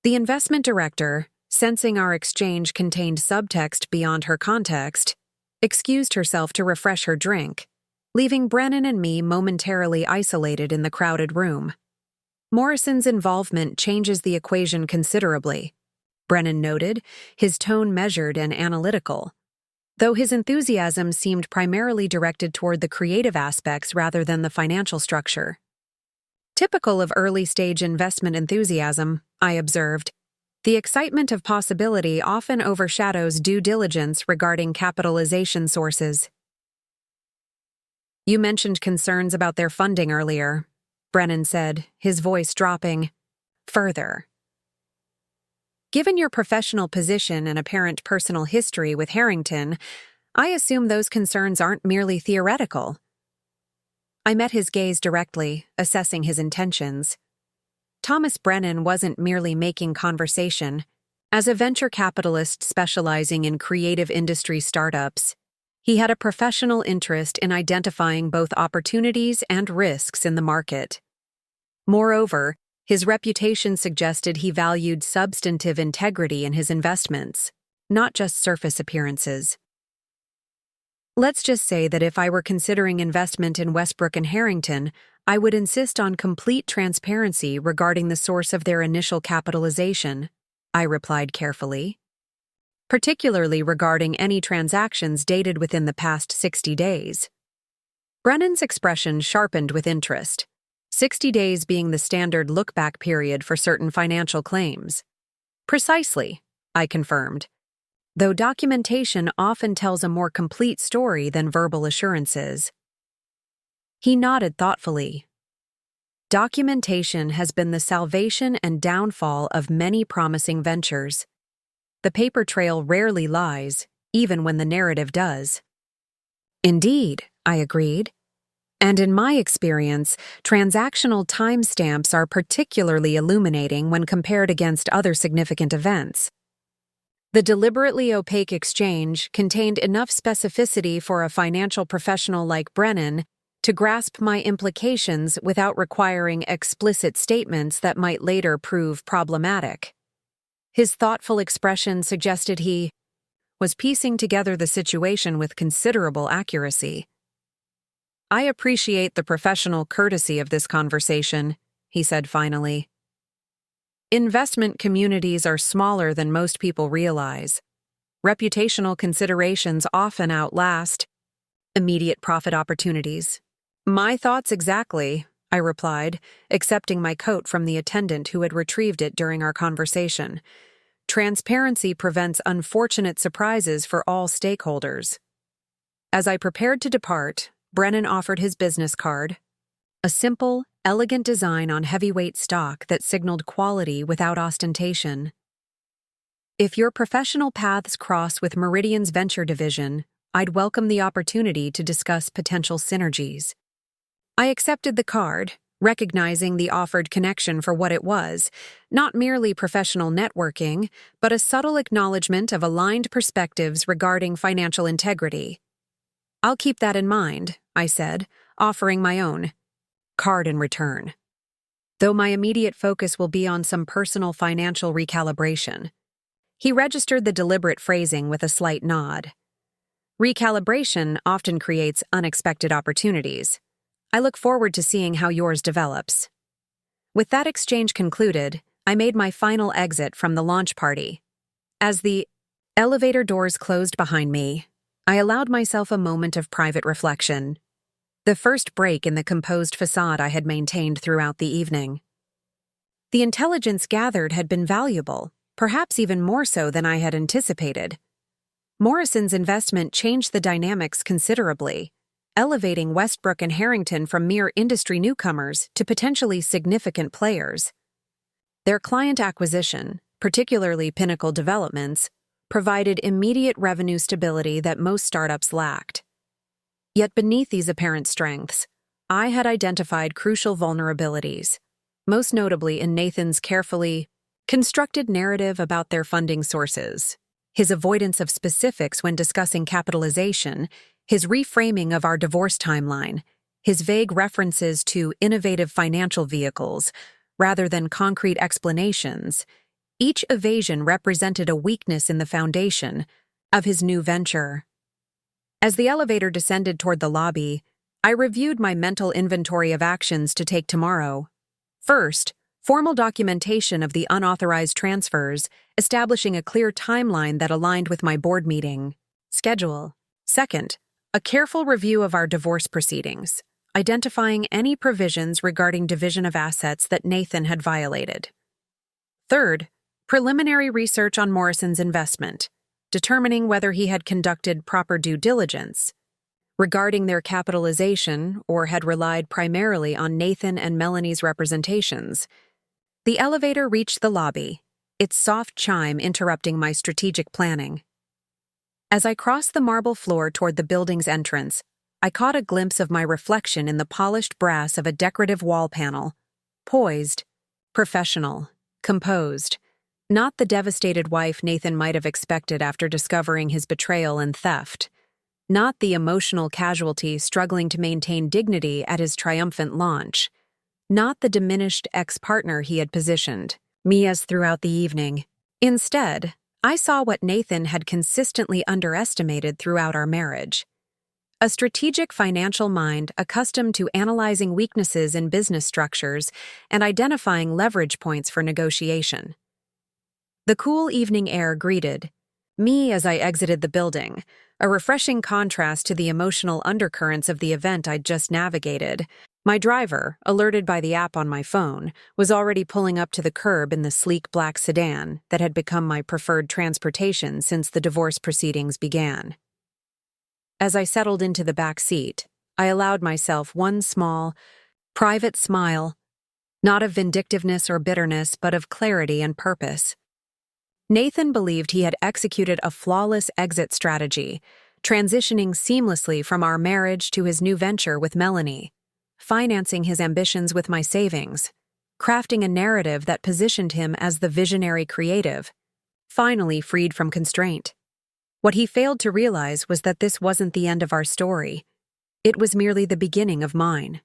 The investment director, sensing our exchange contained subtext beyond her context, excused herself to refresh her drink, leaving Brennan and me momentarily isolated in the crowded room. "Morrison's involvement changes the equation considerably," Brennan noted, his tone measured and analytical, though his enthusiasm seemed primarily directed toward the creative aspects rather than the financial structure. "Typical of early-stage investment enthusiasm," I observed. "The excitement of possibility often overshadows due diligence regarding capitalization sources." "You mentioned concerns about their funding earlier," Brennan said, his voice dropping. "Further, given your professional position and apparent personal history with Harrington, I assume those concerns aren't merely theoretical." I met his gaze directly, assessing his intentions. Thomas Brennan wasn't merely making conversation. As a venture capitalist specializing in creative industry startups, he had a professional interest in identifying both opportunities and risks in the market. Moreover, his reputation suggested he valued substantive integrity in his investments, not just surface appearances. Let's just say that if I were considering investment in Westbrook and Harrington, I would insist on complete transparency regarding the source of their initial capitalization, I replied carefully, particularly regarding any transactions dated within the past 60 days. Brennan's expression sharpened with interest, 60 days being the standard look-back period for certain financial claims. "Precisely," I confirmed, though documentation often tells a more complete story than verbal assurances. He nodded thoughtfully. "Documentation has been the salvation and downfall of many promising ventures. The paper trail rarely lies, even when the narrative does." "Indeed," I agreed. "And in my experience, transactional timestamps are particularly illuminating when compared against other significant events. The deliberately opaque exchange contained enough specificity for a financial professional like Brennan to grasp my implications without requiring explicit statements that might later prove problematic. His thoughtful expression suggested he was piecing together the situation with considerable accuracy. "I appreciate the professional courtesy of this conversation," he said finally. "Investment communities are smaller than most people realize. Reputational considerations often outlast immediate profit opportunities." "My thoughts exactly," I replied, accepting my coat from the attendant who had retrieved it during our conversation. Transparency prevents unfortunate surprises for all stakeholders. As I prepared to depart, Brennan offered his business card, a simple, elegant design on heavyweight stock that signaled quality without ostentation. "If your professional paths cross with Meridian's venture division, I'd welcome the opportunity to discuss potential synergies." I accepted the card, recognizing the offered connection for what it was, not merely professional networking, but a subtle acknowledgement of aligned perspectives regarding financial integrity. "I'll keep that in mind," I said, offering my own card in return, though my immediate focus will be on some personal financial recalibration. He registered the deliberate phrasing with a slight nod. "Recalibration often creates unexpected opportunities. I look forward to seeing how yours develops." With that exchange concluded, I made my final exit from the launch party. As the elevator doors closed behind me, I allowed myself a moment of private reflection, the first break in the composed facade I had maintained throughout the evening. The intelligence gathered had been valuable, perhaps even more so than I had anticipated. Morrison's investment changed the dynamics considerably, elevating Westbrook and Harrington from mere industry newcomers to potentially significant players. Their client acquisition, particularly Pinnacle Developments, provided immediate revenue stability that most startups lacked. Yet beneath these apparent strengths, I had identified crucial vulnerabilities, most notably in Nathan's carefully constructed narrative about their funding sources, his avoidance of specifics when discussing capitalization, his reframing of our divorce timeline, his vague references to innovative financial vehicles, rather than concrete explanations. Each evasion represented a weakness in the foundation of his new venture. As the elevator descended toward the lobby, I reviewed my mental inventory of actions to take tomorrow. First, formal documentation of the unauthorized transfers, establishing a clear timeline that aligned with my board meeting schedule. Second, a careful review of our divorce proceedings, identifying any provisions regarding division of assets that Nathan had violated. Third, preliminary research on Morrison's investment, determining whether he had conducted proper due diligence regarding their capitalization or had relied primarily on Nathan and Melanie's representations. The elevator reached the lobby, its soft chime interrupting my strategic planning. As I crossed the marble floor toward the building's entrance, I caught a glimpse of my reflection in the polished brass of a decorative wall panel. Poised, professional, composed. Not the devastated wife Nathan might have expected after discovering his betrayal and theft. Not the emotional casualty struggling to maintain dignity at his triumphant launch. Not the diminished ex-partner he had positioned me as throughout the evening. Instead, I saw what Nathan had consistently underestimated throughout our marriage. A strategic financial mind accustomed to analyzing weaknesses in business structures and identifying leverage points for negotiation. The cool evening air greeted me as I exited the building, a refreshing contrast to the emotional undercurrents of the event I'd just navigated. My driver, alerted by the app on my phone, was already pulling up to the curb in the sleek black sedan that had become my preferred transportation since the divorce proceedings began. As I settled into the back seat, I allowed myself one small, private smile, not of vindictiveness or bitterness, but of clarity and purpose. Nathan believed he had executed a flawless exit strategy, transitioning seamlessly from our marriage to his new venture with Melanie, financing his ambitions with my savings, crafting a narrative that positioned him as the visionary creative, finally freed from constraint. What he failed to realize was that this wasn't the end of our story. It was merely the beginning of mine.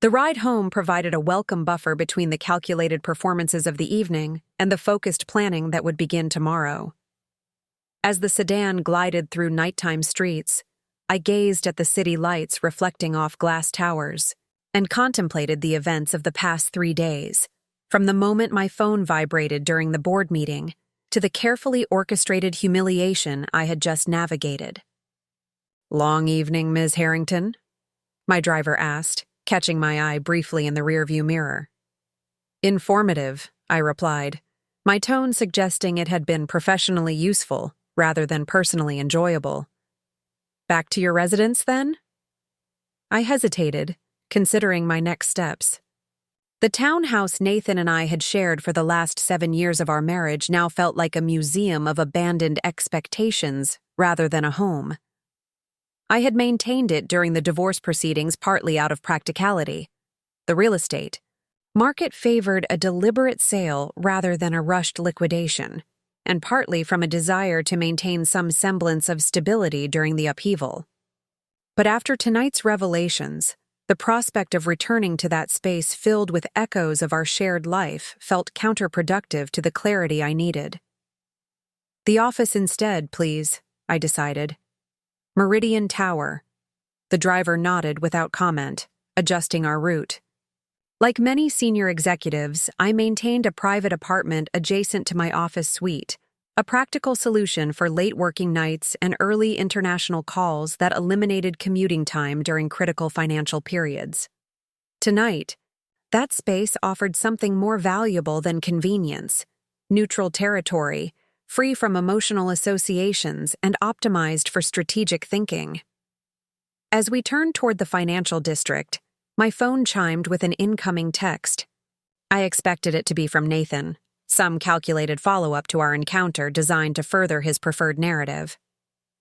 The ride home provided a welcome buffer between the calculated performances of the evening and the focused planning that would begin tomorrow. As the sedan glided through nighttime streets, I gazed at the city lights reflecting off glass towers and contemplated the events of the past 3 days, from the moment my phone vibrated during the board meeting to the carefully orchestrated humiliation I had just navigated. "Long evening, Ms. Harrington?" my driver asked, catching my eye briefly in the rearview mirror. "Informative," I replied, my tone suggesting it had been professionally useful rather than personally enjoyable. "Back to your residence, then?" I hesitated, considering my next steps. The townhouse Nathan and I had shared for the last 7 years of our marriage now felt like a museum of abandoned expectations rather than a home. I had maintained it during the divorce proceedings partly out of practicality. The real estate market favored a deliberate sale rather than a rushed liquidation, and partly from a desire to maintain some semblance of stability during the upheaval. But after tonight's revelations, the prospect of returning to that space filled with echoes of our shared life felt counterproductive to the clarity I needed. "The office instead, please," I decided. "Meridian Tower." The driver nodded without comment, adjusting our route. Like many senior executives, I maintained a private apartment adjacent to my office suite, a practical solution for late working nights and early international calls that eliminated commuting time during critical financial periods. Tonight, that space offered something more valuable than convenience: neutral territory, free from emotional associations and optimized for strategic thinking. As we turned toward the financial district, my phone chimed with an incoming text. I expected it to be from Nathan, some calculated follow-up to our encounter designed to further his preferred narrative,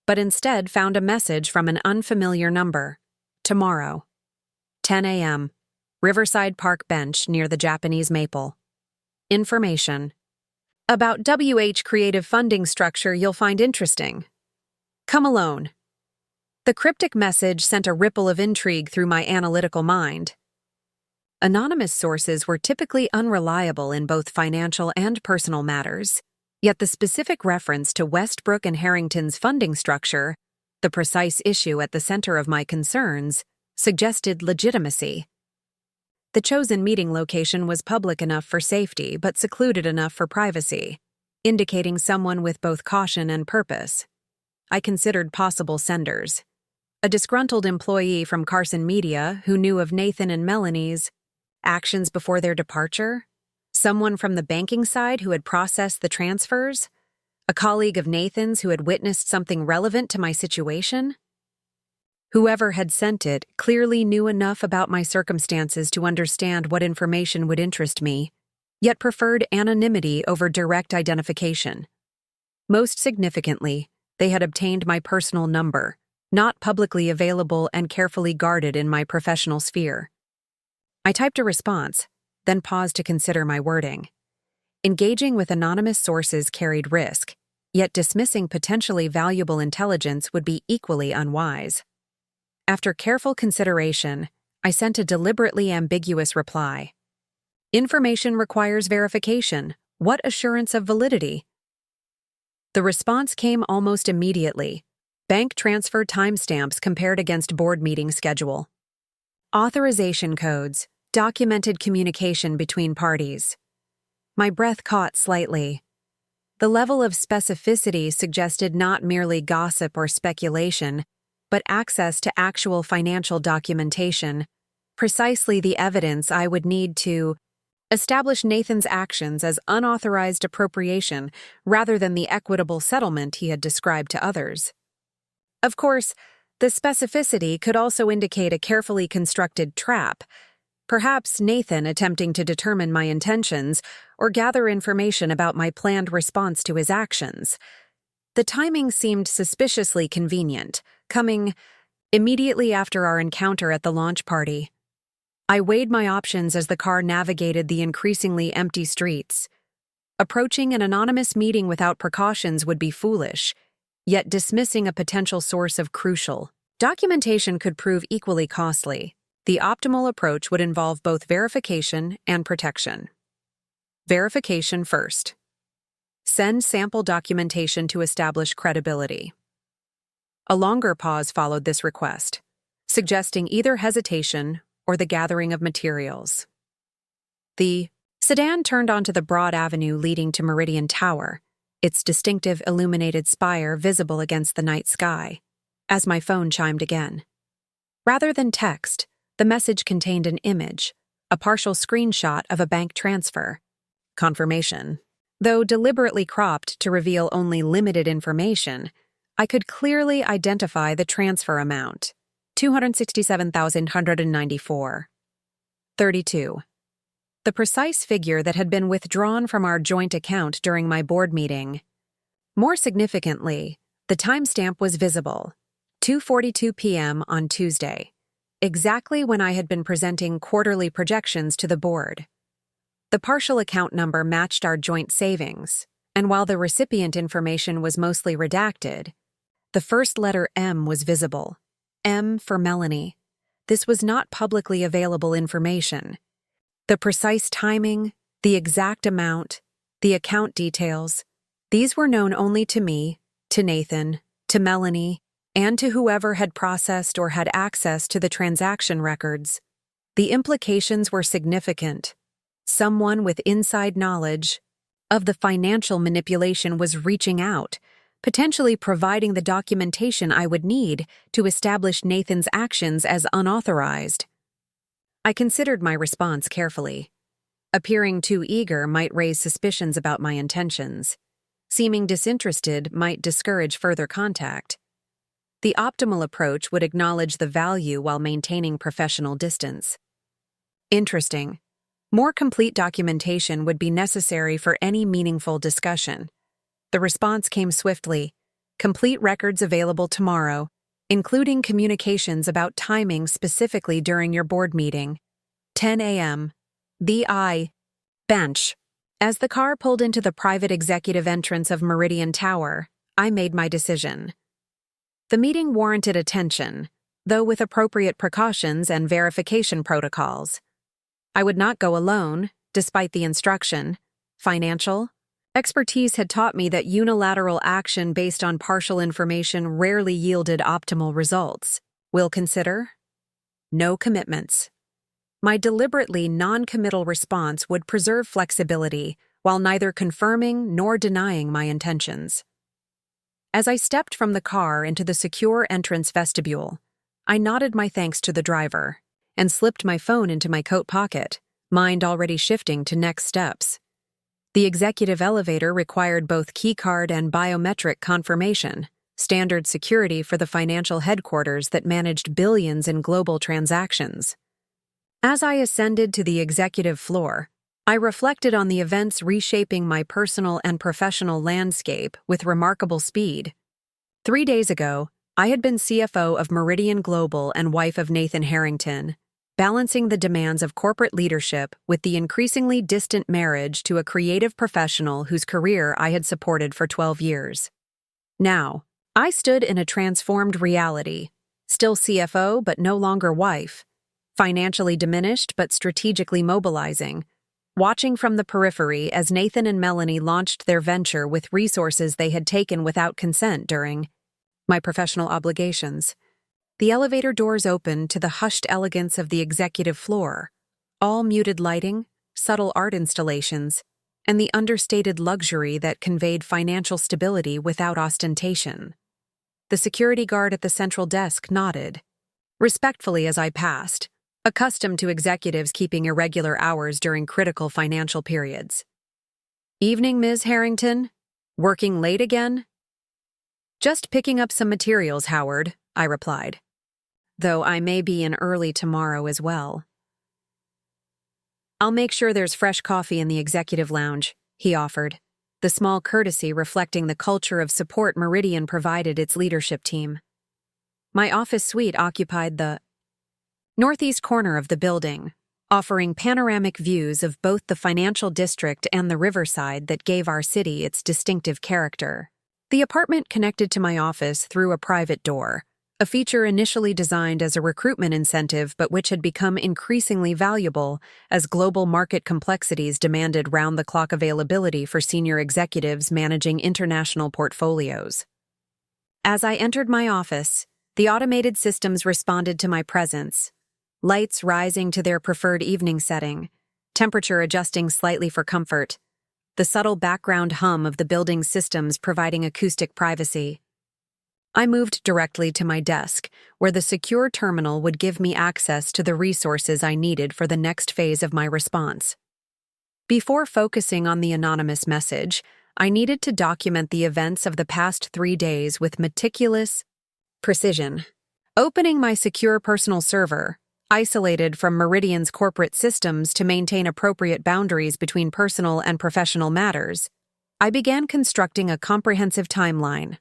but instead found a message from an unfamiliar number. "Tomorrow, 10 a.m., Riverside Park bench near the Japanese maple. Information. About WH creative funding structure you'll find interesting. Come alone." The cryptic message sent a ripple of intrigue through my analytical mind. Anonymous sources were typically unreliable in both financial and personal matters, yet the specific reference to Westbrook and Harrington's funding structure, the precise issue at the center of my concerns, suggested legitimacy. The chosen meeting location was public enough for safety but secluded enough for privacy, indicating someone with both caution and purpose. I considered possible senders: a disgruntled employee from Carson Media who knew of Nathan and Melanie's actions before their departure, someone from the banking side who had processed the transfers, a colleague of Nathan's who had witnessed something relevant to my situation. Whoever had sent it clearly knew enough about my circumstances to understand what information would interest me, yet preferred anonymity over direct identification. Most significantly, they had obtained my personal number, not publicly available and carefully guarded in my professional sphere. I typed a response, then paused to consider my wording. Engaging with anonymous sources carried risk, yet dismissing potentially valuable intelligence would be equally unwise. After careful consideration, I sent a deliberately ambiguous reply. "Information requires verification. What assurance of validity?" The response came almost immediately. Bank transfer timestamps compared against board meeting schedule. Authorization codes, documented communication between parties. My breath caught slightly. The level of specificity suggested not merely gossip or speculation, but access to actual financial documentation, precisely the evidence I would need to establish Nathan's actions as unauthorized appropriation rather than the equitable settlement he had described to others. Of course, the specificity could also indicate a carefully constructed trap, perhaps Nathan attempting to determine my intentions or gather information about my planned response to his actions. The timing seemed suspiciously convenient, coming immediately after our encounter at the launch party. I weighed my options as the car navigated the increasingly empty streets. Approaching an anonymous meeting without precautions would be foolish, yet dismissing a potential source of crucial, Documentation could prove equally costly. The optimal approach would involve both verification and protection. Verification first. Send sample documentation to establish credibility. A longer pause followed this request, suggesting either hesitation or the gathering of materials. The sedan turned onto the broad avenue leading to Meridian Tower, its distinctive illuminated spire visible against the night sky, as my phone chimed again. Rather than text, the message contained an image, a partial screenshot of a bank transfer. Confirmation. Though deliberately cropped to reveal only limited information, I could clearly identify the transfer amount, $267,194.32. The precise figure that had been withdrawn from our joint account during my board meeting. More significantly, the timestamp was visible, 2:42 p.m. on Tuesday, exactly when I had been presenting quarterly projections to the board. The partial account number matched our joint savings, and while the recipient information was mostly redacted, the first letter M was visible. M for Melanie. This was not publicly available information. The precise timing, the exact amount, the account details, these were known only to me, to Nathan, to Melanie, and to whoever had processed or had access to the transaction records. The implications were significant. Someone with inside knowledge of the financial manipulation was reaching out, potentially providing the documentation I would need to establish Nathan's actions as unauthorized. I considered my response carefully. Appearing too eager might raise suspicions about my intentions. Seeming disinterested might discourage further contact. The optimal approach would acknowledge the value while maintaining professional distance. Interesting. More complete documentation would be necessary for any meaningful discussion. The response came swiftly. Complete records available tomorrow, including communications about timing specifically during your board meeting. 10 a.m. The bench. As the car pulled into the private executive entrance of Meridian Tower, I made my decision. The meeting warranted attention, though with appropriate precautions and verification protocols. I would not go alone, despite the instruction. Financial expertise had taught me that unilateral action based on partial information rarely yielded optimal results. Will consider? No commitments. My deliberately non-committal response would preserve flexibility while neither confirming nor denying my intentions. As I stepped from the car into the secure entrance vestibule, I nodded my thanks to the driver and slipped my phone into my coat pocket, mind already shifting to next steps. The executive elevator required both keycard and biometric confirmation, standard security for the financial headquarters that managed billions in global transactions. As I ascended to the executive floor, I reflected on the events reshaping my personal and professional landscape with remarkable speed. 3 days ago, I had been CFO of Meridian Global and wife of Nathan Harrington, balancing the demands of corporate leadership with the increasingly distant marriage to a creative professional whose career I had supported for 12 years. Now, I stood in a transformed reality, still CFO but no longer wife, financially diminished but strategically mobilizing, watching from the periphery as Nathan and Melanie launched their venture with resources they had taken without consent during my professional obligations. The elevator doors opened to the hushed elegance of the executive floor, all muted lighting, subtle art installations, and the understated luxury that conveyed financial stability without ostentation. The security guard at the central desk nodded, respectfully as I passed, accustomed to executives keeping irregular hours during critical financial periods. "Evening, Ms. Harrington? Working late again?" "Just picking up some materials, Howard," I replied. "Though I may be in early tomorrow as well." "I'll make sure there's fresh coffee in the executive lounge," he offered, the small courtesy reflecting the culture of support Meridian provided its leadership team. My office suite occupied the northeast corner of the building, offering panoramic views of both the financial district and the riverside that gave our city its distinctive character. The apartment connected to my office through a private door, a feature initially designed as a recruitment incentive but which had become increasingly valuable as global market complexities demanded round-the-clock availability for senior executives managing international portfolios. As I entered my office, the automated systems responded to my presence, lights rising to their preferred evening setting, temperature adjusting slightly for comfort, the subtle background hum of the building's systems providing acoustic privacy. I moved directly to my desk, where the secure terminal would give me access to the resources I needed for the next phase of my response. Before focusing on the anonymous message, I needed to document the events of the past 3 days with meticulous precision. Opening my secure personal server, isolated from Meridian's corporate systems to maintain appropriate boundaries between personal and professional matters, I began constructing a comprehensive timeline.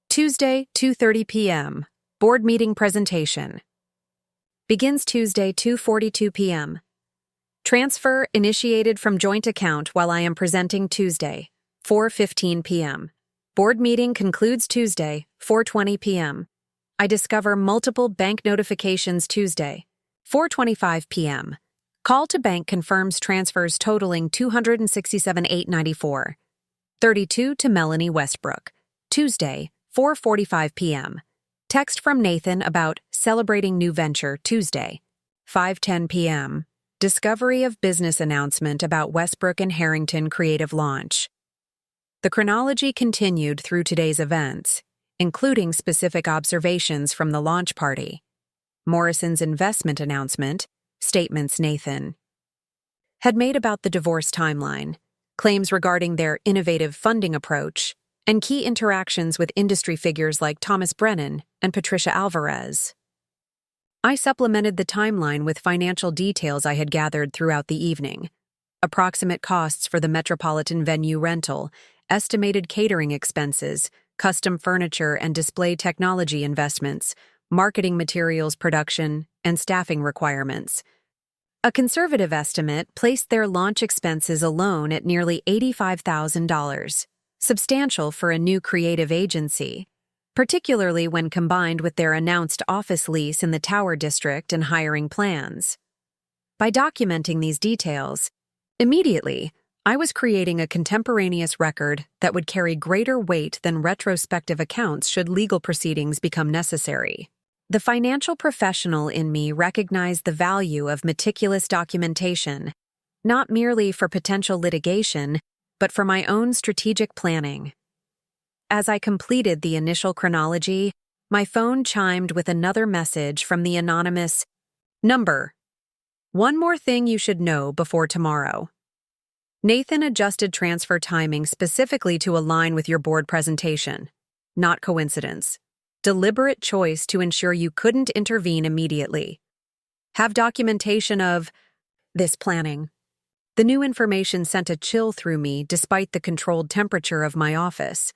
Tuesday, 2:30 p.m. Board meeting presentation. Begins Tuesday, 2:42 p.m. Transfer initiated from joint account while I am presenting Tuesday, 4:15 p.m. Board meeting concludes Tuesday, 4:20 p.m. I discover multiple bank notifications Tuesday, 4:25 p.m. Call to bank confirms transfers totaling $267,894. 32 to Melanie Westbrook. Tuesday, 4:45 p.m. Text from Nathan about celebrating new venture Tuesday, 5:10 p.m. Discovery of business announcement about Westbrook and Harrington creative launch. The chronology continued through today's events, including specific observations from the launch party. Morrison's investment announcement, statements Nathan had made about the divorce timeline, claims regarding their innovative funding approach, and key interactions with industry figures like Thomas Brennan and Patricia Alvarez. I supplemented the timeline with financial details I had gathered throughout the evening: approximate costs for the Metropolitan venue rental, estimated catering expenses, custom furniture and display technology investments, marketing materials production, and staffing requirements. A conservative estimate placed their launch expenses alone at nearly $85,000, substantial for a new creative agency, particularly when combined with their announced office lease in the Tower District and hiring plans. By documenting these details, immediately, I was creating a contemporaneous record that would carry greater weight than retrospective accounts should legal proceedings become necessary. The financial professional in me recognized the value of meticulous documentation, not merely for potential litigation, but for my own strategic planning. As I completed the initial chronology, my phone chimed with another message from the anonymous number. One more thing you should know before tomorrow. Nathan adjusted transfer timing specifically to align with your board presentation. Not coincidence. Deliberate choice to ensure you couldn't intervene immediately. Have documentation of this planning. The new information sent a chill through me despite the controlled temperature of my office.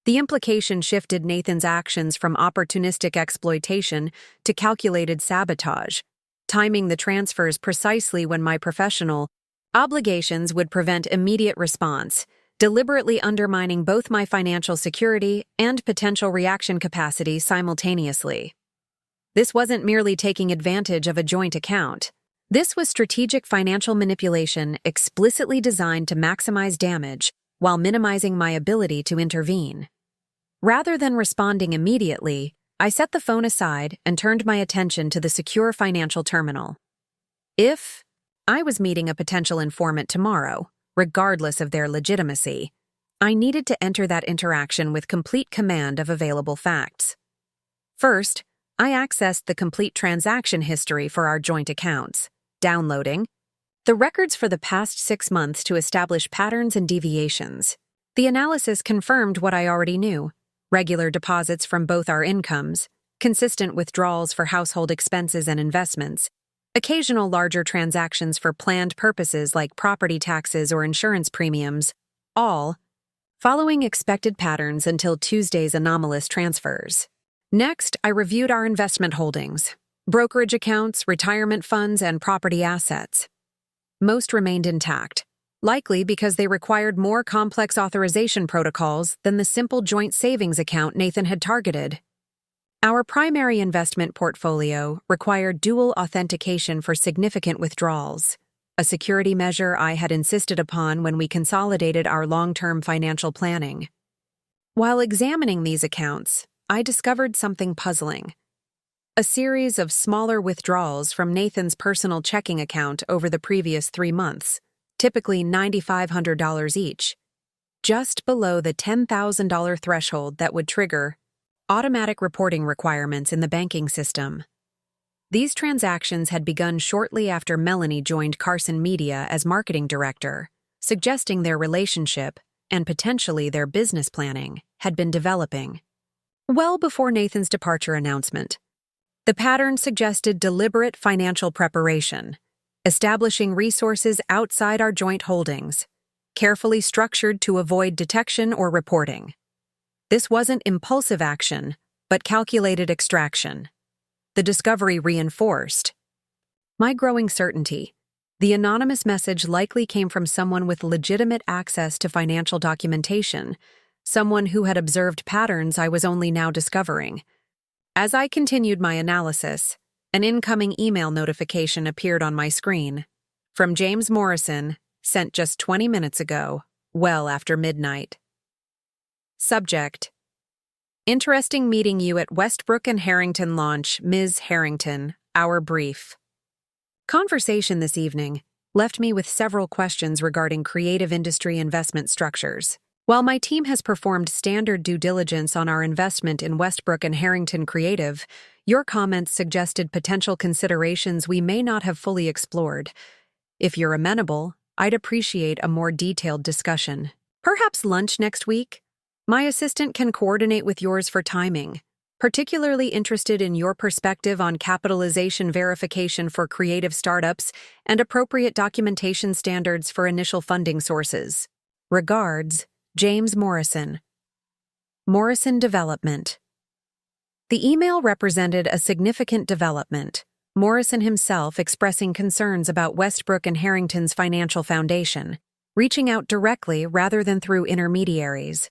The implication shifted Nathan's actions from opportunistic exploitation to calculated sabotage, timing the transfers precisely when my professional obligations would prevent immediate response, deliberately undermining both my financial security and potential reaction capacity simultaneously. This wasn't merely taking advantage of a joint account. This was strategic financial manipulation explicitly designed to maximize damage while minimizing my ability to intervene. Rather than responding immediately, I set the phone aside and turned my attention to the secure financial terminal. If I was meeting a potential informant tomorrow, regardless of their legitimacy, I needed to enter that interaction with complete command of available facts. First, I accessed the complete transaction history for our joint accounts, downloading the records for the past 6 months to establish patterns and deviations. The analysis confirmed what I already knew: regular deposits from both our incomes, consistent withdrawals for household expenses and investments, occasional larger transactions for planned purposes like property taxes or insurance premiums, all following expected patterns until Tuesday's anomalous transfers. Next, I reviewed our investment holdings, brokerage accounts, retirement funds, and property assets. Most remained intact, likely because they required more complex authorization protocols than the simple joint savings account Nathan had targeted. Our primary investment portfolio required dual authentication for significant withdrawals, a security measure I had insisted upon when we consolidated our long-term financial planning. While examining these accounts, I discovered something puzzling. A series of smaller withdrawals from Nathan's personal checking account over the previous 3 months, typically $9,500 each, just below the $10,000 threshold that would trigger automatic reporting requirements in the banking system. These transactions had begun shortly after Melanie joined Carson Media as marketing director, suggesting their relationship, and potentially their business planning, had been developing. Well before Nathan's departure announcement, the pattern suggested deliberate financial preparation, establishing resources outside our joint holdings, carefully structured to avoid detection or reporting. This wasn't impulsive action, but calculated extraction. The discovery reinforced my growing certainty. The anonymous message likely came from someone with legitimate access to financial documentation, someone who had observed patterns I was only now discovering. As I continued my analysis, an incoming email notification appeared on my screen. From James Morrison, sent just 20 minutes ago, well after midnight. Subject: Interesting meeting you at Westbrook and Harrington launch, Ms. Harrington, our brief. Conversation this evening left me with several questions regarding creative industry investment structures. While my team has performed standard due diligence on our investment in Westbrook and Harrington Creative, your comments suggested potential considerations we may not have fully explored. If you're amenable, I'd appreciate a more detailed discussion. Perhaps lunch next week? My assistant can coordinate with yours for timing. Particularly interested in your perspective on capitalization verification for creative startups and appropriate documentation standards for initial funding sources. Regards, James Morrison. Morrison Development. The email represented a significant development, Morrison himself expressing concerns about Westbrook and Harrington's financial foundation, reaching out directly rather than through intermediaries.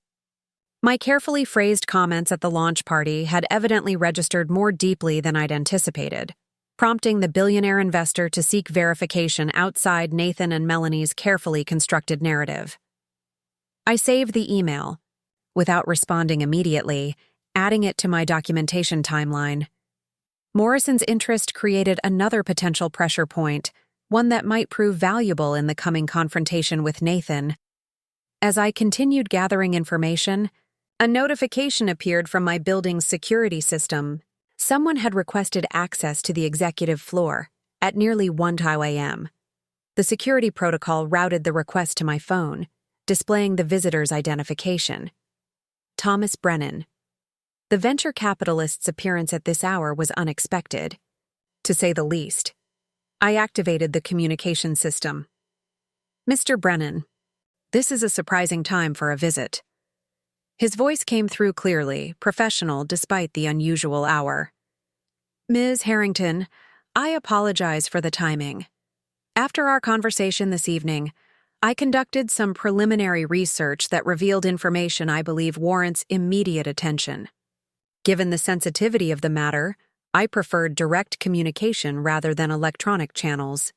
My carefully phrased comments at the launch party had evidently registered more deeply than I'd anticipated, prompting the billionaire investor to seek verification outside Nathan and Melanie's carefully constructed narrative. I saved the email, without responding immediately, adding it to my documentation timeline. Morrison's interest created another potential pressure point, one that might prove valuable in the coming confrontation with Nathan. As I continued gathering information, a notification appeared from my building's security system. Someone had requested access to the executive floor at nearly 1 a.m. The security protocol routed the request to my phone, displaying the visitor's identification. Thomas Brennan. The venture capitalist's appearance at this hour was unexpected, to say the least. I activated the communication system. Mr. Brennan, this is a surprising time for a visit. His voice came through clearly, professional despite the unusual hour. Ms. Harrington, I apologize for the timing. After our conversation this evening, I conducted some preliminary research that revealed information I believe warrants immediate attention. Given the sensitivity of the matter, I preferred direct communication rather than electronic channels.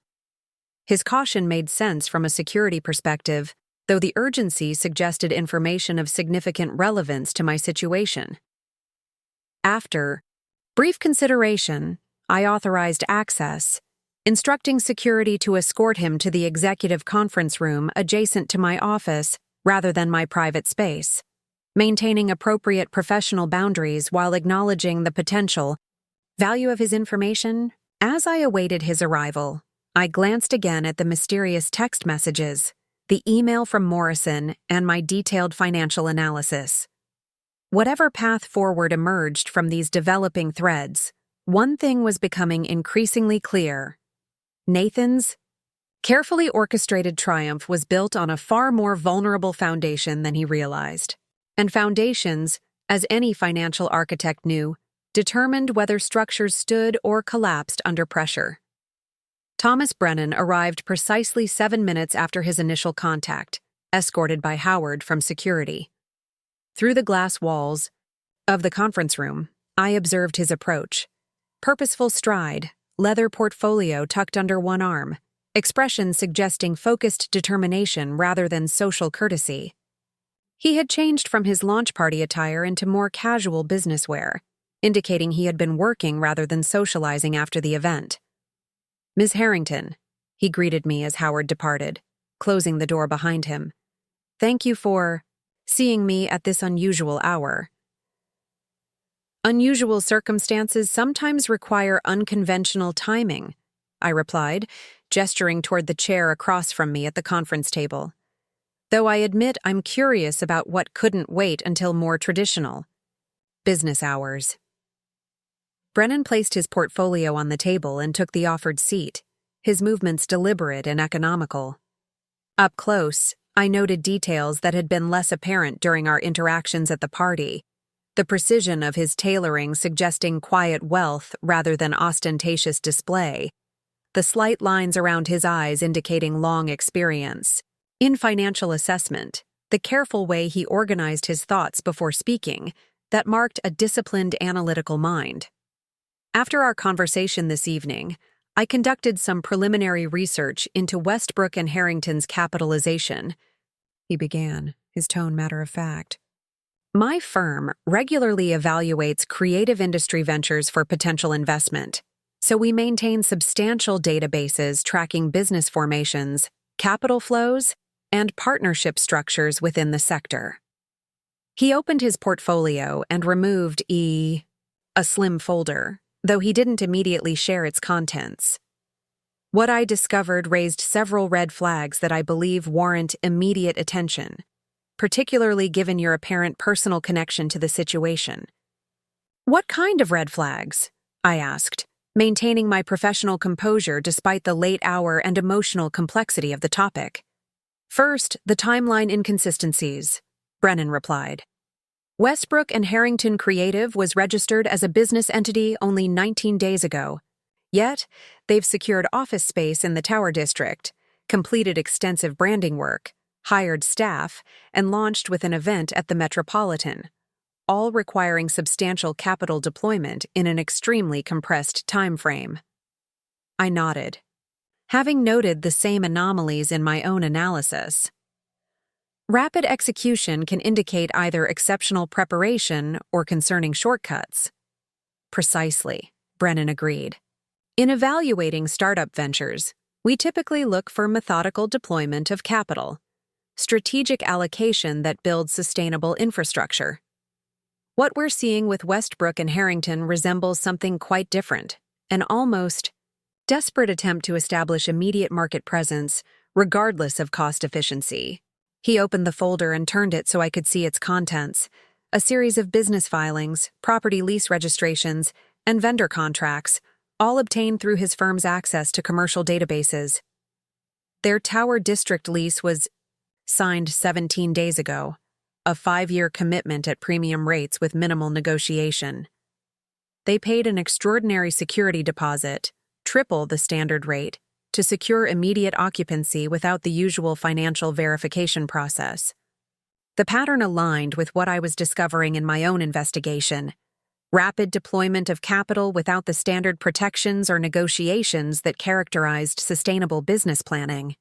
His caution made sense from a security perspective, though the urgency suggested information of significant relevance to my situation. After brief consideration, I authorized access, instructing security to escort him to the executive conference room adjacent to my office rather than my private space, maintaining appropriate professional boundaries while acknowledging the potential value of his information. As I awaited his arrival, I glanced again at the mysterious text messages, the email from Morrison, and my detailed financial analysis. Whatever path forward emerged from these developing threads, one thing was becoming increasingly clear. Nathan's carefully orchestrated triumph was built on a far more vulnerable foundation than he realized. And foundations, as any financial architect knew, determined whether structures stood or collapsed under pressure. Thomas Brennan arrived precisely 7 minutes after his initial contact, escorted by Howard from security. Through the glass walls of the conference room, I observed his approach. Purposeful stride, leather portfolio tucked under one arm, expression suggesting focused determination rather than social courtesy. He had changed from his launch party attire into more casual business wear, indicating he had been working rather than socializing after the event. "Miss Harrington," he greeted me as Howard departed, closing the door behind him. "Thank you for seeing me at this unusual hour." "Unusual circumstances sometimes require unconventional timing," I replied, gesturing toward the chair across from me at the conference table. "Though I admit I'm curious about what couldn't wait until more traditional business hours." Brennan placed his portfolio on the table and took the offered seat, his movements deliberate and economical. Up close, I noted details that had been less apparent during our interactions at the party, the precision of his tailoring suggesting quiet wealth rather than ostentatious display, the slight lines around his eyes indicating long experience. In financial assessment, the careful way he organized his thoughts before speaking, that marked a disciplined analytical mind. After our conversation this evening, I conducted some preliminary research into Westbrook and Harrington's capitalization, he began, his tone matter-of-fact. "My firm regularly evaluates creative industry ventures for potential investment, so we maintain substantial databases tracking business formations, capital flows, and partnership structures within the sector." He opened his portfolio and removed a slim folder, though he didn't immediately share its contents. "What I discovered raised several red flags that I believe warrant immediate attention, particularly given your apparent personal connection to the situation." "What kind of red flags?" I asked, maintaining my professional composure despite the late hour and emotional complexity of the topic. "First, the timeline inconsistencies," Brennan replied. "Westbrook and Harrington Creative was registered as a business entity only 19 days ago. Yet, they've secured office space in the Tower District, completed extensive branding work, hired staff, and launched with an event at the Metropolitan, all requiring substantial capital deployment in an extremely compressed time frame." I nodded, having noted the same anomalies in my own analysis. "Rapid execution can indicate either exceptional preparation or concerning shortcuts." "Precisely," Brennan agreed. "In evaluating startup ventures, we typically look for methodical deployment of capital, strategic allocation that builds sustainable infrastructure. What we're seeing with Westbrook and Harrington resembles something quite different, an almost desperate attempt to establish immediate market presence, regardless of cost efficiency." He opened the folder and turned it so I could see its contents, a series of business filings, property lease registrations, and vendor contracts, all obtained through his firm's access to commercial databases. Their Tower District lease was signed 17 days ago, a 5-year commitment at premium rates with minimal negotiation. They paid an extraordinary security deposit, triple the standard rate, to secure immediate occupancy without the usual financial verification process. The pattern aligned with what I was discovering in my own investigation: rapid deployment of capital without the standard protections or negotiations that characterized sustainable business planning.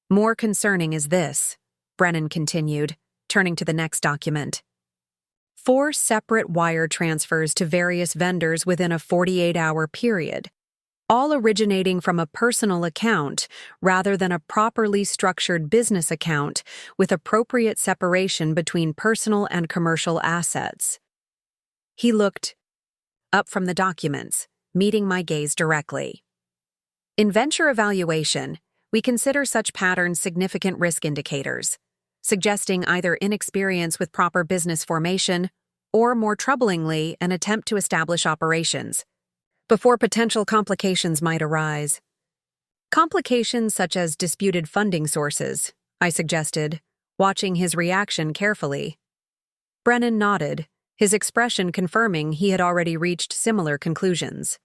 "More concerning is this," Brennan continued, turning to the next document. 4 separate wire transfers to various vendors within a 48-hour period, all originating from a personal account rather than a properly structured business account with appropriate separation between personal and commercial assets. He looked up from the documents, meeting my gaze directly. "In venture evaluation, we consider such patterns significant risk indicators, suggesting either inexperience with proper business formation or, more troublingly, an attempt to establish operations before potential complications might arise." "Complications such as disputed funding sources," I suggested, watching his reaction carefully. Brennan nodded, his expression confirming he had already reached similar conclusions.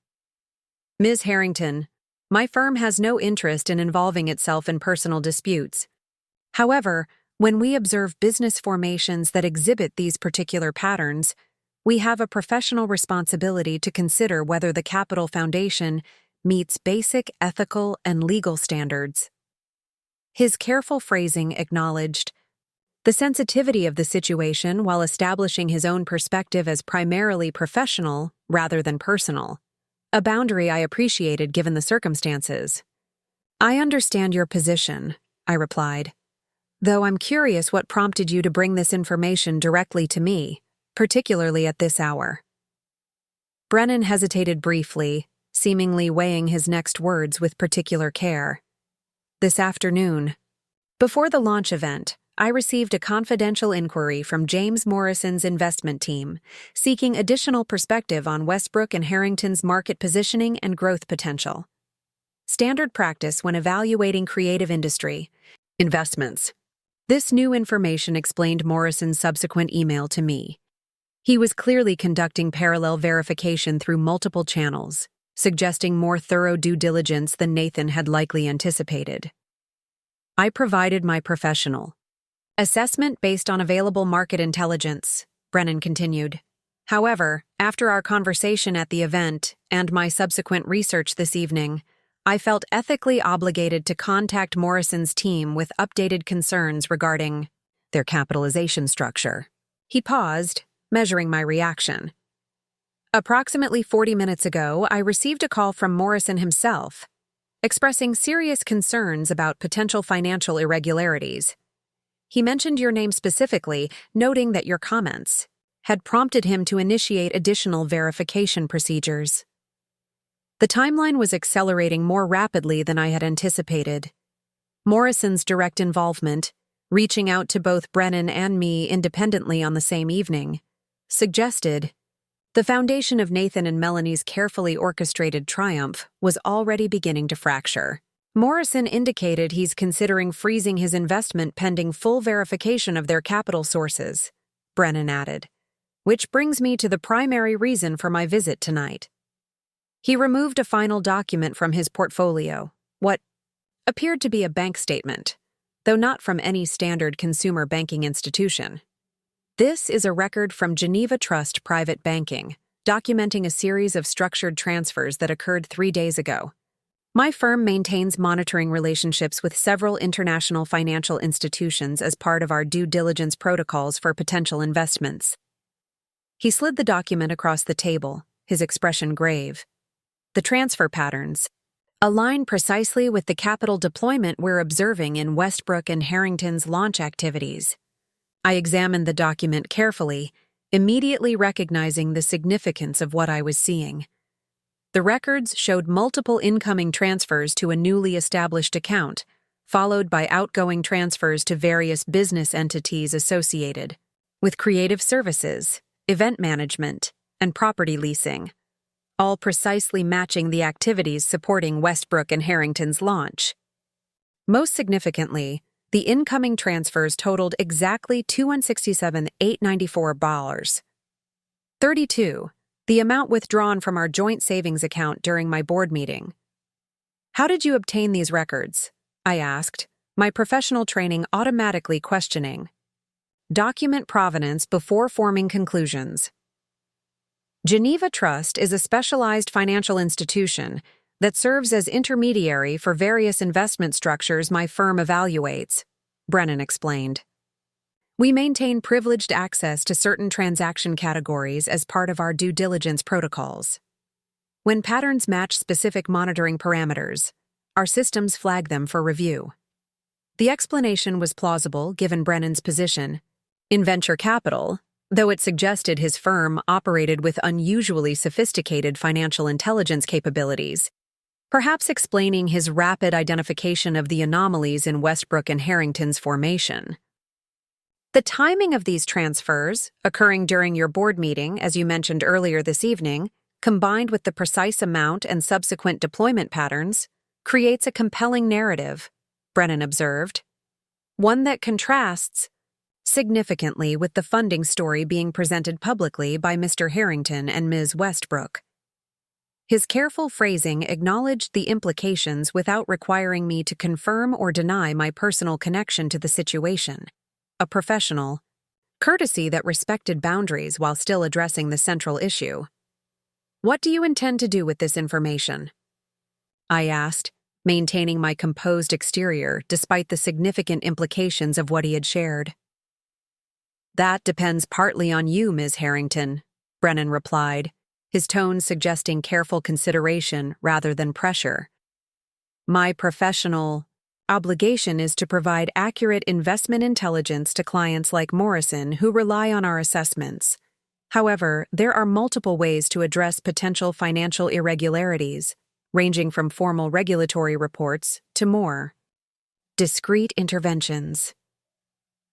"Ms. Harrington, my firm has no interest in involving itself in personal disputes. However, when we observe business formations that exhibit these particular patterns, we have a professional responsibility to consider whether the capital foundation meets basic ethical and legal standards. His careful phrasing acknowledged the sensitivity of the situation while establishing his own perspective as primarily professional rather than personal, a boundary I appreciated given the circumstances. "I understand your position," I replied, "though I'm curious what prompted you to bring this information directly to me, particularly at this hour." Brennan hesitated briefly, seemingly weighing his next words with particular care. "This afternoon, before the launch event, I received a confidential inquiry from James Morrison's investment team, seeking additional perspective on Westbrook and Harrington's market positioning and growth potential. Standard practice when evaluating creative industry investments. This new information explained Morrison's subsequent email to me. He was clearly conducting parallel verification through multiple channels, suggesting more thorough due diligence than Nathan had likely anticipated. I provided my professional assessment based on available market intelligence, Brennan continued. However, after our conversation at the event and my subsequent research this evening, I felt ethically obligated to contact Morrison's team with updated concerns regarding their capitalization structure. He paused, measuring my reaction. Approximately 40 minutes ago, I received a call from Morrison himself, expressing serious concerns about potential financial irregularities. He mentioned your name specifically, noting that your comments had prompted him to initiate additional verification procedures. The timeline was accelerating more rapidly than I had anticipated. Morrison's direct involvement, reaching out to both Brennan and me independently on the same evening, suggested the foundation of Nathan and Melanie's carefully orchestrated triumph was already beginning to fracture. Morrison indicated he's considering freezing his investment pending full verification of their capital sources, Brennan added, which brings me to the primary reason for my visit tonight. He removed a final document from his portfolio, what appeared to be a bank statement, though not from any standard consumer banking institution. This is a record from Geneva Trust Private Banking, documenting a series of structured transfers that occurred 3 days ago. My firm maintains monitoring relationships with several international financial institutions as part of our due diligence protocols for potential investments. He slid the document across the table, his expression grave. The transfer patterns align precisely with the capital deployment we're observing in Westbrook and Harrington's launch activities. I examined the document carefully, immediately recognizing the significance of what I was seeing. The records showed multiple incoming transfers to a newly established account, followed by outgoing transfers to various business entities associated with creative services, event management, and property leasing, all precisely matching the activities supporting Westbrook and Harrington's launch. Most significantly, the incoming transfers totaled exactly $267,894. 32. The amount withdrawn from our joint savings account during my board meeting. "How did you obtain these records?" I asked, my professional training automatically questioning. Document provenance before forming conclusions. Geneva Trust is a specialized financial institution that serves as intermediary for various investment structures my firm evaluates, Brennan explained. We maintain privileged access to certain transaction categories as part of our due diligence protocols. When patterns match specific monitoring parameters, our systems flag them for review. The explanation was plausible given Brennan's position. In venture capital, though it suggested his firm operated with unusually sophisticated financial intelligence capabilities, perhaps explaining his rapid identification of the anomalies in Westbrook and Harrington's formation. The timing of these transfers, occurring during your board meeting, as you mentioned earlier this evening, combined with the precise amount and subsequent deployment patterns, creates a compelling narrative, Brennan observed, one that contrasts significantly with the funding story being presented publicly by Mr. Harrington and Ms. Westbrook. His careful phrasing acknowledged the implications without requiring me to confirm or deny my personal connection to the situation. A professional Courtesy that respected boundaries while still addressing the central issue. "What do you intend to do with this information?" I asked, maintaining my composed exterior despite the significant implications of what he had shared. "That depends partly on you, Ms. Harrington," Brennan replied, his tone suggesting careful consideration rather than pressure. "My professional obligation is to provide accurate investment intelligence to clients like Morrison who rely on our assessments. However, there are multiple ways to address potential financial irregularities, ranging from formal regulatory reports to more discreet interventions."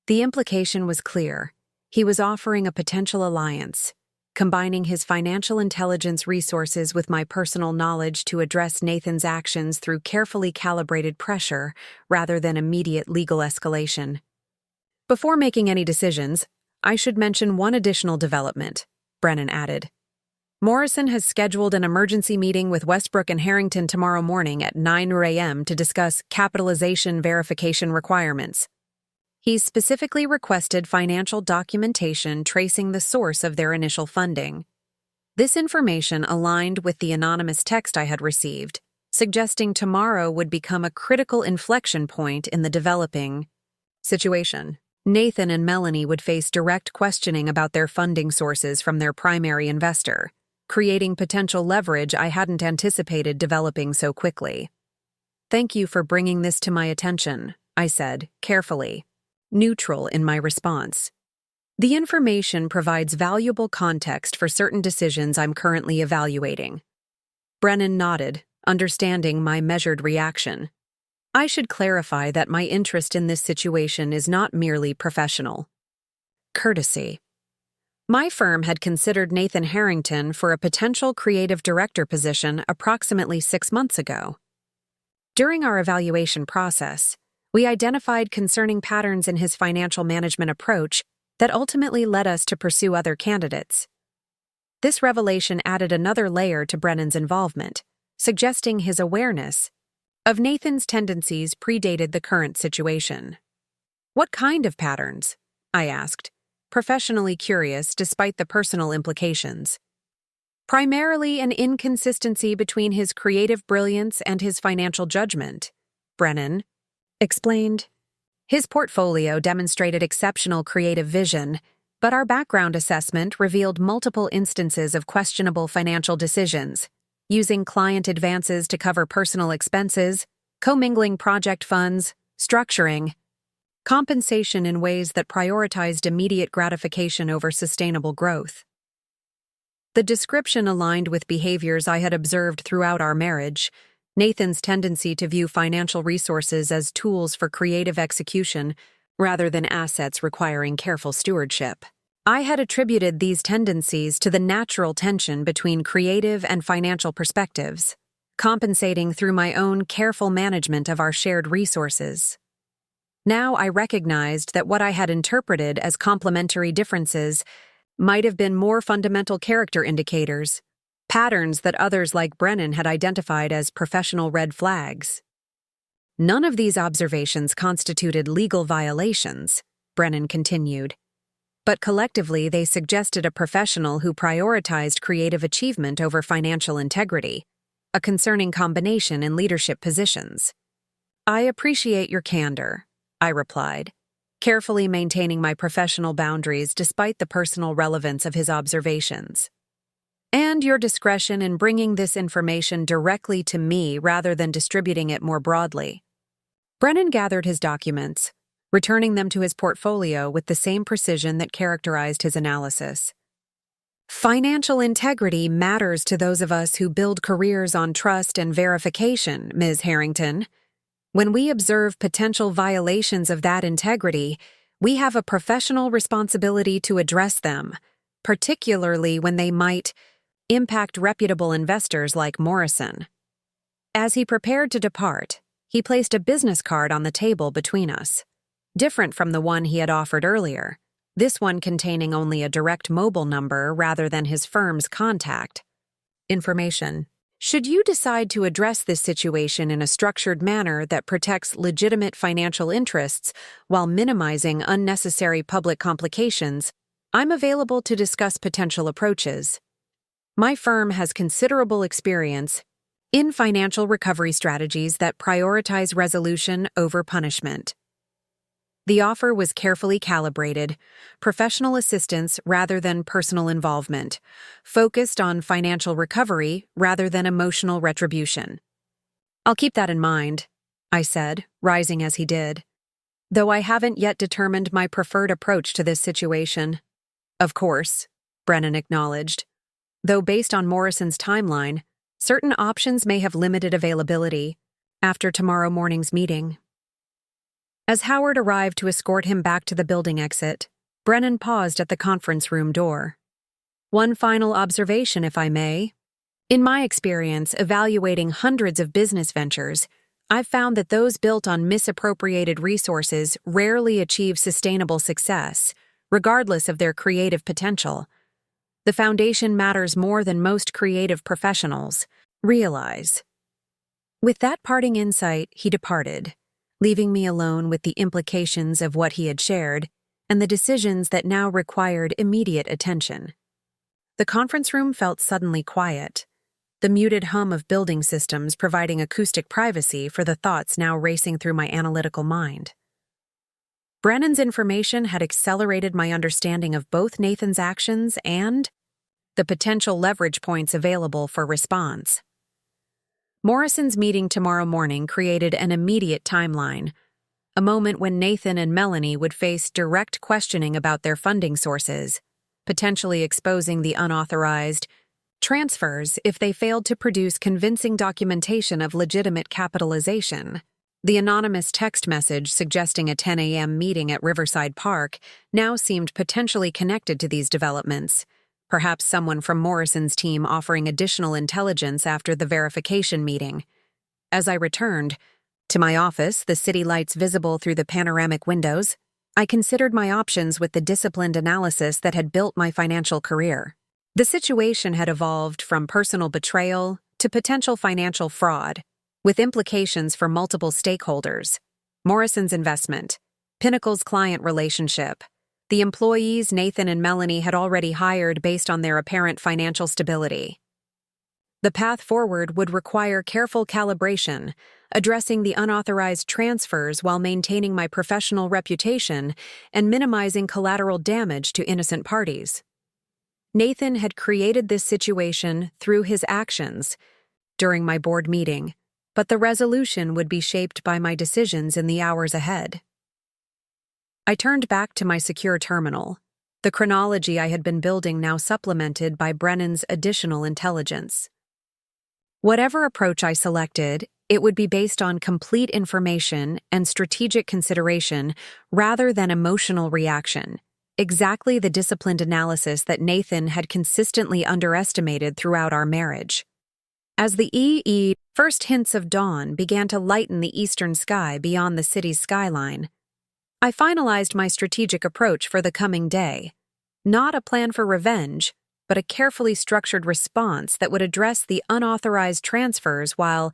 The implication was clear. He was offering a potential alliance, combining his financial intelligence resources with my personal knowledge to address Nathan's actions through carefully calibrated pressure rather than immediate legal escalation. "Before making any decisions, I should mention one additional development," Brennan added. "Morrison has scheduled an emergency meeting with Westbrook and Harrington tomorrow morning at 9 a.m. to discuss capitalization verification requirements. He's specifically requested financial documentation tracing the source of their initial funding." This information aligned with the anonymous text I had received, suggesting tomorrow would become a critical inflection point in the developing situation. Nathan and Melanie would face direct questioning about their funding sources from their primary investor, creating potential leverage I hadn't anticipated developing so quickly. "Thank you for bringing this to my attention," I said, carefully, neutral in my response. "The information provides valuable context for certain decisions I'm currently evaluating." Brennan nodded, understanding my measured reaction. I should clarify that my interest in this situation is not merely professional. Courtesy. My firm had considered Nathan Harrington for a potential creative director position approximately 6 months ago. During our evaluation process, we identified concerning patterns in his financial management approach that ultimately led us to pursue other candidates. This revelation added another layer to Brennan's involvement, suggesting his awareness of Nathan's tendencies predated the current situation. "What kind of patterns?" I asked, professionally curious despite the personal implications. "Primarily an inconsistency between his creative brilliance and his financial judgment," Brennan explained. "His portfolio demonstrated exceptional creative vision, but our background assessment revealed multiple instances of questionable financial decisions, using client advances to cover personal expenses, commingling project funds, structuring compensation in ways that prioritized immediate gratification over sustainable growth." The description aligned with behaviors I had observed throughout our marriage: Nathan's tendency to view financial resources as tools for creative execution rather than assets requiring careful stewardship. I had attributed these tendencies to the natural tension between creative and financial perspectives, compensating through my own careful management of our shared resources. Now I recognized that what I had interpreted as complementary differences might have been more fundamental character indicators, patterns that others like Brennan had identified as professional red flags. "None of these observations constituted legal violations," Brennan continued, "but collectively they suggested a professional who prioritized creative achievement over financial integrity, a concerning combination in leadership positions." "I appreciate your candor," I replied, carefully maintaining my professional boundaries despite the personal relevance of his observations. "And your discretion in bringing this information directly to me rather than distributing it more broadly." Brennan gathered his documents, returning them to his portfolio with the same precision that characterized his analysis. "Financial integrity matters to those of us who build careers on trust and verification, Ms. Harrington. When we observe potential violations of that integrity, we have a professional responsibility to address them, particularly when they might impact reputable investors like Morrison." As he prepared to depart, he placed a business card on the table between us, different from the one he had offered earlier, this one containing only a direct mobile number rather than his firm's contact information. Should you decide to address this situation in a structured manner that protects legitimate financial interests while minimizing unnecessary public complications, I'm available to discuss potential approaches. My firm has considerable experience in financial recovery strategies that prioritize resolution over punishment. The offer was carefully calibrated, professional assistance rather than personal involvement, focused on financial recovery rather than emotional retribution. "I'll keep that in mind," I said, rising as he did, "though I haven't yet determined my preferred approach to this situation." "Of course," Brennan acknowledged, "though based on Morrison's timeline, certain options may have limited availability after tomorrow morning's meeting." As Howard arrived to escort him back to the building exit, Brennan paused at the conference room door. "One final observation, if I may. In my experience evaluating hundreds of business ventures, I've found that those built on misappropriated resources rarely achieve sustainable success, regardless of their creative potential. The foundation matters more than most creative professionals realize." With that parting insight, he departed, leaving me alone with the implications of what he had shared and the decisions that now required immediate attention. The conference room felt suddenly quiet, the muted hum of building systems providing acoustic privacy for the thoughts now racing through my analytical mind. Brennan's information had accelerated my understanding of both Nathan's actions and the potential leverage points available for response. Morrison's meeting tomorrow morning created an immediate timeline, a moment when Nathan and Melanie would face direct questioning about their funding sources, potentially exposing the unauthorized transfers if they failed to produce convincing documentation of legitimate capitalization. The anonymous text message suggesting a 10 a.m. meeting at Riverside Park now seemed potentially connected to these developments, perhaps someone from Morrison's team offering additional intelligence after the verification meeting. As I returned to my office, the city lights visible through the panoramic windows, I considered my options with the disciplined analysis that had built my financial career. The situation had evolved from personal betrayal to potential financial fraud, with implications for multiple stakeholders: Morrison's investment, Pinnacle's client relationship, the employees Nathan and Melanie had already hired based on their apparent financial stability. The path forward would require careful calibration, addressing the unauthorized transfers while maintaining my professional reputation and minimizing collateral damage to innocent parties. Nathan had created this situation through his actions during my board meeting, but the resolution would be shaped by my decisions in the hours ahead. I turned back to my secure terminal, the chronology I had been building now supplemented by Brennan's additional intelligence. Whatever approach I selected, it would be based on complete information and strategic consideration rather than emotional reaction, exactly the disciplined analysis that Nathan had consistently underestimated throughout our marriage. As the first hints of dawn began to lighten the eastern sky beyond the city's skyline, I finalized my strategic approach for the coming day, not a plan for revenge, but a carefully structured response that would address the unauthorized transfers while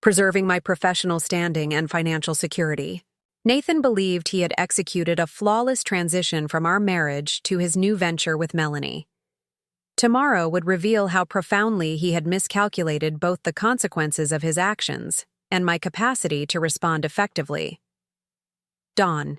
preserving my professional standing and financial security. Nathan believed he had executed a flawless transition from our marriage to his new venture with Melanie. Tomorrow would reveal how profoundly he had miscalculated both the consequences of his actions and my capacity to respond effectively. Dawn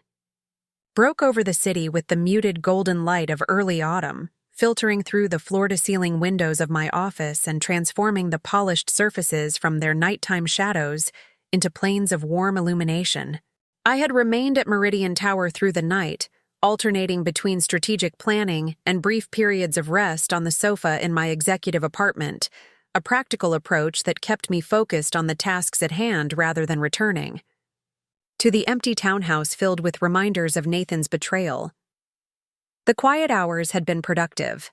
broke over the city with the muted golden light of early autumn, filtering through the floor-to-ceiling windows of my office and transforming the polished surfaces from their nighttime shadows into planes of warm illumination. I had remained at Meridian Tower through the night, alternating between strategic planning and brief periods of rest on the sofa in my executive apartment, a practical approach that kept me focused on the tasks at hand rather than returning to the empty townhouse filled with reminders of Nathan's betrayal. The quiet hours had been productive.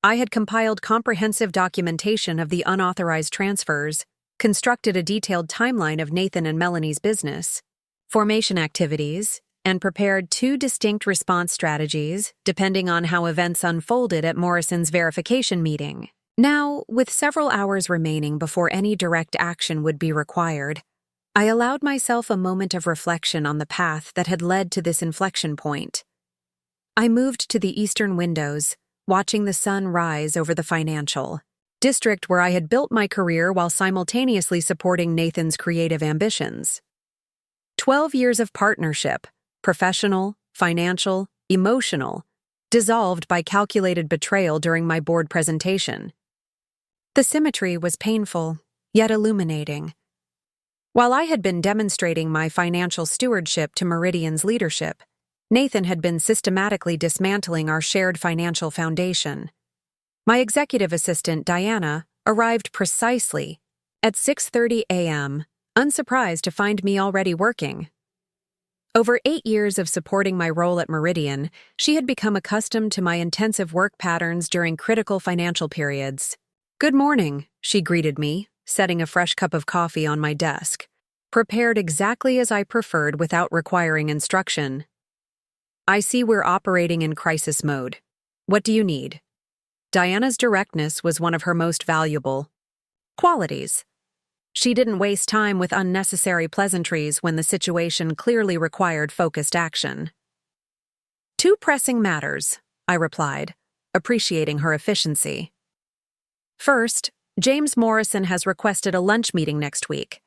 I had compiled comprehensive documentation of the unauthorized transfers, constructed a detailed timeline of Nathan and Melanie's business formation activities, and prepared 2 distinct response strategies depending on how events unfolded at Morrison's verification meeting. Now, with several hours remaining before any direct action would be required, I allowed myself a moment of reflection on the path that had led to this inflection point. I moved to the eastern windows, watching the sun rise over the financial district where I had built my career while simultaneously supporting Nathan's creative ambitions. 12 years of partnership, professional, financial, emotional, dissolved by calculated betrayal during my board presentation. The symmetry was painful, yet illuminating. While I had been demonstrating my financial stewardship to Meridian's leadership, Nathan had been systematically dismantling our shared financial foundation. My executive assistant, Diana, arrived precisely at 6:30 a.m., unsurprised to find me already working. Over 8 years of supporting my role at Meridian, she had become accustomed to my intensive work patterns during critical financial periods. "Good morning," she greeted me, setting a fresh cup of coffee on my desk, prepared exactly as I preferred without requiring instruction. "I see we're operating in crisis mode. What do you need?" Diana's directness was one of her most valuable qualities. She didn't waste time with unnecessary pleasantries when the situation clearly required focused action. "Two pressing matters," I replied, appreciating her efficiency. "First, James Morrison has requested a lunch meeting next week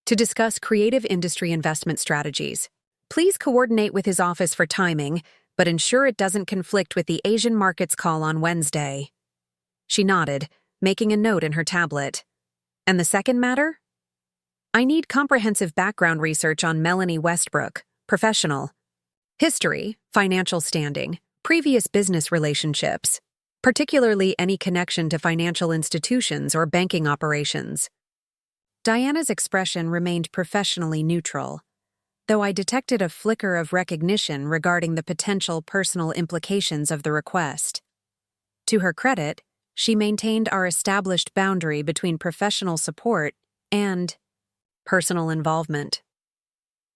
to discuss creative industry investment strategies. Please coordinate with his office for timing, but ensure it doesn't conflict with the Asian markets call on Wednesday." She nodded, making a note in her tablet. "And the second matter? I need comprehensive background research on Melanie Westbrook, professional. History, financial standing, previous business relationships, particularly any connection to financial institutions or banking operations." Diana's expression remained professionally neutral, though I detected a flicker of recognition regarding the potential personal implications of the request. To her credit, she maintained our established boundary between professional support and personal involvement.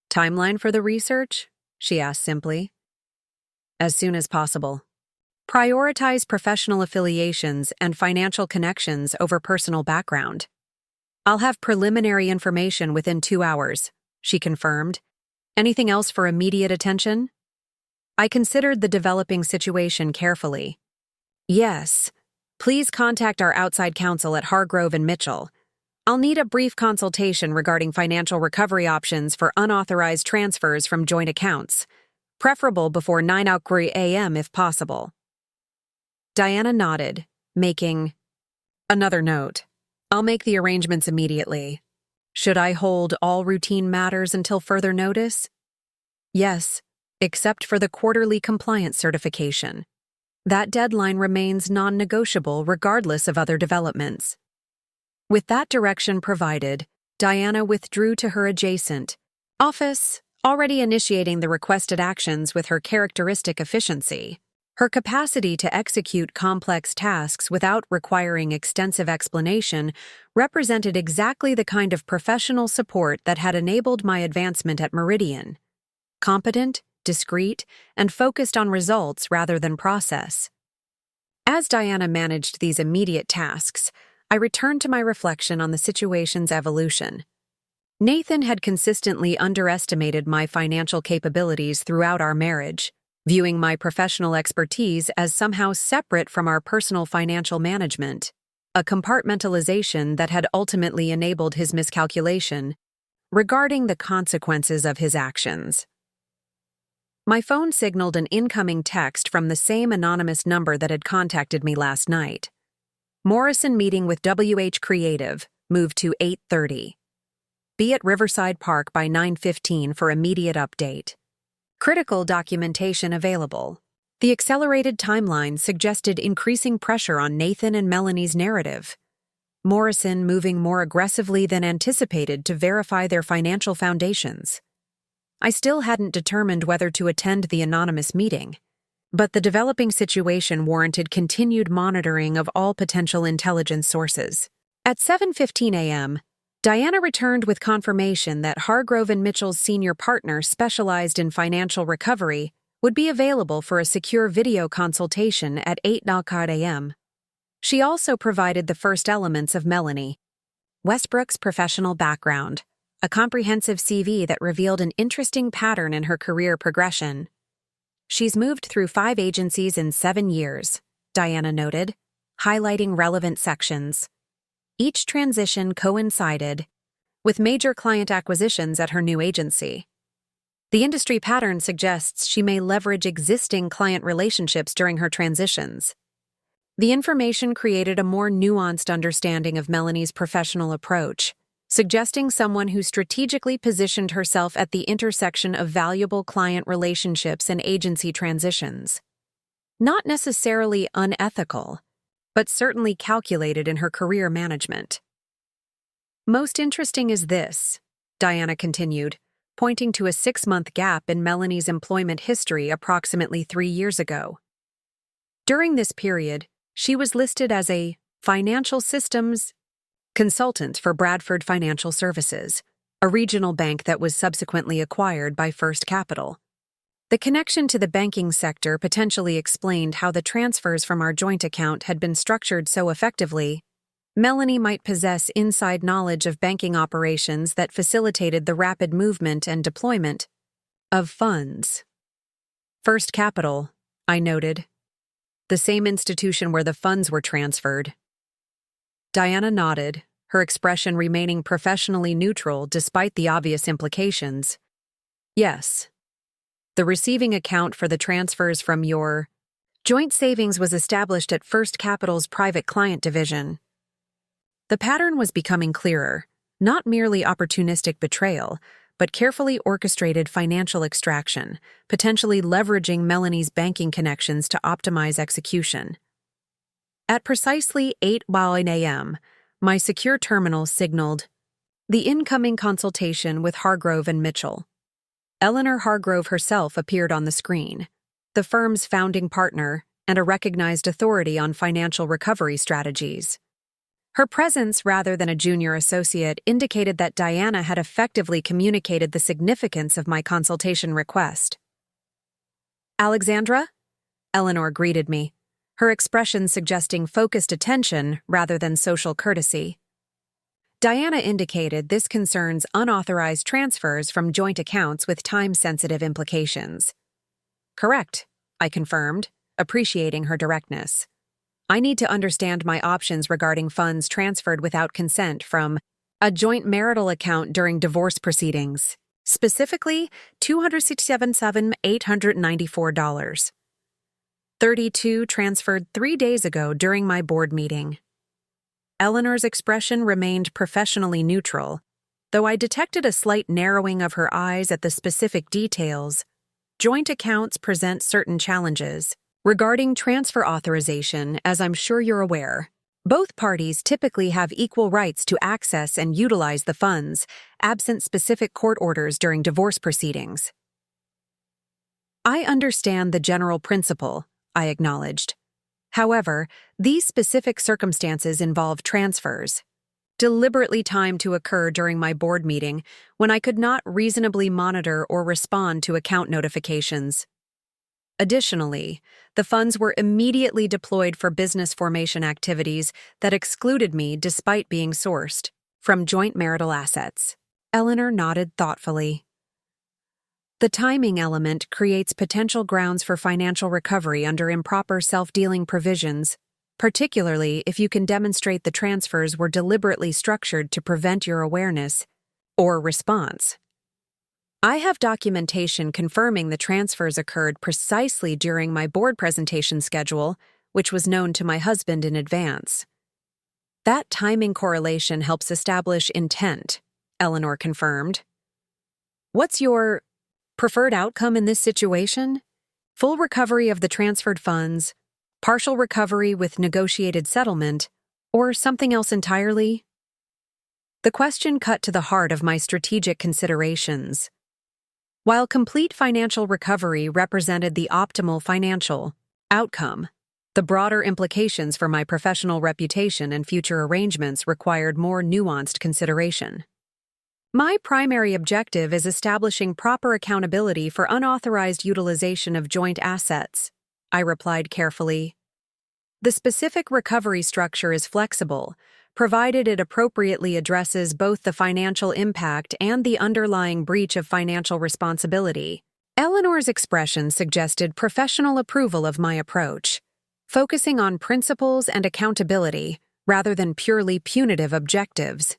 "Timeline for the research?" she asked simply. "As soon as possible. Prioritize professional affiliations and financial connections over personal background. I'll have preliminary information within 2 hours," she confirmed. "Anything else for immediate attention?" I considered the developing situation carefully. "Yes. Please contact our outside counsel at Hargrove and Mitchell. I'll need a brief consultation regarding financial recovery options for unauthorized transfers from joint accounts, preferable before 9:00 a.m. if possible." Diana nodded, making another note. "I'll make the arrangements immediately. Should I hold all routine matters until further notice?" "Yes, except for the quarterly compliance certification. That deadline remains non-negotiable regardless of other developments." With that direction provided, Diana withdrew to her adjacent office, already initiating the requested actions with her characteristic efficiency. Her capacity to execute complex tasks without requiring extensive explanation represented exactly the kind of professional support that had enabled my advancement at Meridian. Competent, discreet, and focused on results rather than process. As Diana managed these immediate tasks, I returned to my reflection on the situation's evolution. Nathan had consistently underestimated my financial capabilities throughout our marriage, viewing my professional expertise as somehow separate from our personal financial management, a compartmentalization that had ultimately enabled his miscalculation regarding the consequences of his actions. My phone signaled an incoming text from the same anonymous number that had contacted me last night. "Morrison meeting with WH Creative, moved to 8:30. Be at Riverside Park by 9:15 for immediate update. Critical documentation available." The accelerated timeline suggested increasing pressure on Nathan and Melanie's narrative. Morrison moving more aggressively than anticipated to verify their financial foundations. I still hadn't determined whether to attend the anonymous meeting, but the developing situation warranted continued monitoring of all potential intelligence sources. At 7:15 a.m., Diana returned with confirmation that Hargrove and Mitchell's senior partner specialized in financial recovery would be available for a secure video consultation at 8:00 a.m. She also provided the first elements of Melanie Westbrook's professional background, a comprehensive CV that revealed an interesting pattern in her career progression. She's moved through 5 agencies in 7 years, Diana noted, highlighting relevant sections. Each transition coincided with major client acquisitions at her new agency. The industry pattern suggests she may leverage existing client relationships during her transitions. The information created a more nuanced understanding of Melanie's professional approach, suggesting someone who strategically positioned herself at the intersection of valuable client relationships and agency transitions. Not necessarily unethical, but certainly calculated in her career management. Most interesting is this, Diana continued, pointing to a 6-month gap in Melanie's employment history approximately 3 years ago. During this period, she was listed as a financial systems consultant for Bradford Financial Services, a regional bank that was subsequently acquired by First Capital. The connection to the banking sector potentially explained how the transfers from our joint account had been structured so effectively. Melanie might possess inside knowledge of banking operations that facilitated the rapid movement and deployment of funds. First Capital, I noted. The same institution where the funds were transferred. Diana nodded, her expression remaining professionally neutral despite the obvious implications. Yes. The receiving account for the transfers from your joint savings was established at First Capital's private client division. The pattern was becoming clearer, not merely opportunistic betrayal, but carefully orchestrated financial extraction, potentially leveraging Melanie's banking connections to optimize execution. At precisely 8:01 a.m., my secure terminal signaled the incoming consultation with Hargrove and Mitchell. Eleanor Hargrove herself appeared on the screen, the firm's founding partner and a recognized authority on financial recovery strategies. Her presence rather than a junior associate indicated that Diana had effectively communicated the significance of my consultation request. Alexandra? Eleanor greeted me, her expression suggesting focused attention rather than social courtesy. Diana indicated this concerns unauthorized transfers from joint accounts with time-sensitive implications. Correct, I confirmed, appreciating her directness. I need to understand my options regarding funds transferred without consent from a joint marital account during divorce proceedings, specifically $267,894. 32 transferred 3 days ago during my board meeting. Eleanor's expression remained professionally neutral, though I detected a slight narrowing of her eyes at the specific details. Joint accounts present certain challenges. Regarding transfer authorization, as I'm sure you're aware, both parties typically have equal rights to access and utilize the funds, absent specific court orders during divorce proceedings. I understand the general principle, I acknowledged. However, these specific circumstances involve transfers, deliberately timed to occur during my board meeting when I could not reasonably monitor or respond to account notifications. Additionally, the funds were immediately deployed for business formation activities that excluded me despite being sourced from joint marital assets. Eleanor nodded thoughtfully. The timing element creates potential grounds for financial recovery under improper self-dealing provisions, particularly if you can demonstrate the transfers were deliberately structured to prevent your awareness or response. I have documentation confirming the transfers occurred precisely during my board presentation schedule, which was known to my husband in advance. That timing correlation helps establish intent, Eleanor confirmed. What's your preferred outcome in this situation? Full recovery of the transferred funds, partial recovery with negotiated settlement, or something else entirely? The question cut to the heart of my strategic considerations. While complete financial recovery represented the optimal financial outcome, the broader implications for my professional reputation and future arrangements required more nuanced consideration. My primary objective is establishing proper accountability for unauthorized utilization of joint assets, I replied carefully. The specific recovery structure is flexible, provided it appropriately addresses both the financial impact and the underlying breach of financial responsibility. Eleanor's expression suggested professional approval of my approach, focusing on principles and accountability rather than purely punitive objectives.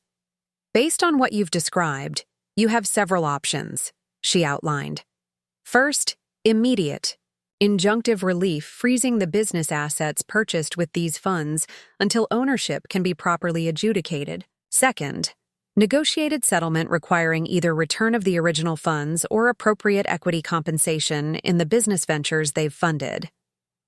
Based on what you've described, you have several options, she outlined. First, immediate, injunctive relief freezing the business assets purchased with these funds until ownership can be properly adjudicated. Second, negotiated settlement requiring either return of the original funds or appropriate equity compensation in the business ventures they've funded.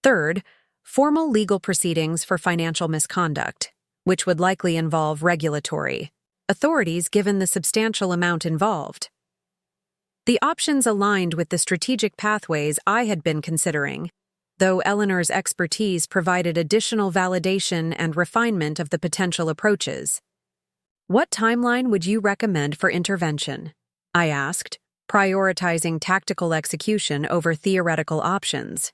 Third, formal legal proceedings for financial misconduct, which would likely involve regulatory authorities given the substantial amount involved. The options aligned with the strategic pathways I had been considering, though Eleanor's expertise provided additional validation and refinement of the potential approaches. What timeline would you recommend for intervention? I asked, prioritizing tactical execution over theoretical options.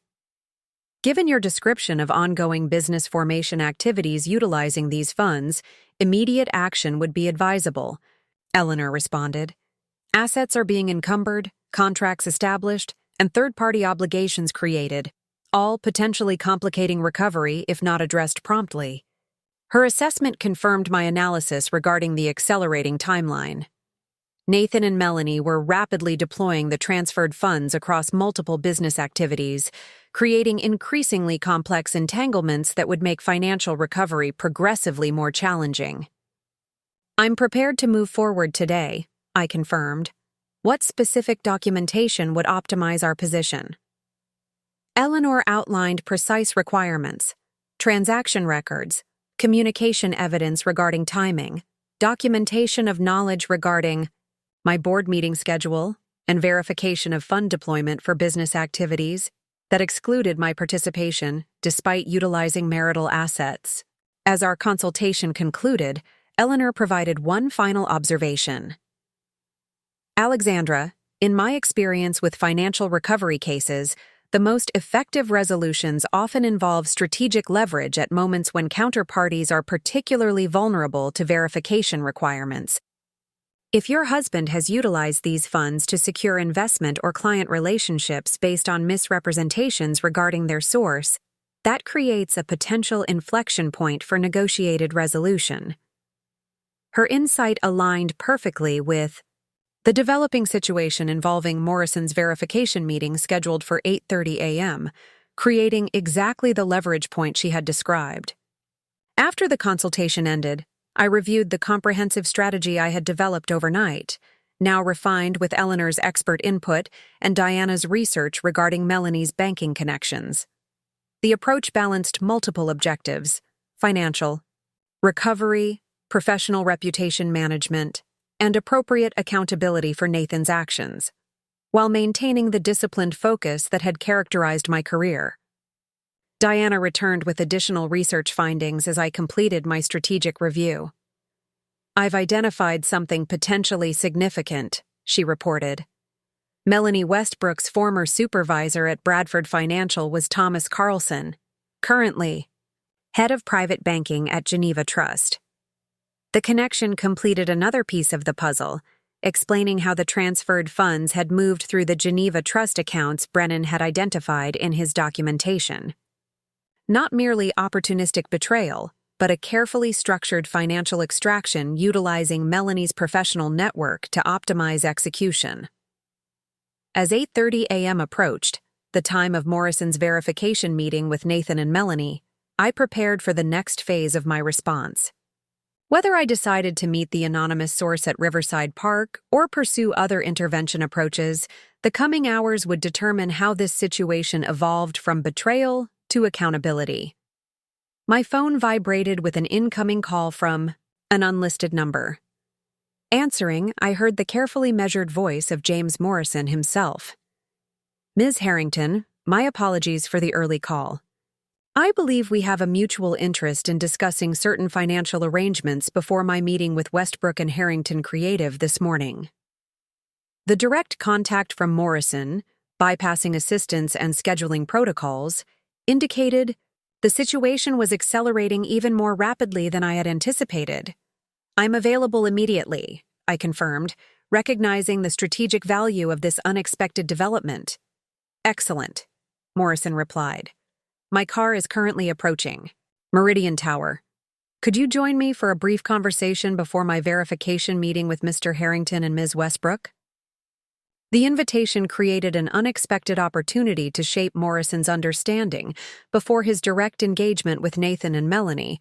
Given your description of ongoing business formation activities utilizing these funds, immediate action would be advisable, Eleanor responded. Assets are being encumbered, contracts established, and third-party obligations created, all potentially complicating recovery if not addressed promptly. Her assessment confirmed my analysis regarding the accelerating timeline. Nathan and Melanie were rapidly deploying the transferred funds across multiple business activities, creating increasingly complex entanglements that would make financial recovery progressively more challenging. I'm prepared to move forward today, I confirmed. What specific documentation would optimize our position? Eleanor outlined precise requirements: transaction records, communication evidence regarding timing, documentation of knowledge regarding my board meeting schedule, and verification of fund deployment for business activities that excluded my participation despite utilizing marital assets. As our consultation concluded, Eleanor provided one final observation. Alexandra, in my experience with financial recovery cases, the most effective resolutions often involve strategic leverage at moments when counterparties are particularly vulnerable to verification requirements. If your husband has utilized these funds to secure investment or client relationships based on misrepresentations regarding their source, that creates a potential inflection point for negotiated resolution. Her insight aligned perfectly with the developing situation involving Morrison's verification meeting scheduled for 8:30 a.m., creating exactly the leverage point she had described. After the consultation ended, I reviewed the comprehensive strategy I had developed overnight, now refined with Eleanor's expert input and Diana's research regarding Melanie's banking connections. The approach balanced multiple objectives: financial, recovery, professional reputation management, and appropriate accountability for Nathan's actions, while maintaining the disciplined focus that had characterized my career. Diana returned with additional research findings as I completed my strategic review. I've identified something potentially significant, she reported. Melanie Westbrook's former supervisor at Bradford Financial was Thomas Carlson, currently head of private banking at Geneva Trust. The connection completed another piece of the puzzle, explaining how the transferred funds had moved through the Geneva Trust accounts Brennan had identified in his documentation. Not merely opportunistic betrayal, but a carefully structured financial extraction utilizing Melanie's professional network to optimize execution. As 8:30 a.m. approached, the time of Morrison's verification meeting with Nathan and Melanie, I prepared for the next phase of my response. Whether I decided to meet the anonymous source at Riverside Park or pursue other intervention approaches, the coming hours would determine how this situation evolved from betrayal to accountability. My phone vibrated with an incoming call from an unlisted number. Answering, I heard the carefully measured voice of James Morrison himself. Ms. Harrington, my apologies for the early call. I believe we have a mutual interest in discussing certain financial arrangements before my meeting with Westbrook and Harrington Creative this morning. The direct contact from Morrison, bypassing assistance and scheduling protocols, indicated The situation was accelerating even more rapidly than I had anticipated. "I'm available immediately," I confirmed, recognizing the strategic value of this unexpected development. "Excellent," Morrison replied. "My car is currently approaching Meridian Tower. Could you join me for a brief conversation before my verification meeting with Mr. Harrington and Ms. Westbrook?" The invitation created an unexpected opportunity to shape Morrison's understanding before his direct engagement with Nathan and Melanie,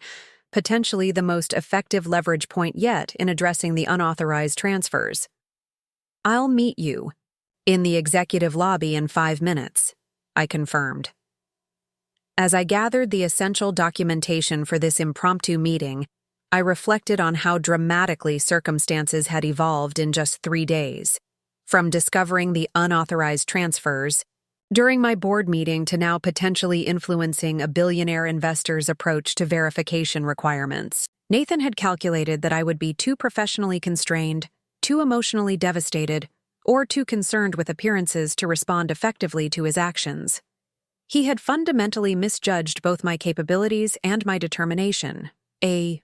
potentially the most effective leverage point yet in addressing the unauthorized transfers. "I'll meet you in the executive lobby in 5 minutes," I confirmed. As I gathered the essential documentation for this impromptu meeting, I reflected on how dramatically circumstances had evolved in just 3 days. From discovering the unauthorized transfers during my board meeting to now potentially influencing a billionaire investor's approach to verification requirements. Nathan had calculated that I would be too professionally constrained, too emotionally devastated, or too concerned with appearances to respond effectively to his actions. He had fundamentally misjudged both my capabilities and my determination, a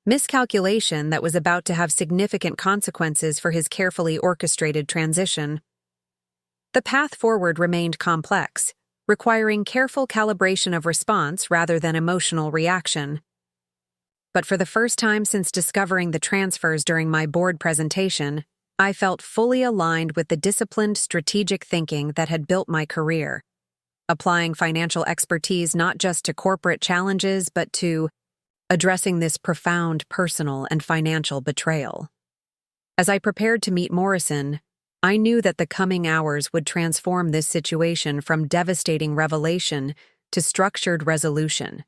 miscalculation that was about to have significant consequences for his carefully orchestrated transition. The path forward remained complex, requiring careful calibration of response rather than emotional reaction. But for the first time since discovering the transfers during my board presentation, I felt fully aligned with the disciplined strategic thinking that had built my career, applying financial expertise not just to corporate challenges but to addressing this profound personal and financial betrayal. As I prepared to meet Morrison, I knew that the coming hours would transform this situation from devastating revelation to structured resolution,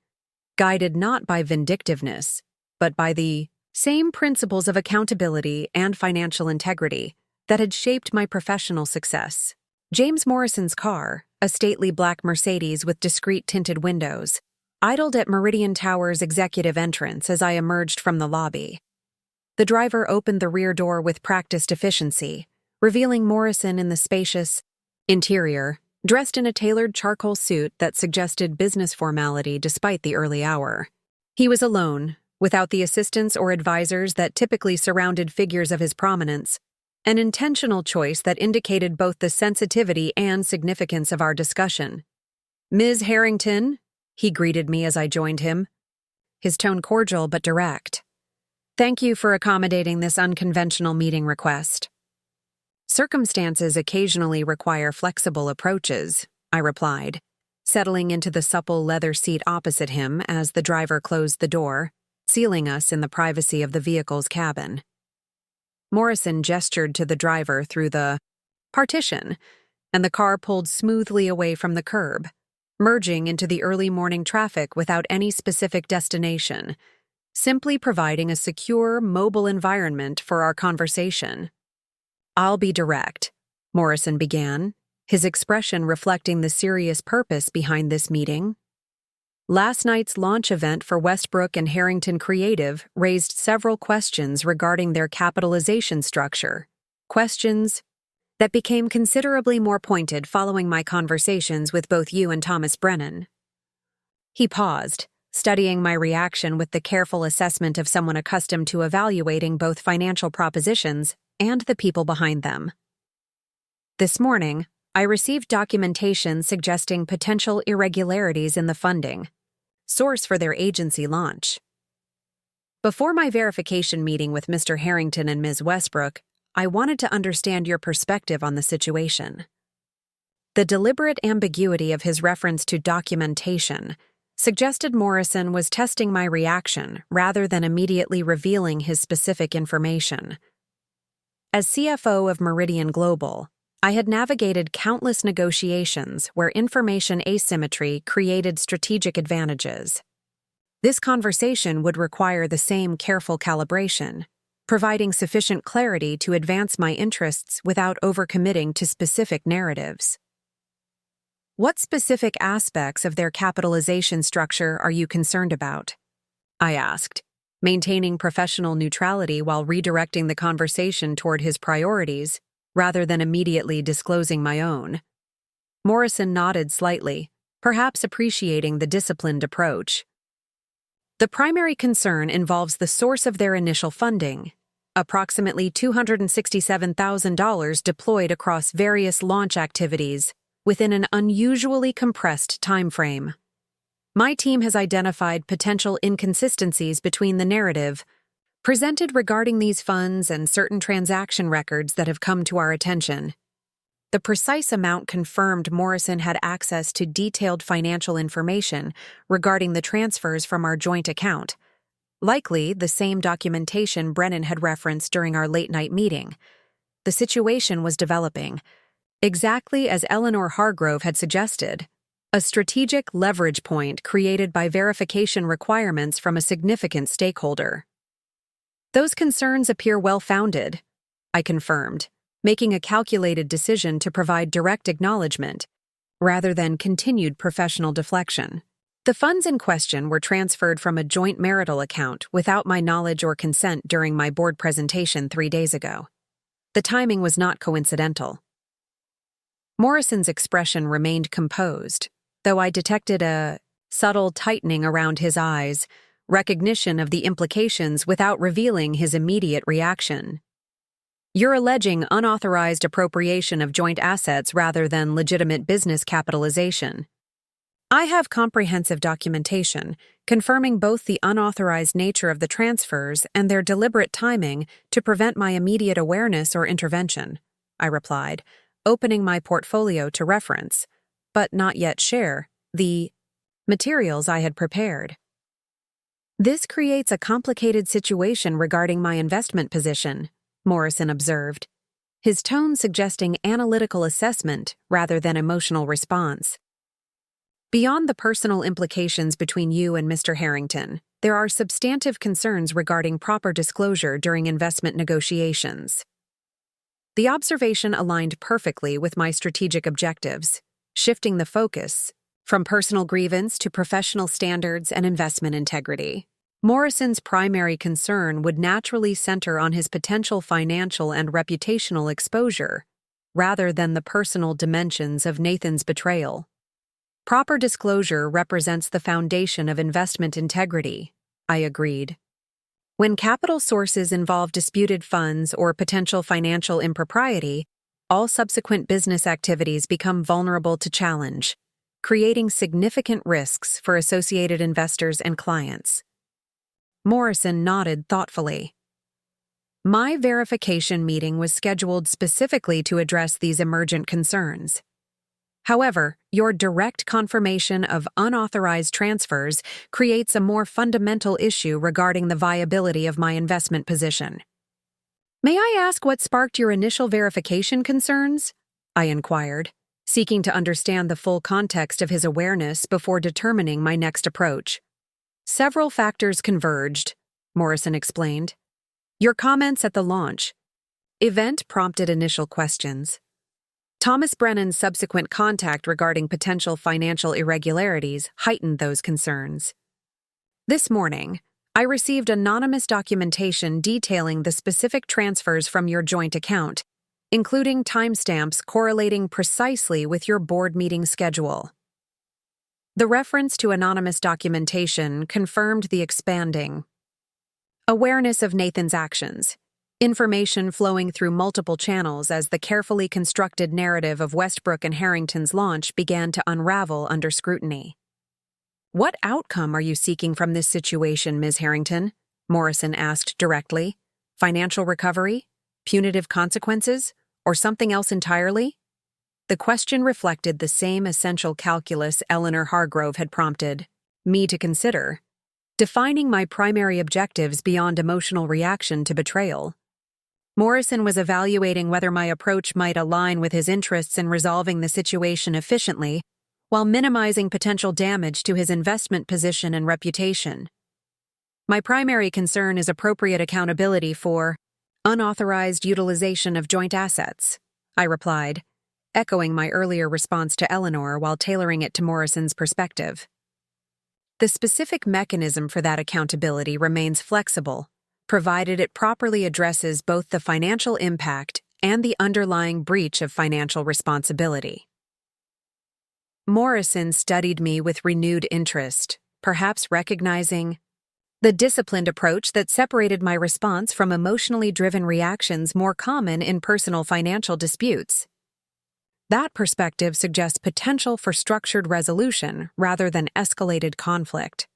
guided not by vindictiveness, but by the same principles of accountability and financial integrity that had shaped my professional success. James Morrison's car, a stately black Mercedes with discreet tinted windows, idled at Meridian Tower's executive entrance as I emerged from the lobby. The driver opened the rear door with practiced efficiency, revealing Morrison in the spacious interior, dressed in a tailored charcoal suit that suggested business formality despite the early hour. He was alone, without the assistants or advisors that typically surrounded figures of his prominence, an intentional choice that indicated both the sensitivity and significance of our discussion. "Ms. Harrington," he greeted me as I joined him, his tone cordial but direct. "Thank you for accommodating this unconventional meeting request." "Circumstances occasionally require flexible approaches," I replied, settling into the supple leather seat opposite him as the driver closed the door, sealing us in the privacy of the vehicle's cabin. Morrison gestured to the driver through the partition, and the car pulled smoothly away from the curb, merging into the early morning traffic without any specific destination, simply providing a secure, mobile environment for our conversation. "I'll be direct," Morrison began, his expression reflecting the serious purpose behind this meeting. "Last night's launch event for Westbrook and Harrington Creative raised several questions regarding their capitalization structure, questions that became considerably more pointed following my conversations with both you and Thomas Brennan." He paused, studying my reaction with the careful assessment of someone accustomed to evaluating both financial propositions and the people behind them. "This morning, I received documentation suggesting potential irregularities in the funding source for their agency launch. Before my verification meeting with Mr. Harrington and Ms. Westbrook, I wanted to understand your perspective on the situation." The deliberate ambiguity of his reference to documentation suggested Morrison was testing my reaction rather than immediately revealing his specific information. As CFO of Meridian Global, I had navigated countless negotiations where information asymmetry created strategic advantages. This conversation would require the same careful calibration, providing sufficient clarity to advance my interests without overcommitting to specific narratives. "What specific aspects of their capitalization structure are you concerned about?" I asked, maintaining professional neutrality while redirecting the conversation toward his priorities rather than immediately disclosing my own. Morrison nodded slightly, perhaps appreciating the disciplined approach. The primary concern involves the source of their initial funding, approximately $267,000 deployed across various launch activities within an unusually compressed timeframe. My team has identified potential inconsistencies between the narrative presented regarding these funds and certain transaction records that have come to our attention. The precise amount confirmed Morrison had access to detailed financial information regarding the transfers from our joint account, likely the same documentation Brennan had referenced during our late-night meeting. The situation was developing, exactly as Eleanor Hargrove had suggested, a strategic leverage point created by verification requirements from a significant stakeholder. Those concerns appear well-founded, I confirmed, making a calculated decision to provide direct acknowledgement rather than continued professional deflection. The funds in question were transferred from a joint marital account without my knowledge or consent during my board presentation 3 days ago. The timing was not coincidental. Morrison's expression remained composed, though I detected a subtle tightening around his eyes, recognition of the implications without revealing his immediate reaction. You're alleging unauthorized appropriation of joint assets rather than legitimate business capitalization. I have comprehensive documentation confirming both the unauthorized nature of the transfers and their deliberate timing to prevent my immediate awareness or intervention, I replied, opening my portfolio to reference, but not yet share, the materials I had prepared. This creates a complicated situation regarding my investment position, Morrison observed, his tone suggesting analytical assessment rather than emotional response. Beyond the personal implications between you and Mr. Harrington, there are substantive concerns regarding proper disclosure during investment negotiations. The observation aligned perfectly with my strategic objectives, shifting the focus from personal grievance to professional standards and investment integrity. Morrison's primary concern would naturally center on his potential financial and reputational exposure, rather than the personal dimensions of Nathan's betrayal. Proper disclosure represents the foundation of investment integrity, I agreed. When capital sources involve disputed funds or potential financial impropriety, all subsequent business activities become vulnerable to challenge, creating significant risks for associated investors and clients. Morrison nodded thoughtfully. My verification meeting was scheduled specifically to address these emergent concerns. However, your direct confirmation of unauthorized transfers creates a more fundamental issue regarding the viability of my investment position. May I ask what sparked your initial verification concerns? I inquired, seeking to understand the full context of his awareness before determining my next approach. Several factors converged, Morrison explained. Your comments at the launch event prompted initial questions. Thomas Brennan's subsequent contact regarding potential financial irregularities heightened those concerns. This morning, I received anonymous documentation detailing the specific transfers from your joint account, including timestamps correlating precisely with your board meeting schedule. The reference to anonymous documentation confirmed the expanding awareness of Nathan's actions, information flowing through multiple channels as the carefully constructed narrative of Westbrook and Harrington's launch began to unravel under scrutiny. What outcome are you seeking from this situation, Ms. Harrington? Morrison asked directly. Financial recovery? Punitive consequences? Or something else entirely? The question reflected the same essential calculus Eleanor Hargrove had prompted me to consider, defining my primary objectives beyond emotional reaction to betrayal. Morrison was evaluating whether my approach might align with his interests in resolving the situation efficiently while minimizing potential damage to his investment position and reputation. My primary concern is appropriate accountability for unauthorized utilization of joint assets, I replied, echoing my earlier response to Eleanor while tailoring it to Morrison's perspective. The specific mechanism for that accountability remains flexible, provided it properly addresses both the financial impact and the underlying breach of financial responsibility. Morrison studied me with renewed interest, perhaps recognizing the disciplined approach that separated my response from emotionally driven reactions more common in personal financial disputes. That perspective suggests potential for structured resolution rather than escalated conflict.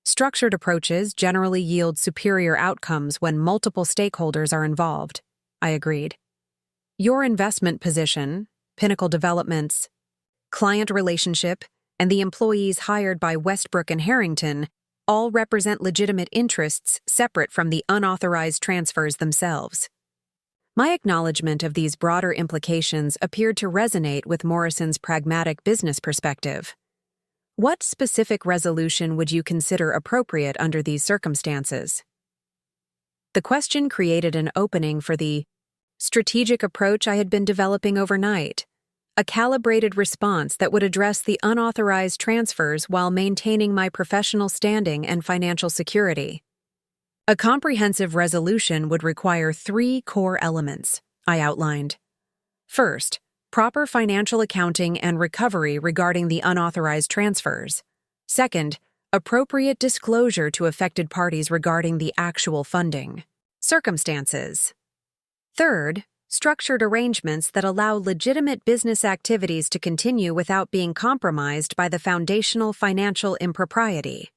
Structured approaches generally yield superior outcomes when multiple stakeholders are involved, I agreed. Your investment position, Pinnacle Developments, client relationship, and the employees hired by Westbrook and Harrington all represent legitimate interests separate from the unauthorized transfers themselves. My acknowledgement of these broader implications appeared to resonate with Morrison's pragmatic business perspective. What specific resolution would you consider appropriate under these circumstances? The question created an opening for the strategic approach I had been developing overnight, a calibrated response that would address the unauthorized transfers while maintaining my professional standing and financial security. A comprehensive resolution would require 3 core elements, I outlined. First, proper financial accounting and recovery regarding the unauthorized transfers. Second, appropriate disclosure to affected parties regarding the actual funding circumstances. Third, structured arrangements that allow legitimate business activities to continue without being compromised by the foundational financial impropriety.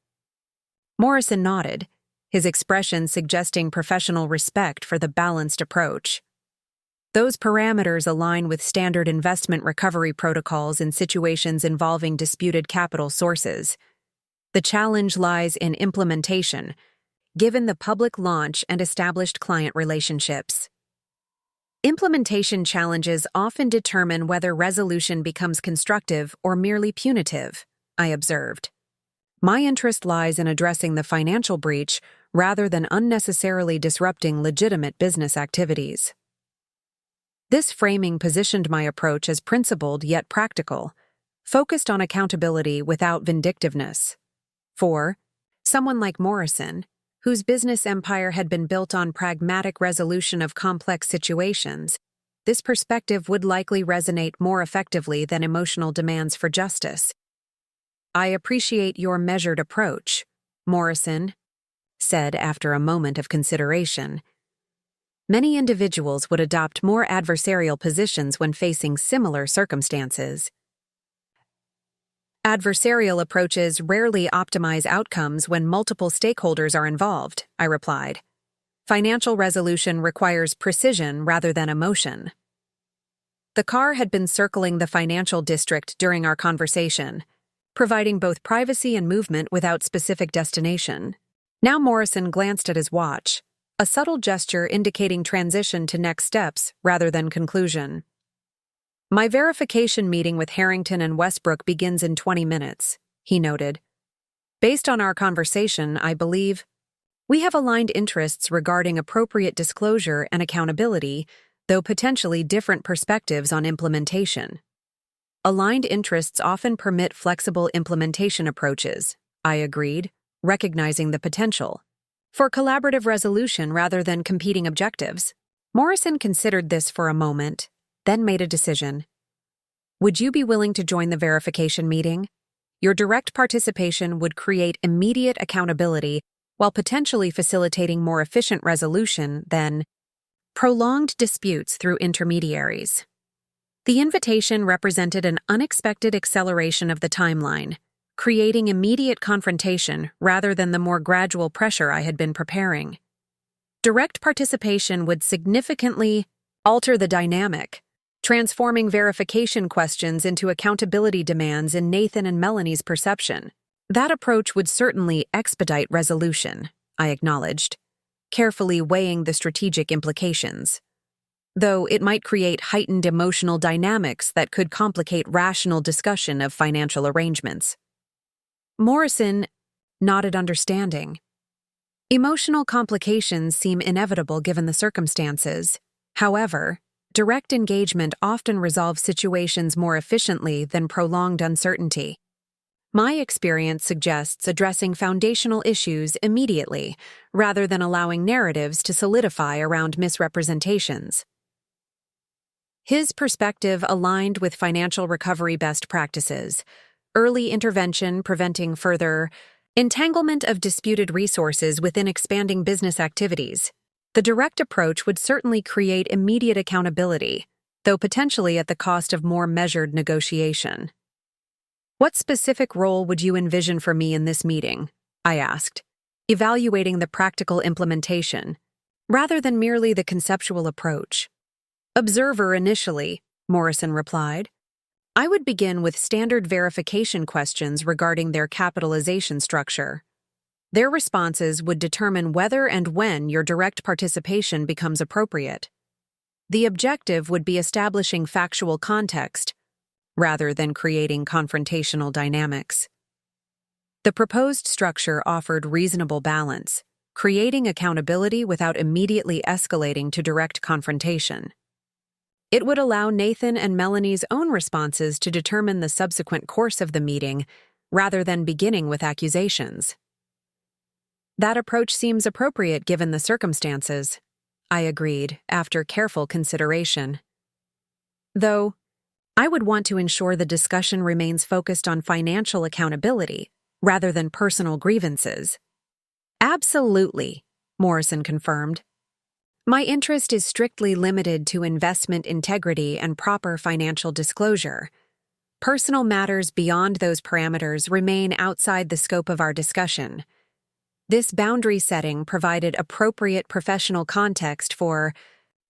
Morrison nodded, his expression suggesting professional respect for the balanced approach. Those parameters align with standard investment recovery protocols in situations involving disputed capital sources. The challenge lies in implementation, given the public launch and established client relationships. Implementation challenges often determine whether resolution becomes constructive or merely punitive, I observed. My interest lies in addressing the financial breach rather than unnecessarily disrupting legitimate business activities. This framing positioned my approach as principled yet practical, focused on accountability without vindictiveness. For someone like Morrison, whose business empire had been built on pragmatic resolution of complex situations, this perspective would likely resonate more effectively than emotional demands for justice. I appreciate your measured approach, Morrison said after a moment of consideration. Many individuals would adopt more adversarial positions when facing similar circumstances. Adversarial approaches rarely optimize outcomes when multiple stakeholders are involved, I replied. Financial resolution requires precision rather than emotion. The car had been circling the financial district during our conversation, providing both privacy and movement without specific destination. Now Morrison glanced at his watch, a subtle gesture indicating transition to next steps rather than conclusion. My verification meeting with Harrington and Westbrook begins in 20 minutes, he noted. Based on our conversation, I believe we have aligned interests regarding appropriate disclosure and accountability, though potentially different perspectives on implementation. Aligned interests often permit flexible implementation approaches, I agreed, recognizing the potential for collaborative resolution rather than competing objectives. Morrison considered this for a moment, then made a decision. Would you be willing to join the verification meeting? Your direct participation would create immediate accountability while potentially facilitating more efficient resolution than prolonged disputes through intermediaries. The invitation represented an unexpected acceleration of the timeline, creating immediate confrontation rather than the more gradual pressure I had been preparing. Direct participation would significantly alter the dynamic, transforming verification questions into accountability demands in Nathan and Melanie's perception. That approach would certainly expedite resolution, I acknowledged, carefully weighing the strategic implications. Though it might create heightened emotional dynamics that could complicate rational discussion of financial arrangements. Morrison nodded understanding. Emotional complications seem inevitable given the circumstances. However, direct engagement often resolves situations more efficiently than prolonged uncertainty. My experience suggests addressing foundational issues immediately, rather than allowing narratives to solidify around misrepresentations. His perspective aligned with financial recovery best practices, early intervention preventing further entanglement of disputed resources within expanding business activities. The direct approach would certainly create immediate accountability, though potentially at the cost of more measured negotiation. "What specific role would you envision for me in this meeting?" I asked, evaluating the practical implementation, rather than merely the conceptual approach. "Observer initially," Morrison replied. "I would begin with standard verification questions regarding their capitalization structure. Their responses would determine whether and when your direct participation becomes appropriate. The objective would be establishing factual context, rather than creating confrontational dynamics. The proposed structure offered reasonable balance, creating accountability without immediately escalating to direct confrontation. It would allow Nathan and Melanie's own responses to determine the subsequent course of the meeting, rather than beginning with accusations." "That approach seems appropriate given the circumstances," I agreed, after careful consideration. "Though, I would want to ensure the discussion remains focused on financial accountability, rather than personal grievances." "Absolutely," Morrison confirmed. "My interest is strictly limited to investment integrity and proper financial disclosure. Personal matters beyond those parameters remain outside the scope of our discussion." This boundary setting provided appropriate professional context for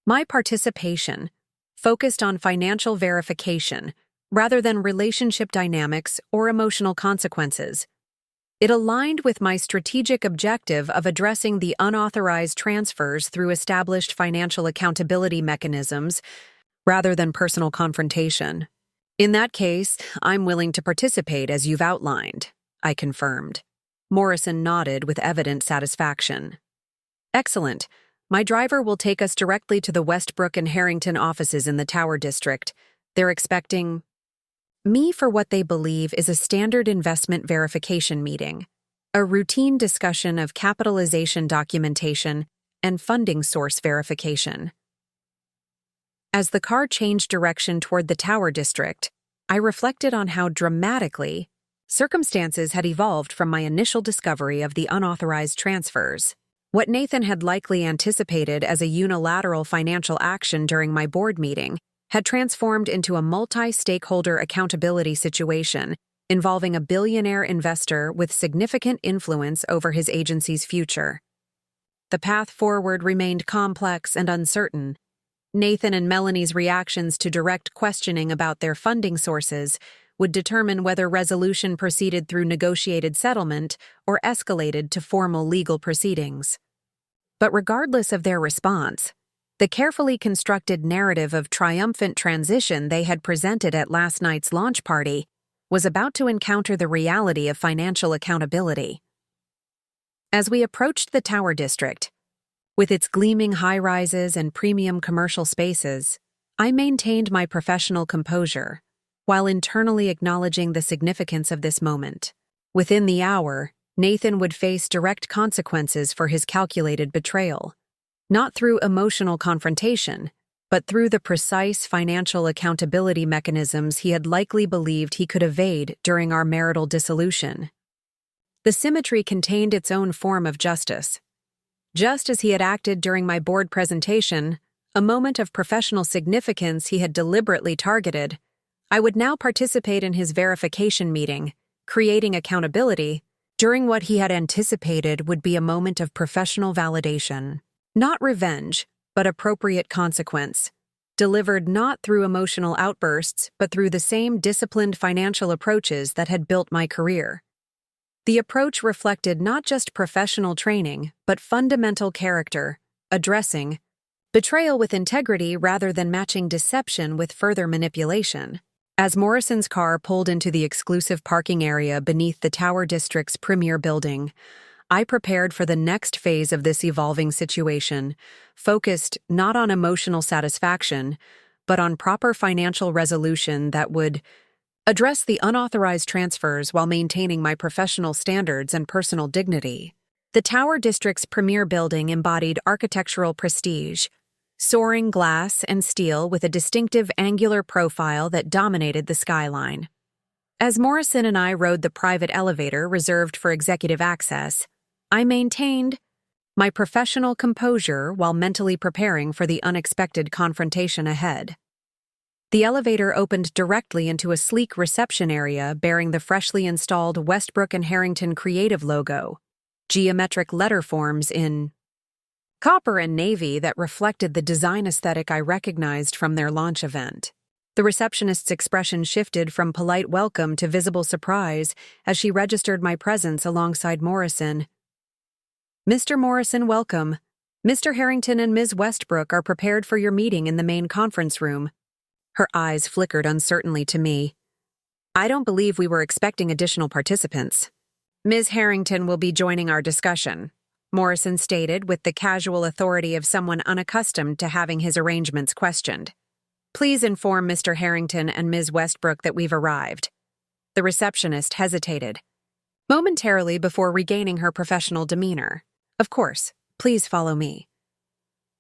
my participation, focused on financial verification rather than relationship dynamics or emotional consequences. It aligned with my strategic objective of addressing the unauthorized transfers through established financial accountability mechanisms rather than personal confrontation. "In that case, I'm willing to participate as you've outlined," I confirmed. Morrison nodded with evident satisfaction. "Excellent. My driver will take us directly to the Westbrook and Harrington offices in the Tower District. They're expecting me for what they believe is a standard investment verification meeting, a routine discussion of capitalization documentation and funding source verification." As the car changed direction toward the Tower District, I reflected on how dramatically circumstances had evolved from my initial discovery of the unauthorized transfers. What Nathan had likely anticipated as a unilateral financial action during my board meeting had transformed into a multi-stakeholder accountability situation involving a billionaire investor with significant influence over his agency's future. The path forward remained complex and uncertain. Nathan and Melanie's reactions to direct questioning about their funding sources would determine whether resolution proceeded through negotiated settlement or escalated to formal legal proceedings. But regardless of their response, the carefully constructed narrative of triumphant transition they had presented at last night's launch party was about to encounter the reality of financial accountability. As we approached the Tower District, with its gleaming high-rises and premium commercial spaces, I maintained my professional composure, while internally acknowledging the significance of this moment. Within the hour, Nathan would face direct consequences for his calculated betrayal, not through emotional confrontation, but through the precise financial accountability mechanisms he had likely believed he could evade during our marital dissolution. The symmetry contained its own form of justice. Just as he had acted during my board presentation, a moment of professional significance he had deliberately targeted, I would now participate in his verification meeting, creating accountability, during what he had anticipated would be a moment of professional validation. Not revenge, but appropriate consequence, delivered not through emotional outbursts, but through the same disciplined financial approaches that had built my career. The approach reflected not just professional training, but fundamental character, addressing betrayal with integrity rather than matching deception with further manipulation. As Morrison's car pulled into the exclusive parking area beneath the Tower District's premier building, I prepared for the next phase of this evolving situation, focused not on emotional satisfaction, but on proper financial resolution that would address the unauthorized transfers while maintaining my professional standards and personal dignity. The Tower District's premier building embodied architectural prestige, soaring glass and steel with a distinctive angular profile that dominated the skyline. As Morrison and I rode the private elevator reserved for executive access, I maintained my professional composure while mentally preparing for the unexpected confrontation ahead. The elevator opened directly into a sleek reception area bearing the freshly installed Westbrook and Harrington Creative logo, geometric letter forms in copper and navy that reflected the design aesthetic I recognized from their launch event. The receptionist's expression shifted from polite welcome to visible surprise as she registered my presence alongside Morrison. "Mr. Morrison, welcome. Mr. Harrington and Ms. Westbrook are prepared for your meeting in the main conference room." Her eyes flickered uncertainly to me. "I don't believe we were expecting additional participants." "Ms. Harrington will be joining our discussion," Morrison stated with the casual authority of someone unaccustomed to having his arrangements questioned. "Please inform Mr. Harrington and Ms. Westbrook that we've arrived." The receptionist hesitated momentarily before regaining her professional demeanor. "Of course, please follow me."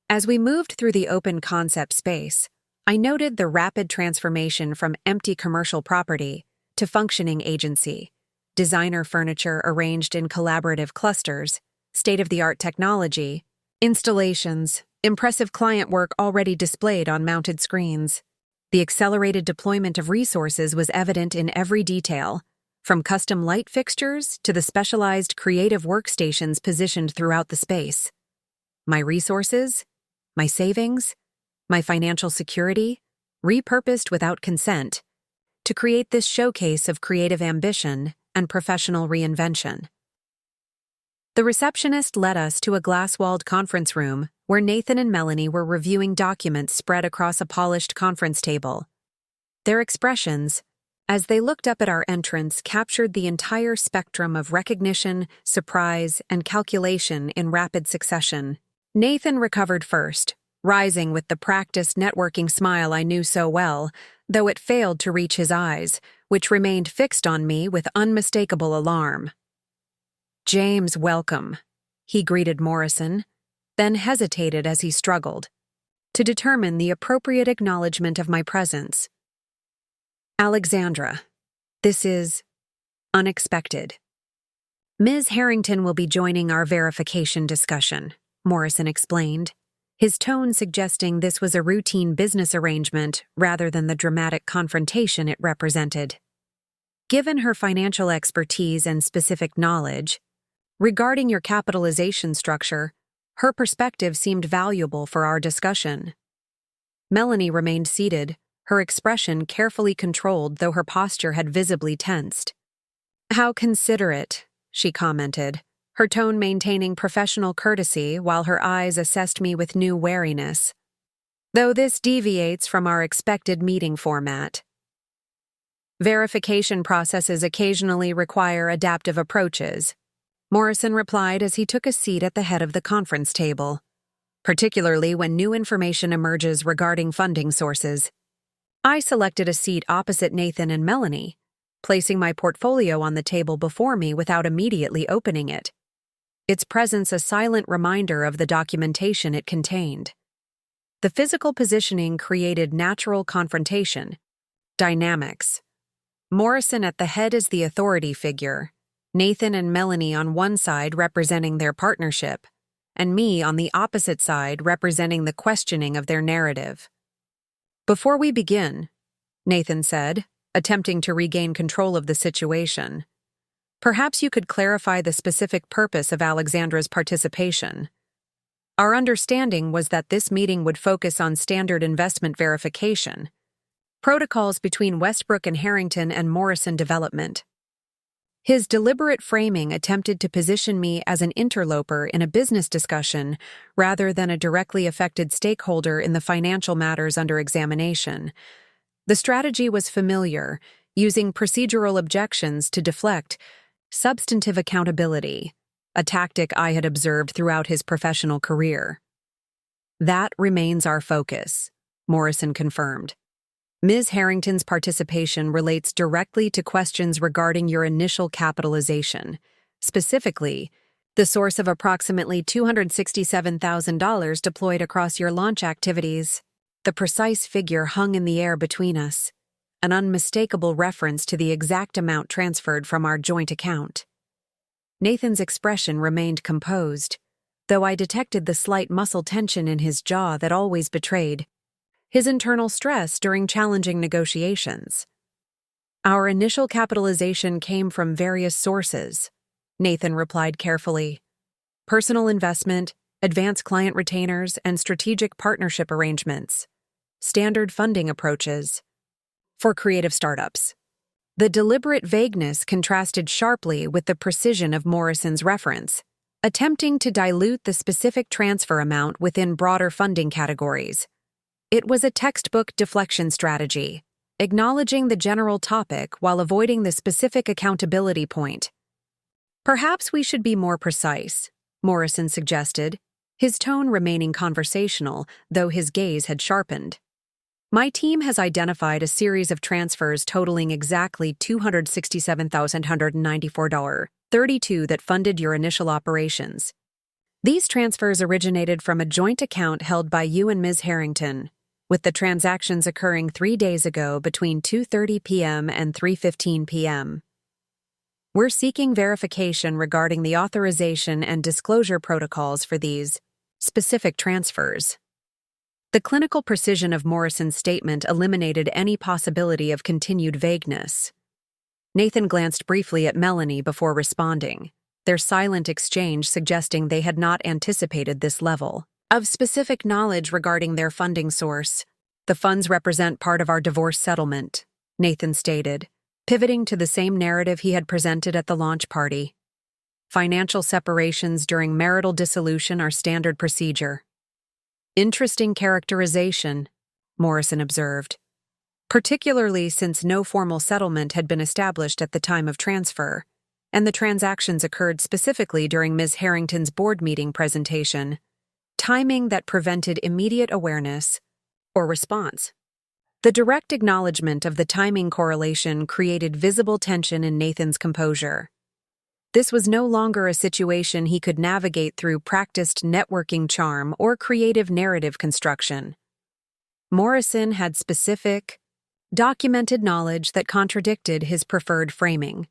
As we moved through the open concept space, I noted the rapid transformation from empty commercial property to functioning agency, designer furniture arranged in collaborative clusters, state-of-the-art technology, installations, impressive client work already displayed on mounted screens. The accelerated deployment of resources was evident in every detail, from custom light fixtures to the specialized creative workstations positioned throughout the space. My resources, my savings, my financial security, repurposed without consent, to create this showcase of creative ambition and professional reinvention. The receptionist led us to a glass-walled conference room where Nathan and Melanie were reviewing documents spread across a polished conference table. Their expressions, as they looked up at our entrance, captured the entire spectrum of recognition, surprise, and calculation in rapid succession. Nathan recovered first, rising with the practiced networking smile I knew so well, though it failed to reach his eyes, which remained fixed on me with unmistakable alarm. "James, welcome," he greeted Morrison, then hesitated as he struggled to determine the appropriate acknowledgement of my presence. "Alexandra, this is unexpected. Ms. Harrington will be joining our verification discussion," Morrison explained, his tone suggesting this was a routine business arrangement rather than the dramatic confrontation it represented. Given her financial expertise and specific knowledge regarding your capitalization structure, her perspective seemed valuable for our discussion. Melanie remained seated, her expression carefully controlled though her posture had visibly tensed. "How considerate," she commented, her tone maintaining professional courtesy while her eyes assessed me with new wariness. "Though this deviates from our expected meeting format. Verification processes occasionally require adaptive approaches," Morrison replied as he took a seat at the head of the conference table, "particularly when new information emerges regarding funding sources." I selected a seat opposite Nathan and Melanie, placing my portfolio on the table before me without immediately opening it, its presence a silent reminder of the documentation it contained. The physical positioning created natural confrontation, dynamics. Morrison at the head as the authority figure, Nathan and Melanie on one side representing their partnership, and me on the opposite side representing the questioning of their narrative. "Before we begin," Nathan said, attempting to regain control of the situation, "perhaps you could clarify the specific purpose of Alexandra's participation. Our understanding was that this meeting would focus on standard investment verification, protocols between Westbrook and Harrington and Morrison Development." His deliberate framing attempted to position me as an interloper in a business discussion rather than a directly affected stakeholder in the financial matters under examination. The strategy was familiar, using procedural objections to deflect substantive accountability, a tactic I had observed throughout his professional career. "That remains our focus," Morrison confirmed. "Ms. Harrington's participation relates directly to questions regarding your initial capitalization, specifically, the source of approximately $267,000 deployed across your launch activities. The precise figure hung in the air between us, an unmistakable reference to the exact amount transferred from our joint account. Nathan's expression remained composed, though I detected the slight muscle tension in his jaw that always betrayed his internal stress during challenging negotiations. Our initial capitalization came from various sources, Nathan replied carefully. Personal investment, advanced client retainers, and strategic partnership arrangements. Standard funding approaches for creative startups. The deliberate vagueness contrasted sharply with the precision of Morrison's reference, attempting to dilute the specific transfer amount within broader funding categories. It was a textbook deflection strategy, acknowledging the general topic while avoiding the specific accountability point. Perhaps we should be more precise, Morrison suggested, his tone remaining conversational, though his gaze had sharpened. My team has identified a series of transfers totaling exactly $267,194.32 that funded your initial operations. These transfers originated from a joint account held by you and Ms. Harrington, with the transactions occurring 3 days ago between 2:30 p.m. and 3:15 p.m. We're seeking verification regarding the authorization and disclosure protocols for these specific transfers. The clinical precision of Morrison's statement eliminated any possibility of continued vagueness. Nathan glanced briefly at Melanie before responding, their silent exchange suggesting they had not anticipated this level of specific knowledge regarding their funding source. The funds represent part of our divorce settlement, Nathan stated, pivoting to the same narrative he had presented at the launch party. Financial separations during marital dissolution are standard procedure. Interesting characterization, Morrison observed, particularly since no formal settlement had been established at the time of transfer, and the transactions occurred specifically during Ms. Harrington's board meeting presentation, timing that prevented immediate awareness or response. The direct acknowledgement of the timing correlation created visible tension in Nathan's composure. This was no longer a situation he could navigate through practiced networking charm or creative narrative construction. Morrison had specific, documented knowledge that contradicted his preferred framing.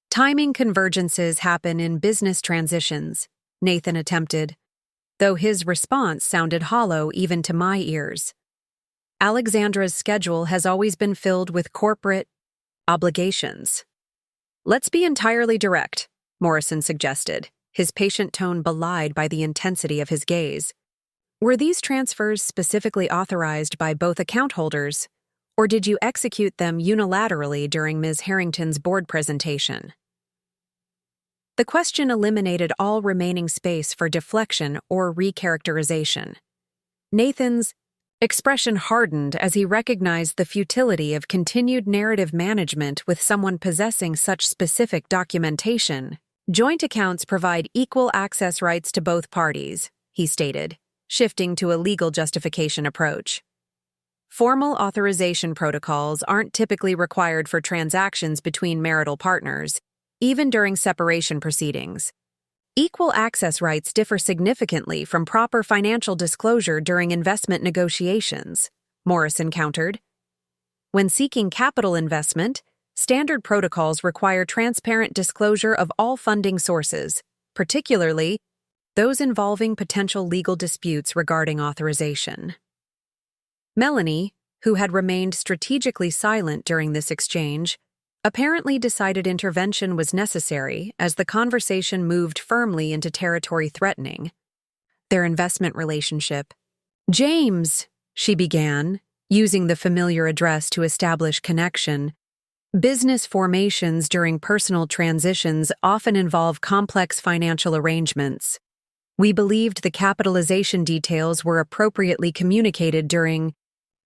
Timing convergences happen in business transitions, Nathan attempted, though his response sounded hollow even to my ears. Alexandra's schedule has always been filled with corporate obligations. Let's be entirely direct, Morrison suggested, his patient tone belied by the intensity of his gaze. Were these transfers specifically authorized by both account holders, or did you execute them unilaterally during Ms. Harrington's board presentation? The question eliminated all remaining space for deflection or recharacterization. Nathan's expression hardened as he recognized the futility of continued narrative management with someone possessing such specific documentation. Joint accounts provide equal access rights to both parties, he stated, shifting to a legal justification approach. Formal authorization protocols aren't typically required for transactions between marital partners, even during separation proceedings. Equal access rights differ significantly from proper financial disclosure during investment negotiations, Morrison countered. When seeking capital investment, standard protocols require transparent disclosure of all funding sources, particularly those involving potential legal disputes regarding authorization. Melanie, who had remained strategically silent during this exchange, apparently decided intervention was necessary as the conversation moved firmly into territory threatening their investment relationship. James, she began, using the familiar address to establish connection. Business formations during personal transitions often involve complex financial arrangements. We believed the capitalization details were appropriately communicated during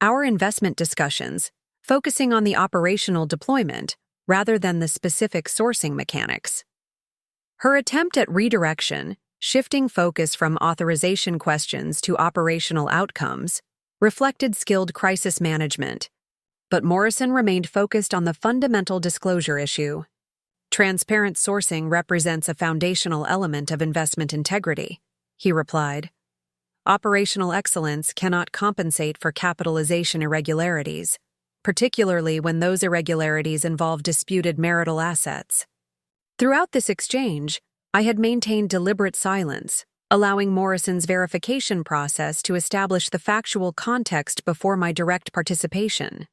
our investment discussions, focusing on the operational deployment rather than the specific sourcing mechanics. Her attempt at redirection, shifting focus from authorization questions to operational outcomes, reflected skilled crisis management, but Morrison remained focused on the fundamental disclosure issue. Transparent sourcing represents a foundational element of investment integrity, he replied. Operational excellence cannot compensate for capitalization irregularities, particularly when those irregularities involve disputed marital assets. Throughout this exchange, I had maintained deliberate silence, allowing Morrison's verification process to establish the factual context before my direct participation.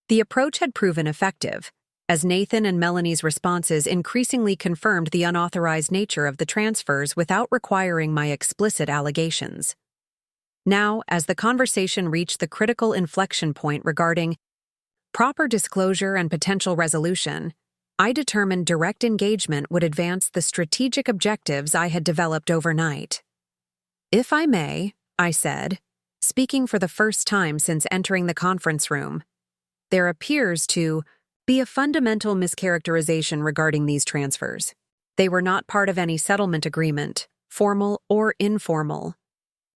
The approach had proven effective, as Nathan and Melanie's responses increasingly confirmed the unauthorized nature of the transfers without requiring my explicit allegations. Now, as the conversation reached the critical inflection point regarding proper disclosure and potential resolution, I determined direct engagement would advance the strategic objectives I had developed overnight. "If I may," I said, speaking for the first time since entering the conference room, "there appears to be a fundamental mischaracterization regarding these transfers. They were not part of any settlement agreement, formal or informal.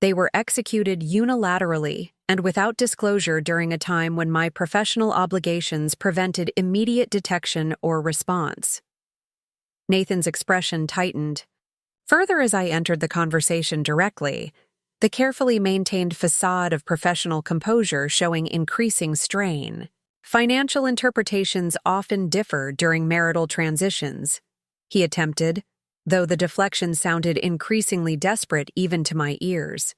They were executed unilaterally and without disclosure during a time when my professional obligations prevented immediate detection or response." Nathan's expression tightened. Further, as I entered the conversation directly, the carefully maintained facade of professional composure showing increasing strain. "Financial interpretations often differ during marital transitions," he attempted, though the deflection sounded increasingly desperate even to my ears.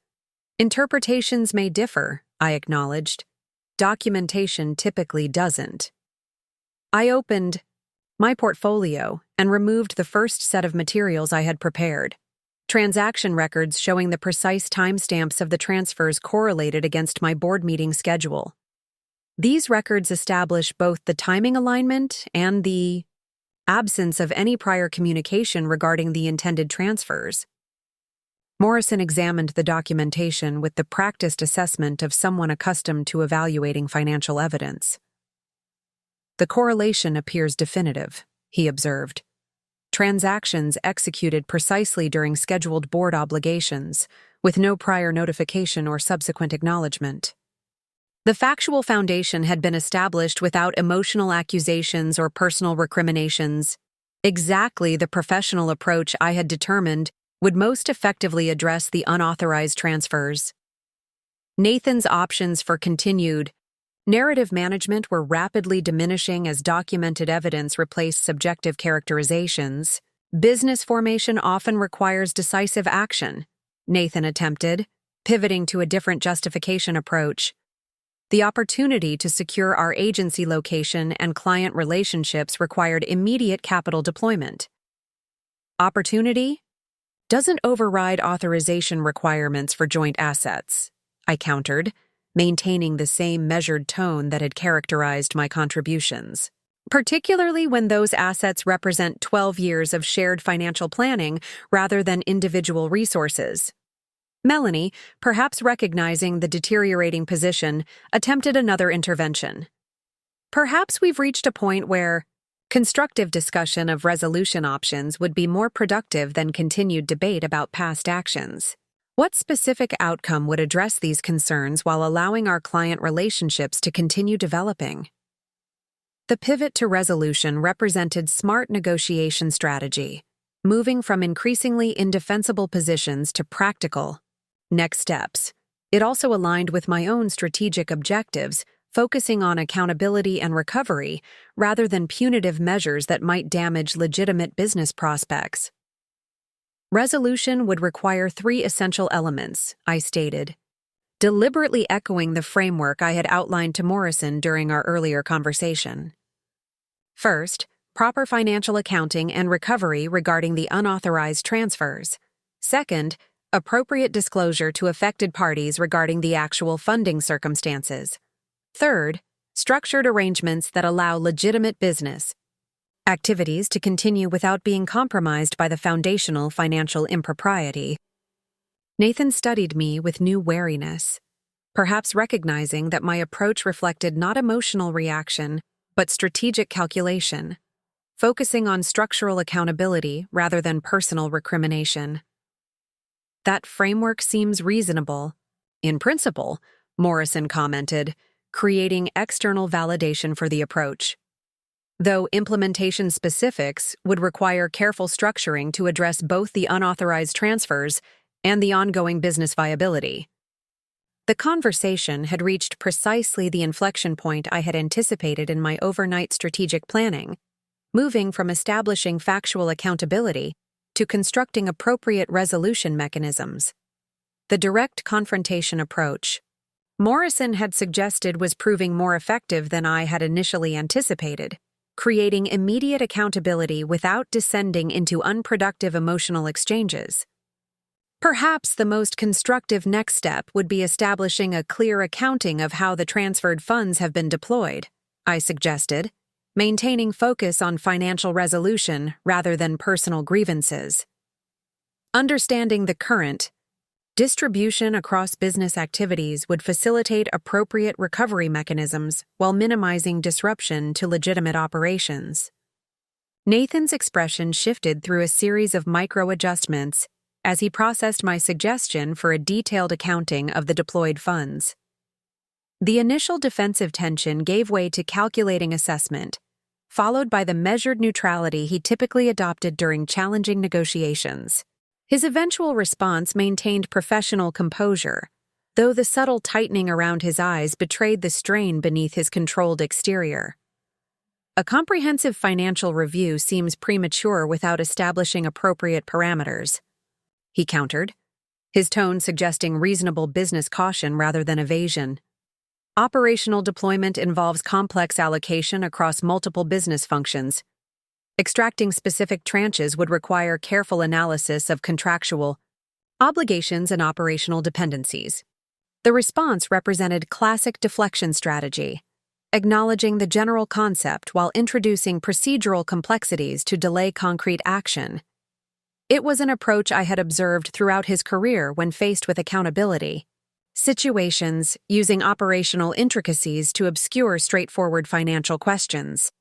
"Interpretations may differ," I acknowledged. "Documentation typically doesn't." I opened my portfolio and removed the first set of materials I had prepared. Transaction records showing the precise timestamps of the transfers correlated against my board meeting schedule. These records establish both the timing alignment and the absence of any prior communication regarding the intended transfers. Morrison examined the documentation with the practiced assessment of someone accustomed to evaluating financial evidence. "The correlation appears definitive," he observed. "Transactions executed precisely during scheduled board obligations, with no prior notification or subsequent acknowledgement. The factual foundation had been established without emotional accusations or personal recriminations, exactly the professional approach I had determined would most effectively address the unauthorized transfers." Nathan's options for continued narrative management were rapidly diminishing as documented evidence replaced subjective characterizations. "Business formation often requires decisive action," Nathan attempted, pivoting to a different justification approach. "The opportunity to secure our agency location and client relationships required immediate capital deployment." "Opportunity doesn't override authorization requirements for joint assets," I countered, maintaining the same measured tone that had characterized my contributions. "Particularly when those assets represent 12 years of shared financial planning rather than individual resources." Melanie, perhaps recognizing the deteriorating position, attempted another intervention. "Perhaps we've reached a point where constructive discussion of resolution options would be more productive than continued debate about past actions. What specific outcome would address these concerns while allowing our client relationships to continue developing?" The pivot to resolution represented smart negotiation strategy, moving from increasingly indefensible positions to practical next steps. It also aligned with my own strategic objectives, focusing on accountability and recovery rather than punitive measures that might damage legitimate business prospects. "Resolution would require 3 essential elements," I stated, deliberately echoing the framework I had outlined to Morrison during our earlier conversation. "First, proper financial accounting and recovery regarding the unauthorized transfers. Second, appropriate disclosure to affected parties regarding the actual funding circumstances. Third, structured arrangements that allow legitimate business activities to continue without being compromised by the foundational financial impropriety." Nathan studied me with new wariness, perhaps recognizing that my approach reflected not emotional reaction, but strategic calculation, focusing on structural accountability rather than personal recrimination. "That framework seems reasonable. In principle," Morrison commented, creating external validation for the approach. though implementation specifics would require careful structuring to address both the unauthorized transfers and the ongoing business viability. The conversation had reached precisely the inflection point I had anticipated in my overnight strategic planning, moving from establishing factual accountability to constructing appropriate resolution mechanisms. The direct confrontation approach Morrison had suggested was proving more effective than I had initially anticipated, creating immediate accountability without descending into unproductive emotional exchanges. Perhaps the most constructive next step would be establishing a clear accounting of how the transferred funds have been deployed, I suggested, maintaining focus on financial resolution rather than personal grievances. Understanding the current distribution across business activities would facilitate appropriate recovery mechanisms while minimizing disruption to legitimate operations. Nathan's expression shifted through a series of micro-adjustments as he processed my suggestion for a detailed accounting of the deployed funds. The initial defensive tension gave way to calculating assessment, followed by the measured neutrality he typically adopted during challenging negotiations. His eventual response maintained professional composure, though the subtle tightening around his eyes betrayed the strain beneath his controlled exterior. A comprehensive financial review seems premature without establishing appropriate parameters, he countered, his tone suggesting reasonable business caution rather than evasion. Operational deployment involves complex allocation across multiple business functions. Extracting specific tranches would require careful analysis of contractual obligations and operational dependencies. The response represented classic deflection strategy, acknowledging the general concept while introducing procedural complexities to delay concrete action. It was an approach I had observed throughout his career when faced with accountability situations, using operational intricacies to obscure straightforward financial questions.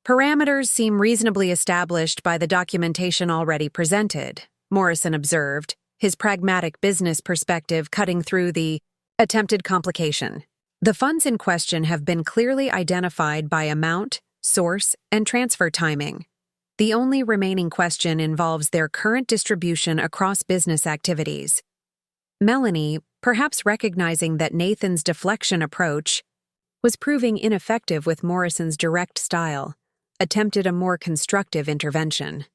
Parameters seem reasonably established by the documentation already presented, Morrison observed, his pragmatic business perspective cutting through the attempted complication. The funds in question have been clearly identified by amount, source, and transfer timing. The only remaining question involves their current distribution across business activities. Melanie, perhaps recognizing that Nathan's deflection approach was proving ineffective with Morrison's direct style, attempted a more constructive intervention.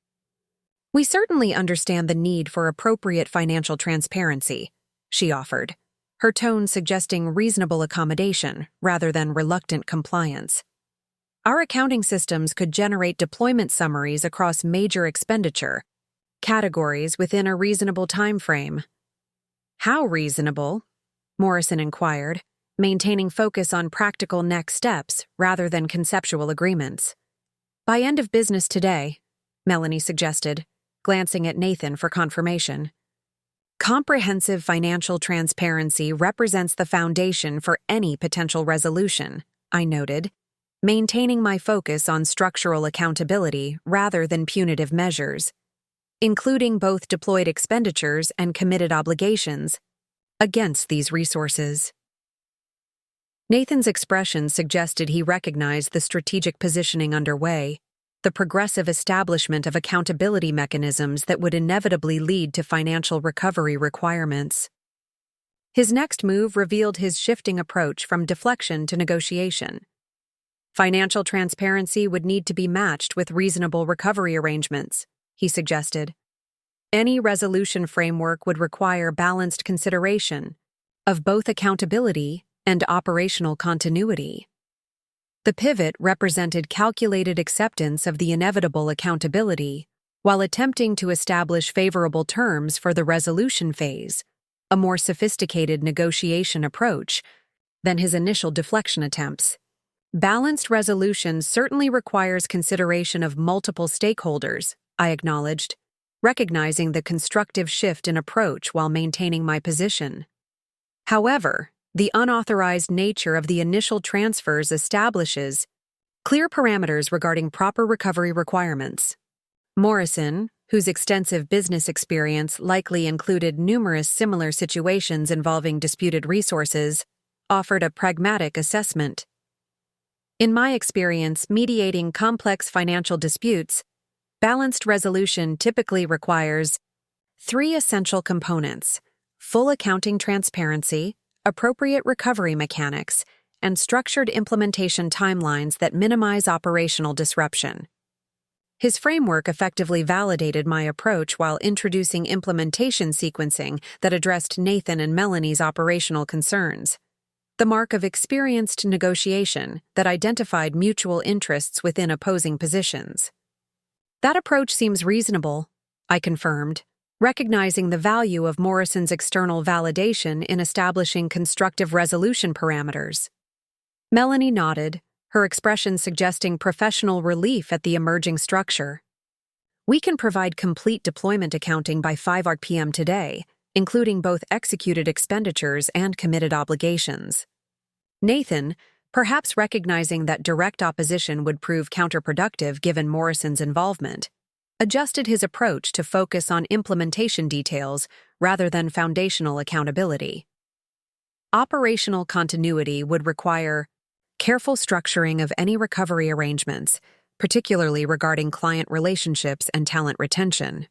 "We certainly understand the need for appropriate financial transparency," she offered, her tone suggesting reasonable accommodation rather than reluctant compliance. "Our accounting systems could generate deployment summaries across major expenditure categories within a reasonable time frame." "How reasonable?" Morrison inquired, maintaining focus on practical next steps rather than conceptual agreements. "By end of business today," Melanie suggested, glancing at Nathan for confirmation. "Comprehensive financial transparency represents the foundation for any potential resolution," I noted, maintaining my focus on structural accountability rather than punitive measures, including both deployed expenditures and committed obligations against these resources. Nathan's expression suggested he recognized the strategic positioning underway, the progressive establishment of accountability mechanisms that would inevitably lead to financial recovery requirements. His next move revealed his shifting approach from deflection to negotiation. Financial transparency would need to be matched with reasonable recovery arrangements, he suggested. Any resolution framework would require balanced consideration of both accountability and operational continuity. The pivot represented calculated acceptance of the inevitable accountability while attempting to establish favorable terms for the resolution phase, a more sophisticated negotiation approach than his initial deflection attempts. Balanced resolution certainly requires consideration of multiple stakeholders, I acknowledged, recognizing the constructive shift in approach while maintaining my position. However, the unauthorized nature of the initial transfers establishes clear parameters regarding proper recovery requirements. Morrison, whose extensive business experience likely included numerous similar situations involving disputed resources, offered a pragmatic assessment. In my experience, mediating complex financial disputes, balanced resolution typically requires three essential components: full accounting transparency, appropriate recovery mechanics, and structured implementation timelines that minimize operational disruption. His framework effectively validated my approach while introducing implementation sequencing that addressed Nathan and Melanie's operational concerns, the mark of experienced negotiation that identified mutual interests within opposing positions. That approach seems reasonable, I confirmed, recognizing the value of Morrison's external validation in establishing constructive resolution parameters. Melanie nodded, her expression suggesting professional relief at the emerging structure. We can provide complete deployment accounting by 5 p.m. today, including both executed expenditures and committed obligations. Nathan, perhaps recognizing that direct opposition would prove counterproductive given Morrison's involvement, adjusted his approach to focus on implementation details rather than foundational accountability. Operational continuity would require careful structuring of any recovery arrangements, particularly regarding client relationships and talent retention.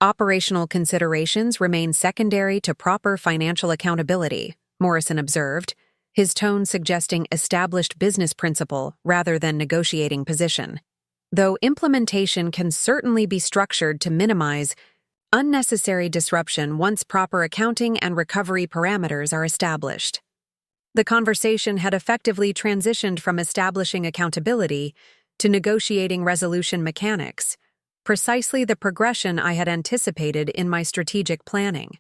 Operational considerations remain secondary to proper financial accountability, Morrison observed, his tone suggesting established business principle rather than negotiating position, though implementation can certainly be structured to minimize unnecessary disruption once proper accounting and recovery parameters are established. The conversation had effectively transitioned from establishing accountability to negotiating resolution mechanics, precisely the progression I had anticipated in my strategic planning.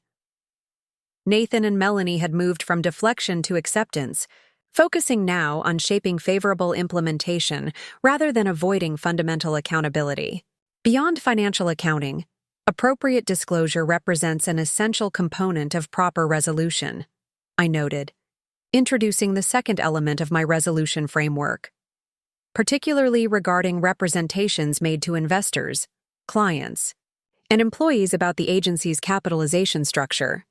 Nathan and Melanie had moved from deflection to acceptance, focusing now on shaping favorable implementation rather than avoiding fundamental accountability. Beyond financial accounting, appropriate disclosure represents an essential component of proper resolution, I noted, introducing the second element of my resolution framework, particularly regarding representations made to investors, clients, and employees about the agency's capitalization structure.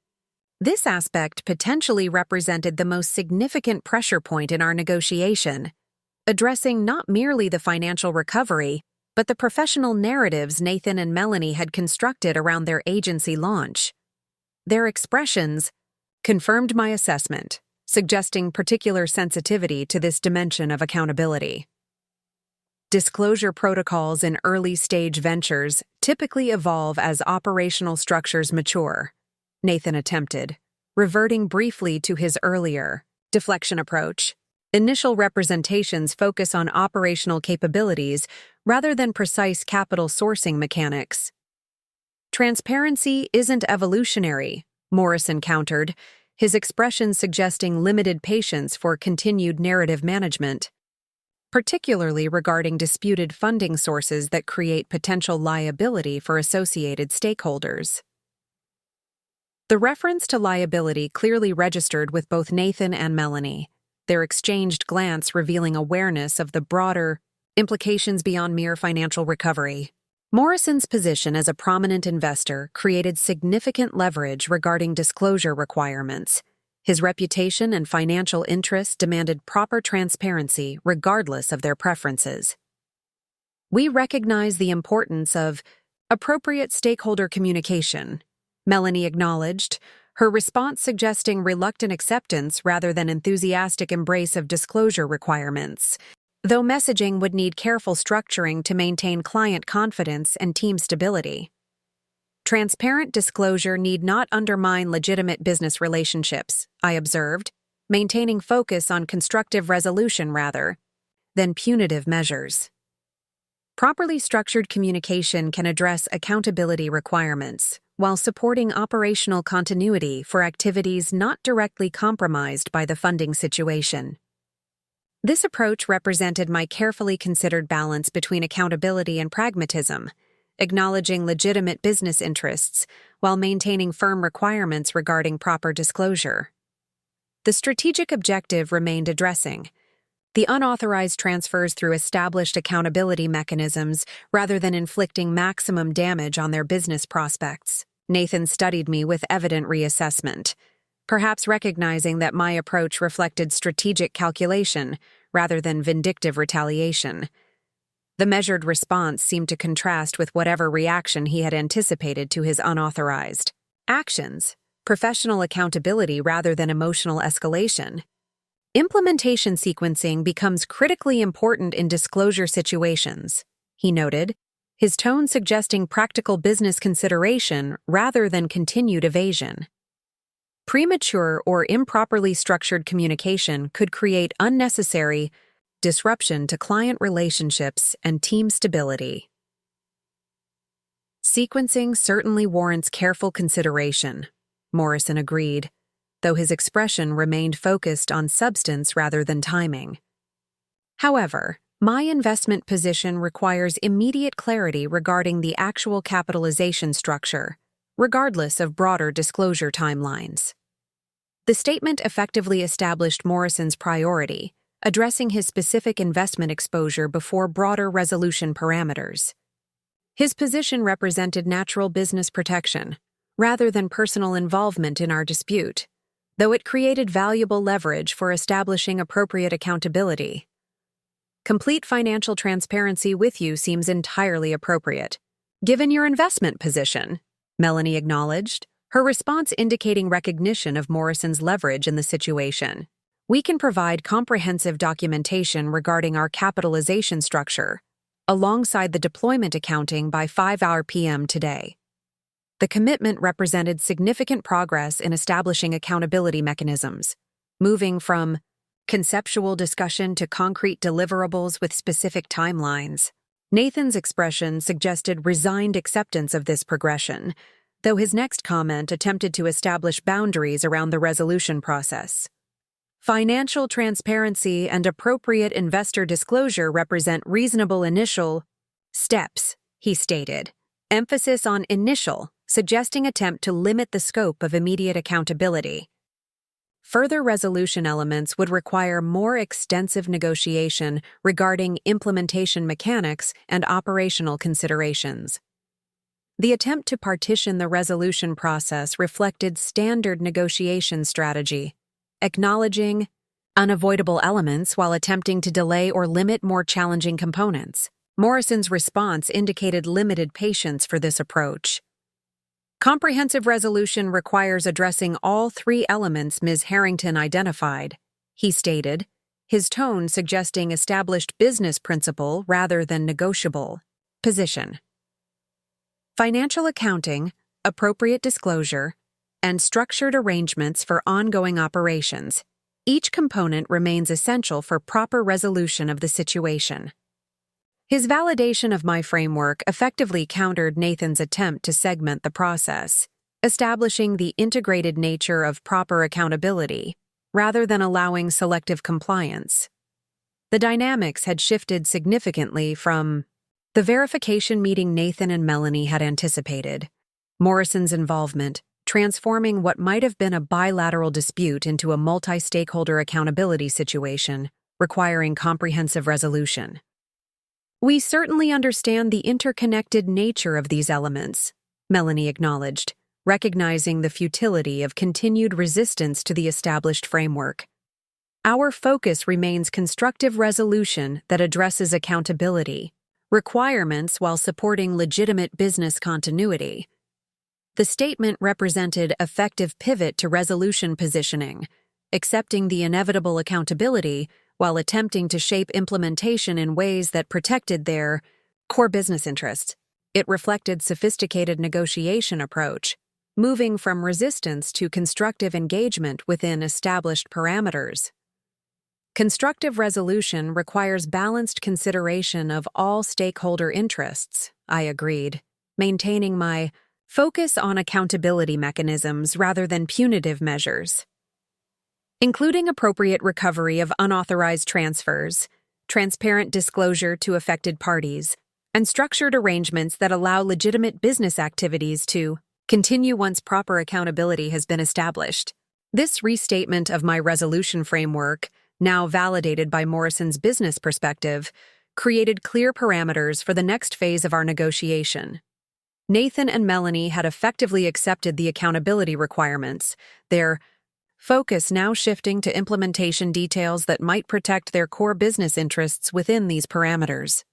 This aspect potentially represented the most significant pressure point in our negotiation, addressing not merely the financial recovery, but the professional narratives Nathan and Melanie had constructed around their agency launch. Their expressions confirmed my assessment, suggesting particular sensitivity to this dimension of accountability. Disclosure protocols in early-stage ventures typically evolve as operational structures mature, Nathan attempted, reverting briefly to his earlier deflection approach. Initial representations focus on operational capabilities rather than precise capital sourcing mechanics. Transparency isn't evolutionary, Morrison countered, his expression suggesting limited patience for continued narrative management, particularly regarding disputed funding sources that create potential liability for associated stakeholders. The reference to liability clearly registered with both Nathan and Melanie, their exchanged glance revealing awareness of the broader implications beyond mere financial recovery. Morrison's position as a prominent investor created significant leverage regarding disclosure requirements. His reputation and financial interests demanded proper transparency regardless of their preferences. We recognize the importance of appropriate stakeholder communication, Melanie acknowledged, her response suggesting reluctant acceptance rather than enthusiastic embrace of disclosure requirements, though messaging would need careful structuring to maintain client confidence and team stability. Transparent disclosure need not undermine legitimate business relationships, I observed, maintaining focus on constructive resolution rather than punitive measures. Properly structured communication can address accountability requirements while supporting operational continuity for activities not directly compromised by the funding situation. This approach represented my carefully considered balance between accountability and pragmatism, acknowledging legitimate business interests while maintaining firm requirements regarding proper disclosure. The strategic objective remained addressing the unauthorized transfers through established accountability mechanisms rather than inflicting maximum damage on their business prospects. Nathan studied me with evident reassessment, perhaps recognizing that my approach reflected strategic calculation rather than vindictive retaliation. The measured response seemed to contrast with whatever reaction he had anticipated to his unauthorized actions, professional accountability rather than emotional escalation. Implementation sequencing becomes critically important in disclosure situations, he noted, his tone suggesting practical business consideration rather than continued evasion. Premature or improperly structured communication could create unnecessary disruption to client relationships and team stability. Sequencing certainly warrants careful consideration, Morrison agreed, though his expression remained focused on substance rather than timing. However, my investment position requires immediate clarity regarding the actual capitalization structure, regardless of broader disclosure timelines. The statement effectively established Morrison's priority, addressing his specific investment exposure before broader resolution parameters. His position represented natural business protection, rather than personal involvement in our dispute, though it created valuable leverage for establishing appropriate accountability. Complete financial transparency with you seems entirely appropriate, given your investment position, Melanie acknowledged, her response indicating recognition of Morrison's leverage in the situation. We can provide comprehensive documentation regarding our capitalization structure, alongside the deployment accounting by 5 p.m. today. The commitment represented significant progress in establishing accountability mechanisms, moving from conceptual discussion to concrete deliverables with specific timelines. Nathan's expression suggested resigned acceptance of this progression, though his next comment attempted to establish boundaries around the resolution process. Financial transparency and appropriate investor disclosure represent reasonable initial steps, he stated, emphasis on initial, suggesting attempt to limit the scope of immediate accountability. Further resolution elements would require more extensive negotiation regarding implementation mechanics and operational considerations. The attempt to partition the resolution process reflected standard negotiation strategy, acknowledging unavoidable elements while attempting to delay or limit more challenging components. Morrison's response indicated limited patience for this approach. Comprehensive resolution requires addressing all three elements Ms. Harrington identified, he stated, his tone suggesting established business principle rather than negotiable position. Financial accounting, appropriate disclosure, and structured arrangements for ongoing operations. Each component remains essential for proper resolution of the situation. His validation of my framework effectively countered Nathan's attempt to segment the process, establishing the integrated nature of proper accountability, rather than allowing selective compliance. The dynamics had shifted significantly from the verification meeting Nathan and Melanie had anticipated. Morrison's involvement, transforming what might have been a bilateral dispute into a multi-stakeholder accountability situation, requiring comprehensive resolution. We certainly understand the interconnected nature of these elements, Melanie acknowledged, recognizing the futility of continued resistance to the established framework. Our focus remains constructive resolution that addresses accountability, requirements while supporting legitimate business continuity. The statement represented effective pivot to resolution positioning, accepting the inevitable accountability while attempting to shape implementation in ways that protected their core business interests. It reflected sophisticated negotiation approach, moving from resistance to constructive engagement within established parameters. Constructive resolution requires balanced consideration of all stakeholder interests, I agreed, maintaining my focus on accountability mechanisms rather than punitive measures, including appropriate recovery of unauthorized transfers, transparent disclosure to affected parties, and structured arrangements that allow legitimate business activities to continue once proper accountability has been established. This restatement of my resolution framework, now validated by Morrison's business perspective, created clear parameters for the next phase of our negotiation. Nathan and Melanie had effectively accepted the accountability requirements, their focus now shifting to implementation details that might protect their core business interests within these parameters.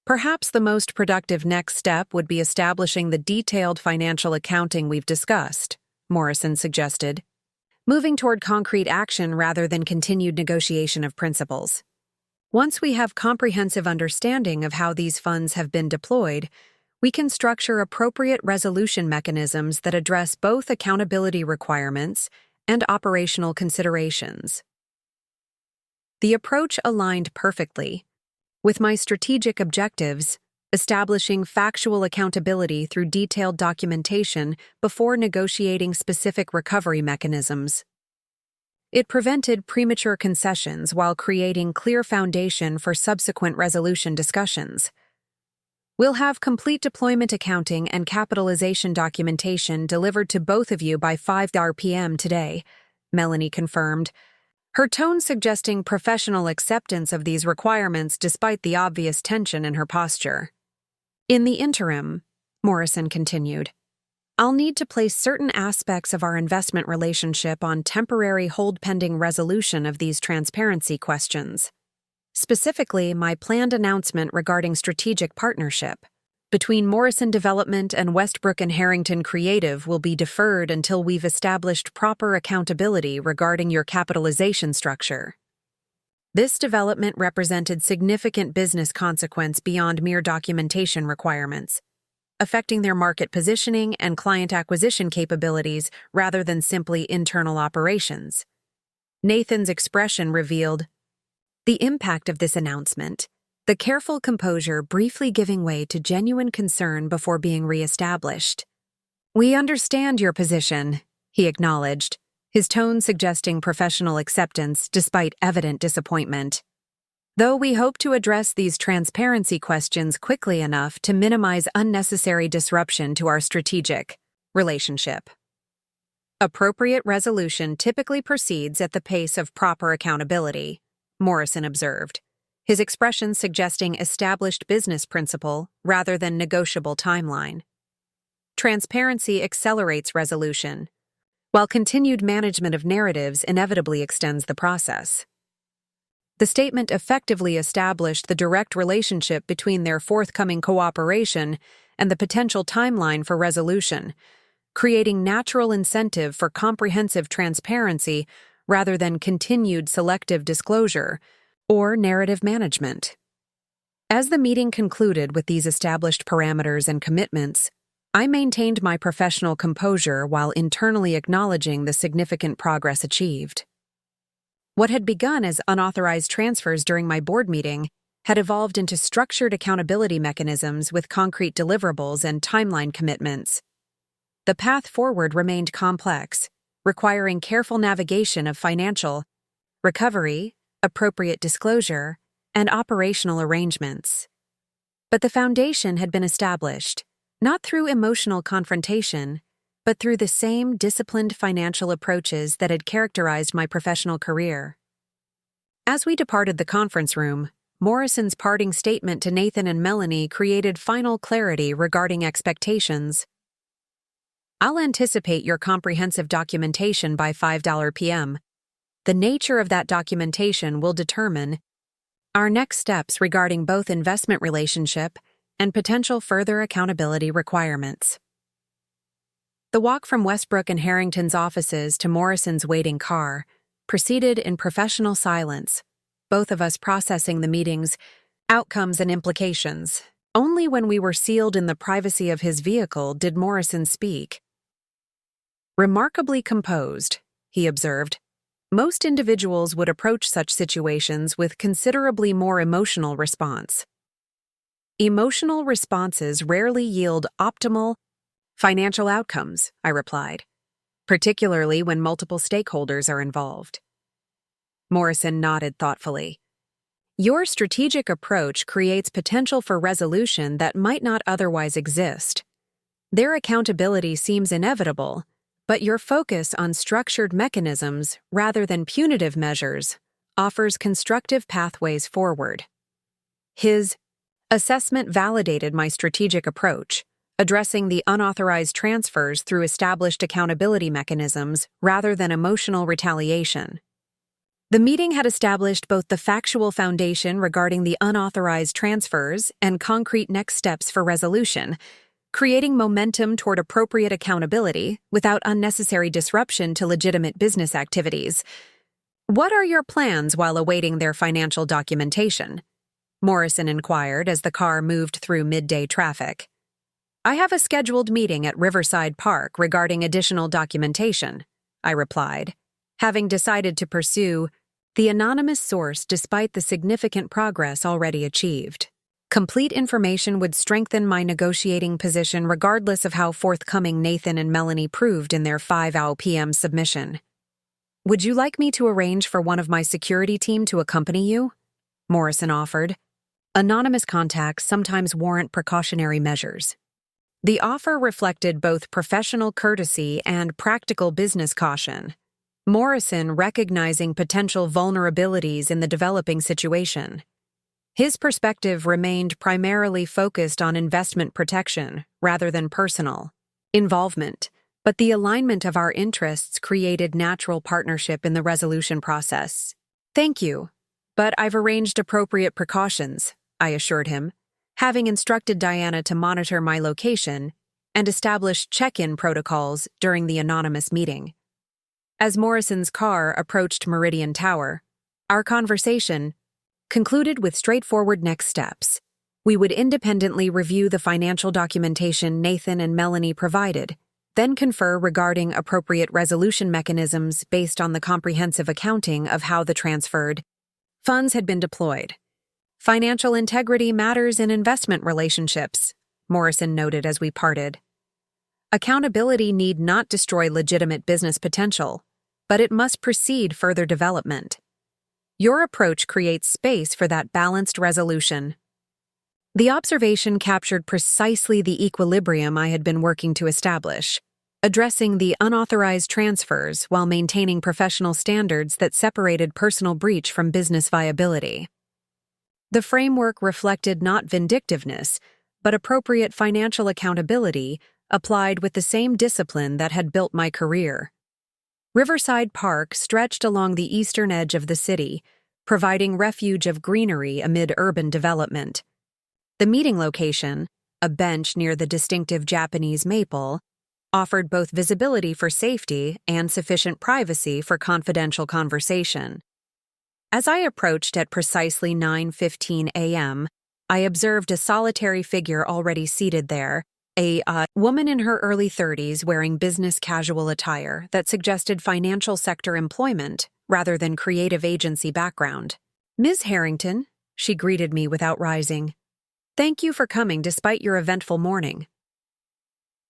Perhaps the most productive next step would be establishing the detailed financial accounting we've discussed, Morrison suggested, moving toward concrete action rather than continued negotiation of principles. Once we have comprehensive understanding of how these funds have been deployed, we can structure appropriate resolution mechanisms that address both accountability requirements and operational considerations. The approach aligned perfectly with my strategic objectives, establishing factual accountability through detailed documentation before negotiating specific recovery mechanisms. It prevented premature concessions while creating clear foundation for subsequent resolution discussions. We'll have complete deployment accounting and capitalization documentation delivered to both of you by 5 p.m. today, Melanie confirmed, her tone suggesting professional acceptance of these requirements despite the obvious tension in her posture. In the interim, Morrison continued, I'll need to place certain aspects of our investment relationship on temporary hold pending resolution of these transparency questions. Specifically, my planned announcement regarding strategic partnership between Morrison Development and Westbrook and Harrington Creative will be deferred until we've established proper accountability regarding your capitalization structure. This development represented significant business consequence beyond mere documentation requirements, affecting their market positioning and client acquisition capabilities rather than simply internal operations. Nathan's expression revealed the impact of this announcement, the careful composure briefly giving way to genuine concern before being reestablished. We understand your position, he acknowledged, his tone suggesting professional acceptance despite evident disappointment. Though we hope to address these transparency questions quickly enough to minimize unnecessary disruption to our strategic relationship. Appropriate resolution typically proceeds at the pace of proper accountability, Morrison observed, his expression suggesting established business principle rather than negotiable timeline. Transparency accelerates resolution, while continued management of narratives inevitably extends the process. The statement effectively established the direct relationship between their forthcoming cooperation and the potential timeline for resolution, creating natural incentive for comprehensive transparency rather than continued selective disclosure or narrative management. As the meeting concluded with these established parameters and commitments, I maintained my professional composure while internally acknowledging the significant progress achieved. What had begun as unauthorized transfers during my board meeting had evolved into structured accountability mechanisms with concrete deliverables and timeline commitments. The path forward remained complex, requiring careful navigation of financial, recovery, appropriate disclosure, and operational arrangements. But the foundation had been established, not through emotional confrontation, but through the same disciplined financial approaches that had characterized my professional career. As we departed the conference room, Morrison's parting statement to Nathan and Melanie created final clarity regarding expectations. I'll anticipate your comprehensive documentation by 5 p.m. The nature of that documentation will determine our next steps regarding both investment relationship and potential further accountability requirements. The walk from Westbrook and Harrington's offices to Morrison's waiting car proceeded in professional silence, both of us processing the meeting's outcomes and implications. Only when we were sealed in the privacy of his vehicle did Morrison speak. Remarkably composed, he observed. Most individuals would approach such situations with considerably more emotional response. Emotional responses rarely yield optimal financial outcomes, I replied, particularly when multiple stakeholders are involved. Morrison nodded thoughtfully. Your strategic approach creates potential for resolution that might not otherwise exist. Their accountability seems inevitable, but your focus on structured mechanisms rather than punitive measures offers constructive pathways forward. His assessment validated my strategic approach, addressing the unauthorized transfers through established accountability mechanisms rather than emotional retaliation. The meeting had established both the factual foundation regarding the unauthorized transfers and concrete next steps for resolution, creating momentum toward appropriate accountability without unnecessary disruption to legitimate business activities. "What are your plans while awaiting their financial documentation?" Morrison inquired as the car moved through midday traffic. "I have a scheduled meeting at Riverside Park regarding additional documentation," I replied, having decided to pursue the anonymous source despite the significant progress already achieved. Complete information would strengthen my negotiating position regardless of how forthcoming Nathan and Melanie proved in their 5 p.m. submission. "Would you like me to arrange for one of my security team to accompany you?" Morrison offered. Anonymous contacts sometimes warrant precautionary measures. The offer reflected both professional courtesy and practical business caution, Morrison recognizing potential vulnerabilities in the developing situation. His perspective remained primarily focused on investment protection rather than personal involvement, but the alignment of our interests created natural partnership in the resolution process. "Thank you, but I've arranged appropriate precautions," I assured him, having instructed Diana to monitor my location and establish check-in protocols during the anonymous meeting. As Morrison's car approached Meridian Tower, our conversation concluded with straightforward next steps. We would independently review the financial documentation Nathan and Melanie provided, then confer regarding appropriate resolution mechanisms based on the comprehensive accounting of how the transferred funds had been deployed. "Financial integrity matters in investment relationships," Morrison noted as we parted. "Accountability need not destroy legitimate business potential, but it must precede further development. Your approach creates space for that balanced resolution." The observation captured precisely the equilibrium I had been working to establish, addressing the unauthorized transfers while maintaining professional standards that separated personal breach from business viability. The framework reflected not vindictiveness, but appropriate financial accountability applied with the same discipline that had built my career. Riverside Park stretched along the eastern edge of the city, providing refuge of greenery amid urban development. The meeting location, a bench near the distinctive Japanese maple, offered both visibility for safety and sufficient privacy for confidential conversation. As I approached at precisely 9:15 a.m., I observed a solitary figure already seated there, a woman in her early 30s wearing business casual attire that suggested financial sector employment rather than creative agency background. "Ms. Harrington," she greeted me without rising. "Thank you for coming despite your eventful morning."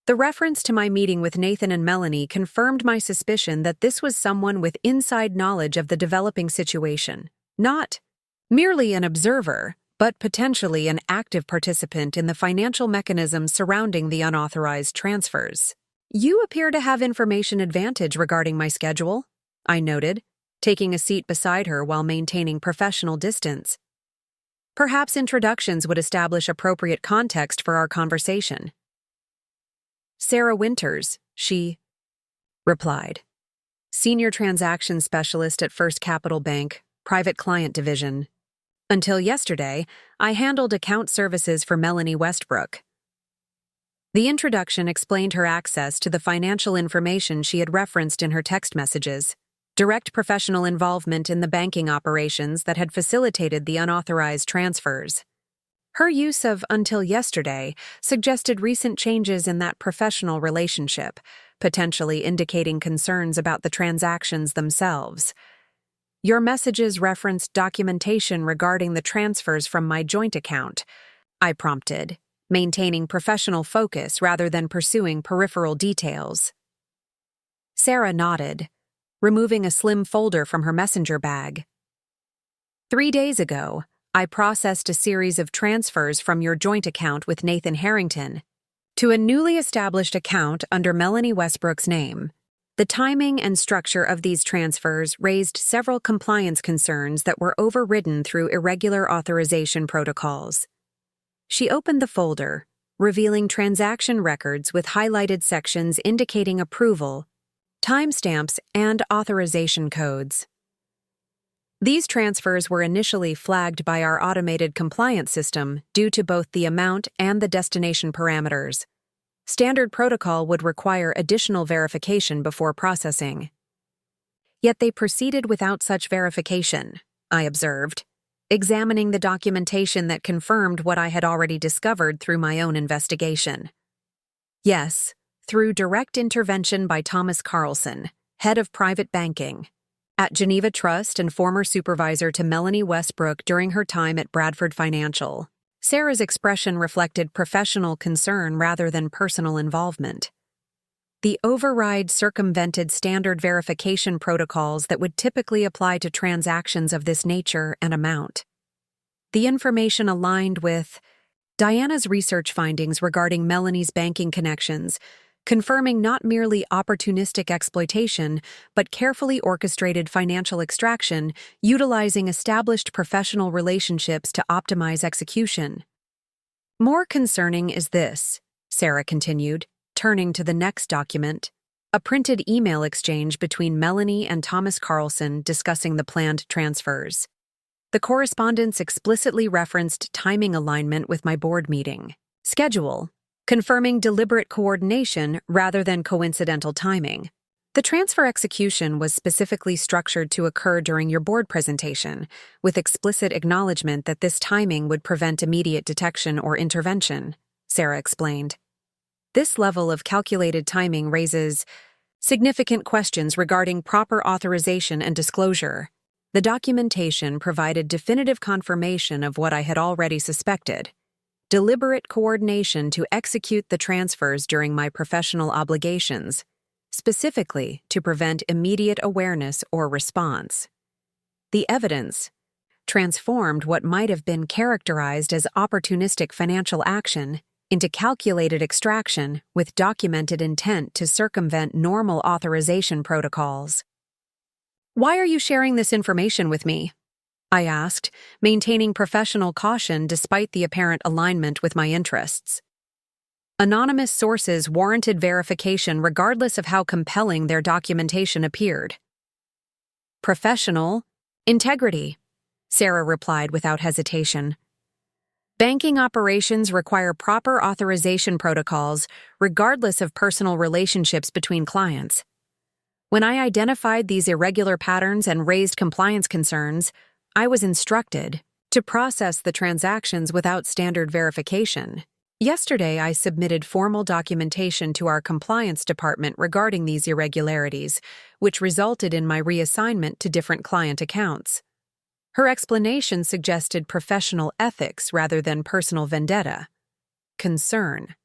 The reference to my meeting with Nathan and Melanie confirmed my suspicion that this was someone with inside knowledge of the developing situation, not merely an observer, but potentially an active participant in the financial mechanisms surrounding the unauthorized transfers. "You appear to have information advantage regarding my schedule," I noted, taking a seat beside her while maintaining professional distance. "Perhaps introductions would establish appropriate context for our conversation." "Sarah Winters," she replied. "Senior Transactions Specialist at First Capital Bank, Private Client Division. Until yesterday, I handled account services for Melanie Westbrook." The introduction explained her access to the financial information she had referenced in her text messages, direct professional involvement in the banking operations that had facilitated the unauthorized transfers. Her use of "until yesterday" suggested recent changes in that professional relationship, potentially indicating concerns about the transactions themselves. "Your messages referenced documentation regarding the transfers from my joint account," I prompted, maintaining professional focus rather than pursuing peripheral details. Sarah nodded, removing a slim folder from her messenger bag. "3 days ago, I processed a series of transfers from your joint account with Nathan Harrington to a newly established account under Melanie Westbrook's name. The timing and structure of these transfers raised several compliance concerns that were overridden through irregular authorization protocols." She opened the folder, revealing transaction records with highlighted sections indicating approval, timestamps, and authorization codes. These transfers were initially flagged by our automated compliance system due to both the amount and the destination parameters. Standard protocol would require additional verification before processing. Yet they proceeded without such verification, I observed, examining the documentation that confirmed what I had already discovered through my own investigation. Yes, through direct intervention by Thomas Carlson, head of private banking, at Geneva Trust and former supervisor to Melanie Westbrook during her time at Bradford Financial. Sarah's expression reflected professional concern rather than personal involvement. The override circumvented standard verification protocols that would typically apply to transactions of this nature and amount. The information aligned with Diana's research findings regarding Melanie's banking connections, confirming not merely opportunistic exploitation, but carefully orchestrated financial extraction, utilizing established professional relationships to optimize execution. More concerning is this, Sarah continued, turning to the next document, a printed email exchange between Melanie and Thomas Carlson discussing the planned transfers. The correspondence explicitly referenced timing alignment with my board meeting schedule, confirming deliberate coordination rather than coincidental timing. The transfer execution was specifically structured to occur during your board presentation, with explicit acknowledgement that this timing would prevent immediate detection or intervention, Sarah explained. This level of calculated timing raises significant questions regarding proper authorization and disclosure. The documentation provided definitive confirmation of what I had already suspected: deliberate coordination to execute the transfers during my professional obligations, specifically to prevent immediate awareness or response. The evidence transformed what might have been characterized as opportunistic financial action into calculated extraction with documented intent to circumvent normal authorization protocols. "Why are you sharing this information with me?" I asked, maintaining professional caution despite the apparent alignment with my interests. Anonymous sources warranted verification regardless of how compelling their documentation appeared. "Professional integrity," Sarah replied without hesitation. "Banking operations require proper authorization protocols regardless of personal relationships between clients. When I identified these irregular patterns and raised compliance concerns, I was instructed to process the transactions without standard verification. Yesterday, I submitted formal documentation to our compliance department regarding these irregularities, which resulted in my reassignment to different client accounts." Her explanation suggested professional ethics rather than personal vendetta. Concern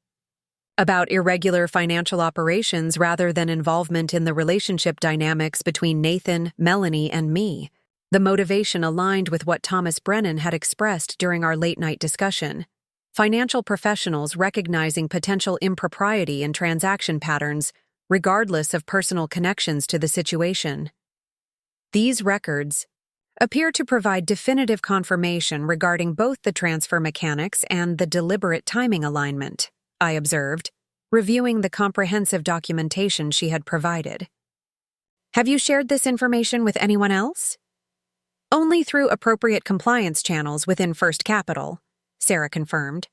about irregular financial operations rather than involvement in the relationship dynamics between Nathan, Melanie, and me. The motivation aligned with what Thomas Brennan had expressed during our late-night discussion. Financial professionals recognizing potential impropriety in transaction patterns, regardless of personal connections to the situation. These records appear to provide definitive confirmation regarding both the transfer mechanics and the deliberate timing alignment, I observed, reviewing the comprehensive documentation she had provided. "Have you shared this information with anyone else?" "Only through appropriate compliance channels within First Capital," Sarah confirmed.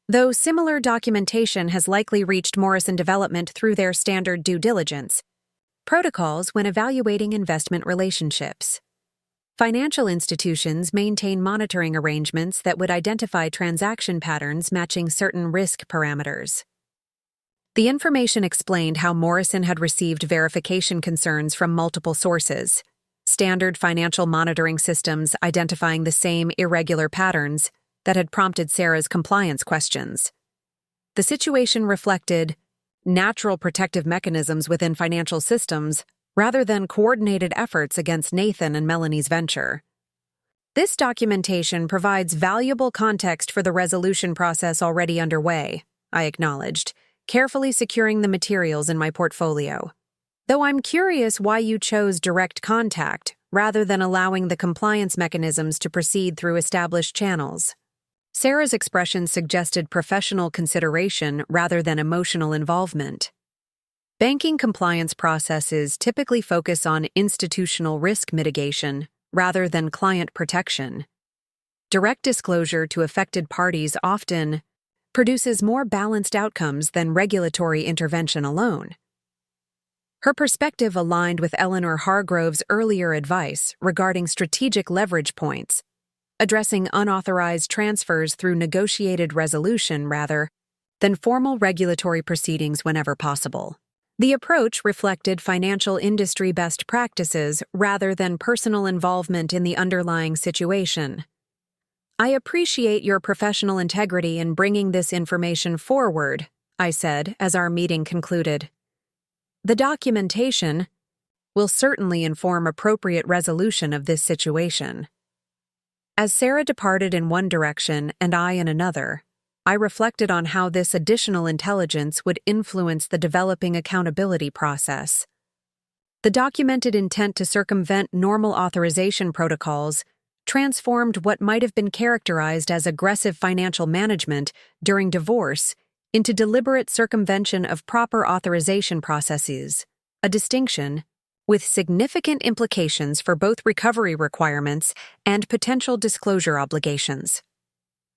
"Though similar documentation has likely reached Morrison Development through their standard due diligence protocols when evaluating investment relationships. Financial institutions maintain monitoring arrangements that would identify transaction patterns matching certain risk parameters." The information explained how Morrison had received verification concerns from multiple sources, standard financial monitoring systems identifying the same irregular patterns that had prompted Sarah's compliance questions. The situation reflected natural protective mechanisms within financial systems rather than coordinated efforts against Nathan and Melanie's venture. This documentation provides valuable context for the resolution process already underway, I acknowledged, carefully securing the materials in my portfolio. "Though I'm curious why you chose direct contact rather than allowing the compliance mechanisms to proceed through established channels." Sarah's expression suggested professional consideration rather than emotional involvement. Banking compliance processes typically focus on institutional risk mitigation rather than client protection. Direct disclosure to affected parties often produces more balanced outcomes than regulatory intervention alone. Her perspective aligned with Eleanor Hargrove's earlier advice regarding strategic leverage points, addressing unauthorized transfers through negotiated resolution rather than formal regulatory proceedings whenever possible. The approach reflected financial industry best practices rather than personal involvement in the underlying situation. "I appreciate your professional integrity in bringing this information forward," I said as our meeting concluded. "The documentation will certainly inform appropriate resolution of this situation." As Sarah departed in one direction and I in another, I reflected on how this additional intelligence would influence the developing accountability process. The documented intent to circumvent normal authorization protocols transformed what might have been characterized as aggressive financial management during divorce into deliberate circumvention of proper authorization processes, a distinction with significant implications for both recovery requirements and potential disclosure obligations.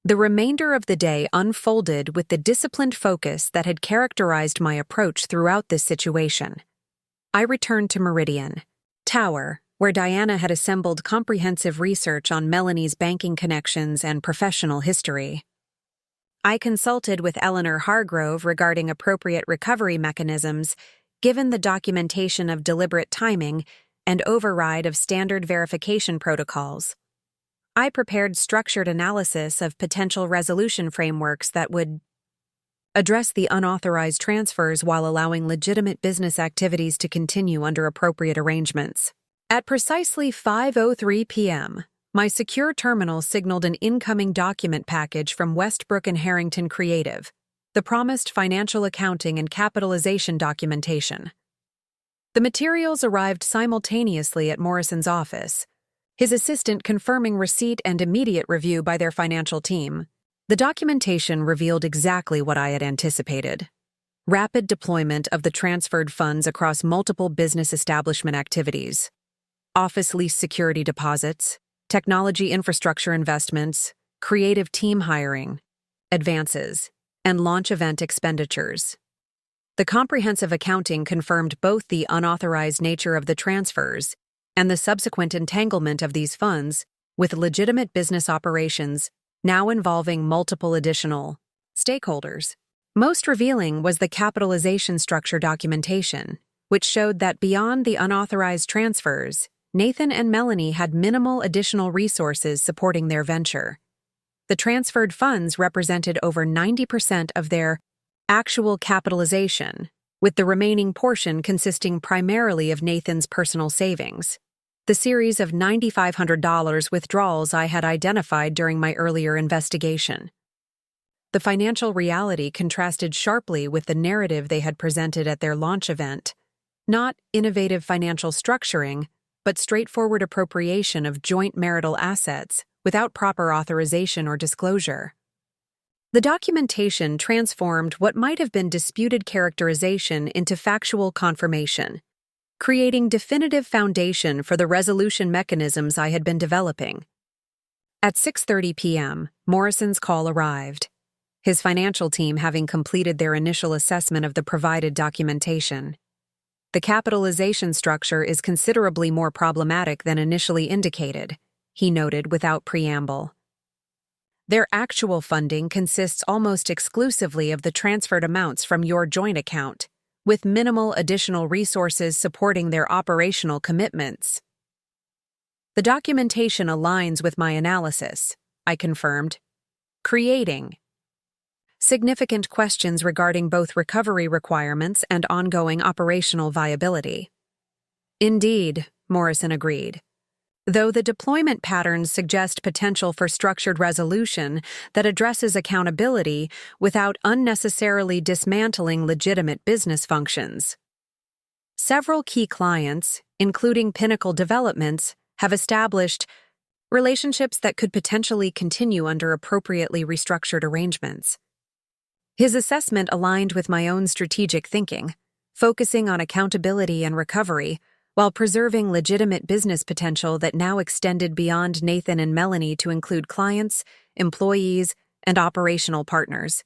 The remainder of the day unfolded with the disciplined focus that had characterized my approach throughout this situation. I returned to Meridian Tower, where Diana had assembled comprehensive research on Melanie's banking connections and professional history. I consulted with Eleanor Hargrove regarding appropriate recovery mechanisms, given the documentation of deliberate timing and override of standard verification protocols. I prepared structured analysis of potential resolution frameworks that would address the unauthorized transfers while allowing legitimate business activities to continue under appropriate arrangements. At precisely 5:03 p.m., my secure terminal signaled an incoming document package from Westbrook and Harrington Creative, the promised financial accounting and capitalization documentation. The materials arrived simultaneously at Morrison's office, his assistant confirming receipt and immediate review by their financial team. The documentation revealed exactly what I had anticipated: rapid deployment of the transferred funds across multiple business establishment activities, office lease security deposits, technology infrastructure investments, creative team hiring, advances, and launch event expenditures. The comprehensive accounting confirmed both the unauthorized nature of the transfers and the subsequent entanglement of these funds with legitimate business operations now involving multiple additional stakeholders. Most revealing was the capitalization structure documentation, which showed that beyond the unauthorized transfers, Nathan and Melanie had minimal additional resources supporting their venture. The transferred funds represented over 90% of their actual capitalization, with the remaining portion consisting primarily of Nathan's personal savings. The series of $9,500 withdrawals I had identified during my earlier investigation. The financial reality contrasted sharply with the narrative they had presented at their launch event. Not innovative financial structuring, but straightforward appropriation of joint marital assets without proper authorization or disclosure. The documentation transformed what might have been disputed characterization into factual confirmation, creating definitive foundation for the resolution mechanisms I had been developing. At 6:30 p.m., Morrison's call arrived, his financial team having completed their initial assessment of the provided documentation. "The capitalization structure is considerably more problematic than initially indicated," he noted without preamble. "Their actual funding consists almost exclusively of the transferred amounts from your joint account, with minimal additional resources supporting their operational commitments." "The documentation aligns with my analysis," I confirmed, creating significant questions regarding both recovery requirements and ongoing operational viability. "Indeed," Morrison agreed. "Though the deployment patterns suggest potential for structured resolution that addresses accountability without unnecessarily dismantling legitimate business functions. Several key clients, including Pinnacle Developments, have established relationships that could potentially continue under appropriately restructured arrangements. His assessment aligned with my own strategic thinking, focusing on accountability and recovery, while preserving legitimate business potential that now extended beyond Nathan and Melanie to include clients, employees, and operational partners.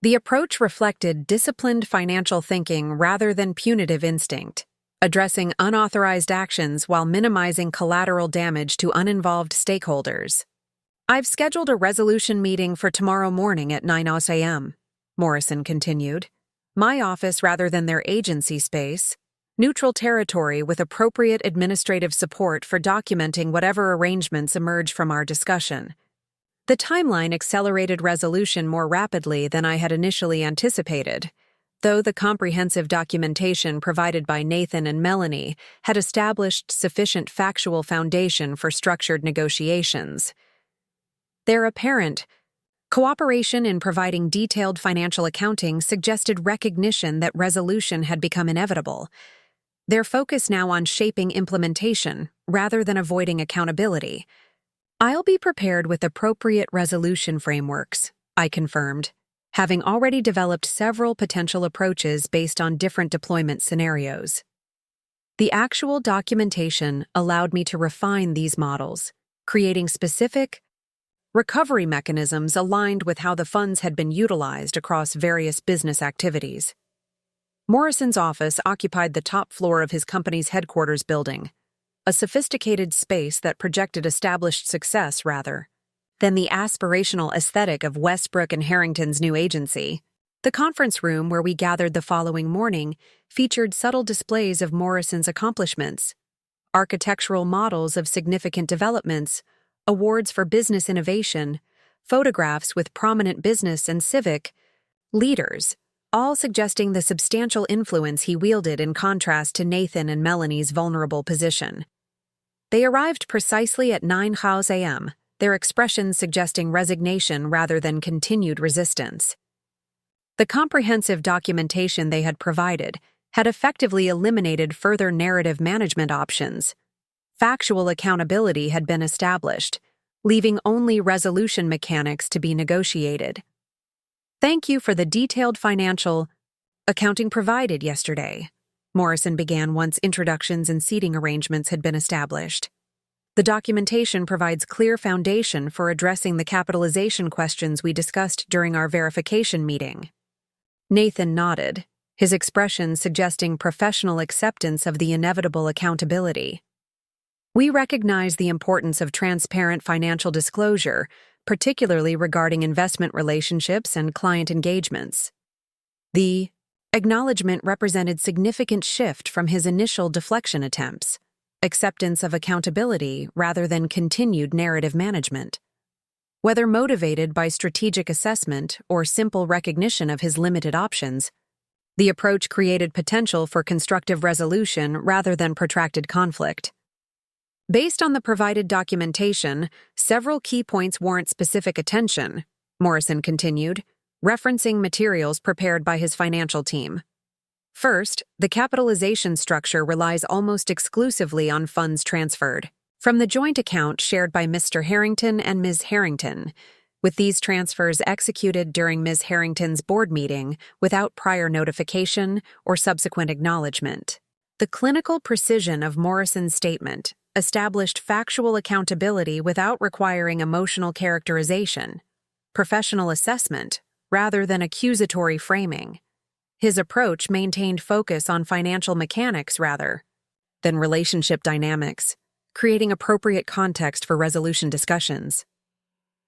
The approach reflected disciplined financial thinking rather than punitive instinct, addressing unauthorized actions while minimizing collateral damage to uninvolved stakeholders. I've scheduled a resolution meeting for tomorrow morning at 9 a.m., Morrison continued. My office rather than their agency space, neutral territory with appropriate administrative support for documenting whatever arrangements emerge from our discussion. The timeline accelerated resolution more rapidly than I had initially anticipated, though the comprehensive documentation provided by Nathan and Melanie had established sufficient factual foundation for structured negotiations. Their apparent cooperation in providing detailed financial accounting suggested recognition that resolution had become inevitable. Their focus now on shaping implementation rather than avoiding accountability. I'll be prepared with appropriate resolution frameworks, I confirmed, having already developed several potential approaches based on different deployment scenarios. The actual documentation allowed me to refine these models, creating specific recovery mechanisms aligned with how the funds had been utilized across various business activities. Morrison's office occupied the top floor of his company's headquarters building, a sophisticated space that projected established success rather than the aspirational aesthetic of Westbrook and Harrington's new agency. The conference room where we gathered the following morning featured subtle displays of Morrison's accomplishments, architectural models of significant developments, awards for business innovation, photographs with prominent business and civic leaders, all suggesting the substantial influence he wielded in contrast to Nathan and Melanie's vulnerable position. They arrived precisely at 9 a.m., their expressions suggesting resignation rather than continued resistance. The comprehensive documentation they had provided had effectively eliminated further narrative management options. Factual accountability had been established, leaving only resolution mechanics to be negotiated. Thank you for the detailed financial accounting provided yesterday, Morrison began once introductions and seating arrangements had been established. The documentation provides clear foundation for addressing the capitalization questions we discussed during our verification meeting. Nathan nodded, his expression suggesting professional acceptance of the inevitable accountability. We recognize the importance of transparent financial disclosure, particularly regarding investment relationships and client engagements. The acknowledgement represented significant shift from his initial deflection attempts, acceptance of accountability rather than continued narrative management. Whether motivated by strategic assessment or simple recognition of his limited options, the approach created potential for constructive resolution rather than protracted conflict. Based on the provided documentation, several key points warrant specific attention, Morrison continued, referencing materials prepared by his financial team. First, the capitalization structure relies almost exclusively on funds transferred from the joint account shared by Mr. Harrington and Ms. Harrington, with these transfers executed during Ms. Harrington's board meeting without prior notification or subsequent acknowledgement. The clinical precision of Morrison's statement established factual accountability without requiring emotional characterization, professional assessment, rather than accusatory framing. His approach maintained focus on financial mechanics rather than relationship dynamics, creating appropriate context for resolution discussions.